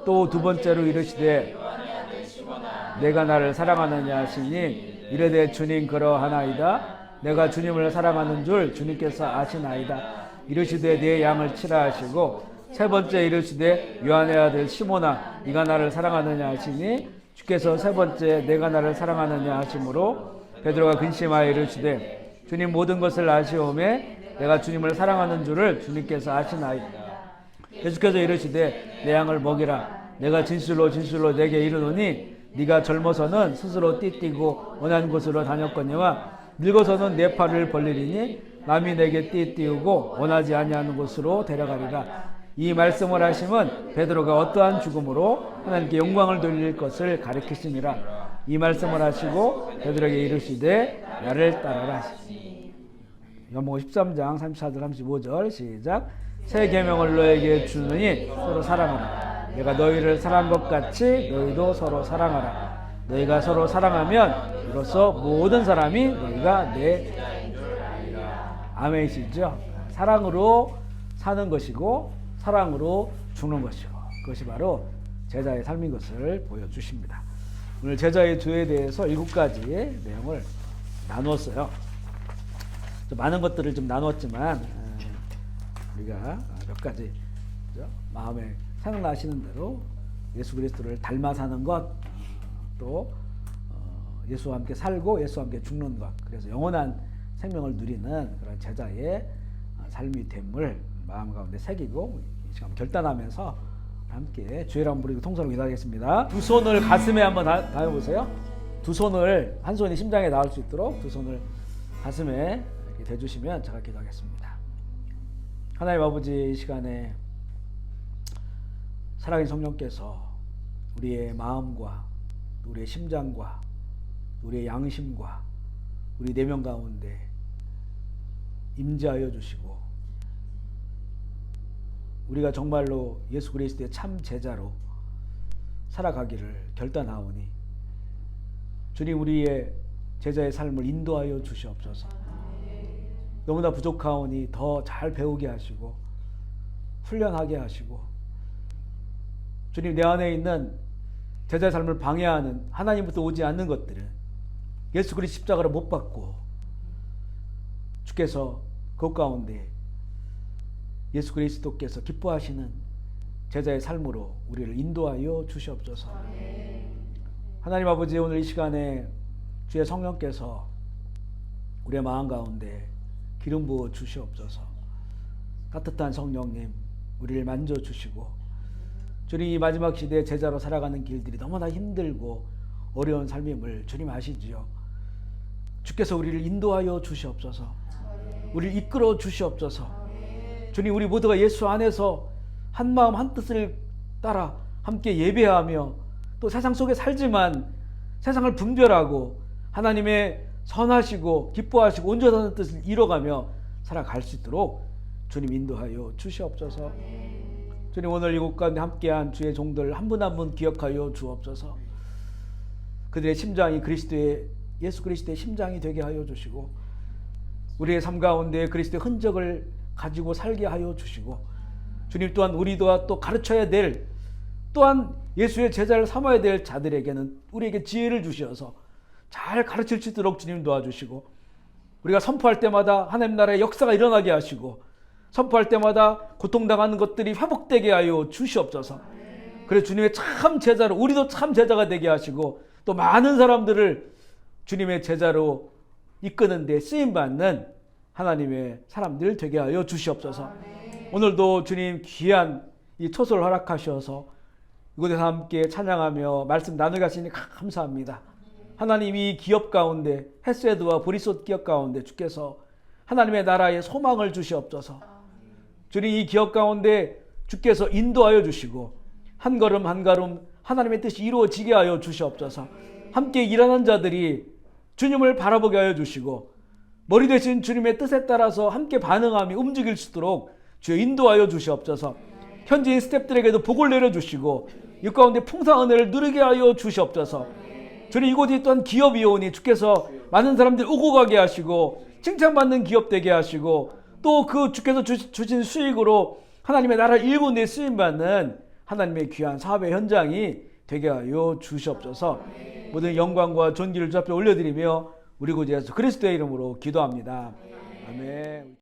또 두 번째로 이르시되 내가 나를 사랑하느냐 하시니 이르되 주님 그러하나이다. 내가 주님을 사랑하는 줄 주님께서 아시나이다. 이르시되 내 양을 치라 하시고 세 번째 이르시되 요한의 아들 시몬아 네가 나를 사랑하느냐 하시니 주께서 세 번째 내가 나를 사랑하느냐 하심으로 베드로가 근심하여 이르시되 주님 모든 것을 아시오매 내가 주님을 사랑하는 줄을 주님께서 아시나이다. 예수께서 이르시되 내 양을 먹이라. 내가 진실로 진실로 내게 이르노니 네가 젊어서는 스스로 띠띠고 원하는 곳으로 다녔거니와 늙어서는 내 팔을 벌리리니 남이 내게 띠띠우고 원하지 아니하는 곳으로 데려가리라. 이 말씀을 하심은 베드로가 어떠한 죽음으로 하나님께 영광을 돌릴 것을 가리키심이라. 이 말씀을 하시고 베드로에게 이르시되 나를 따르라 하시니. 요한복음 13장 34절 35절 시작. 새 계명을 너에게 주느니 서로 사랑하라. 내가 너희를 사랑한 것 같이 너희도 서로 사랑하라. 너희가 서로 사랑하면 이로써 모든 사람이 너희가 내 제자인 줄 알리라. 아멘이시죠? 사랑으로 사는 것이고 사랑으로 죽는 것이고 그것이 바로 제자의 삶인 것을 보여주십니다. 오늘 제자의 죄에 대해서 7가지의 내용을 나누었어요. 좀 많은 것들을 좀 나누었지만 우리가 몇 가지 마음에 생각나시는 대로 예수 그리스도를 닮아 사는 것, 또 예수와 함께 살고 예수와 함께 죽는 것, 그래서 영원한 생명을 누리는 그런 제자의 삶이 됨을 마음 가운데 새기고 이 시간 결단하면서 함께 주의 이름 부르고 통성으로 기도하겠습니다. 두 손을 가슴에 한번 닿아보세요. 두 손을, 한 손이 심장에 닿을 수 있도록 두 손을 가슴에 이렇게 대주시면 제가 기도하겠습니다. 하나님 아버지, 이 시간에 사랑의 성령께서 우리의 마음과 우리의 심장과 우리의 양심과 우리 내면 가운데 임재하여 주시고 우리가 정말로 예수 그리스도의 참 제자로 살아가기를 결단하오니 주님 우리의 제자의 삶을 인도하여 주시옵소서. 너무나 부족하오니 더 잘 배우게 하시고 훈련하게 하시고, 주님 내 안에 있는 제자의 삶을 방해하는 하나님부터 오지 않는 것들은 예수 그리스도 십자가를 못 받고 주께서 그 가운데 예수 그리스도께서 기뻐하시는 제자의 삶으로 우리를 인도하여 주시옵소서. 하나님 아버지, 오늘 이 시간에 주의 성령께서 우리의 마음 가운데 기름 부어 주시옵소서. 따뜻한 성령님, 우리를 만져주시고, 주님 이 마지막 시대에 제자로 살아가는 길들이 너무나 힘들고 어려운 삶임을 주님 아시지요. 주께서 우리를 인도하여 주시옵소서. 우리를 이끌어 주시옵소서. 주님, 우리 모두가 예수 안에서 한 마음 한 뜻을 따라 함께 예배하며 또 세상 속에 살지만 세상을 분별하고 하나님의 선하시고 기뻐하시고 온전한 뜻을 이뤄가며 살아갈 수 있도록 주님 인도하여 주시옵소서. 주님, 오늘 이곳 가운데 함께한 주의 종들 한 분 한 분 기억하여 주옵소서. 그들의 심장이 예수 그리스도의 심장이 되게 하여 주시고, 우리의 삶 가운데 그리스도의 흔적을 가지고 살게 하여 주시고, 주님 또한 우리도 또 가르쳐야 될, 또한 예수의 제자를 삼아야 될 자들에게는 우리에게 지혜를 주셔서 잘 가르칠 수 있도록 주님 도와주시고, 우리가 선포할 때마다 하나님 나라의 역사가 일어나게 하시고, 선포할 때마다 고통당하는 것들이 회복되게 하여 주시옵소서. 그래서 주님의 참 제자로, 우리도 참 제자가 되게 하시고, 또 많은 사람들을 주님의 제자로 이끄는 데 쓰임받는 하나님의 사람들 되게 하여 주시옵소서. 오늘도 주님 귀한 이 초소를 허락하셔서 이곳에서 함께 찬양하며 말씀 나누게 하시니 감사합니다. 하나님, 이 기업 가운데, 헤세드와 보리솥 기업 가운데 주께서 하나님의 나라의 소망을 주시옵소서. 주님, 이 기업 가운데 주께서 인도하여 주시고 한 걸음 한 걸음 하나님의 뜻이 이루어지게 하여 주시옵소서. 함께 일하는 자들이 주님을 바라보게 하여 주시고 머리 되신 주님의 뜻에 따라서 함께 반응하며 움직일 수 있도록 주여 인도하여 주시옵소서. 현지인 스태프들에게도 복을 내려주시고 이 가운데 풍성한 은혜를 누리게 하여 주시옵소서. 주님, 이곳이 또한 기업이오니 주께서 많은 사람들이 오고 가게 하시고 칭찬받는 기업 되게 하시고, 또 그 주께서 주신 수익으로 하나님의 나라를 일군 데 쓰임받는 하나님의 귀한 사업의 현장이 되게 하여 주시옵소서. 모든 영광과 존귀를 주 앞에 올려드리며 우리 구주 예수 그리스도의 이름으로 기도합니다. 아멘.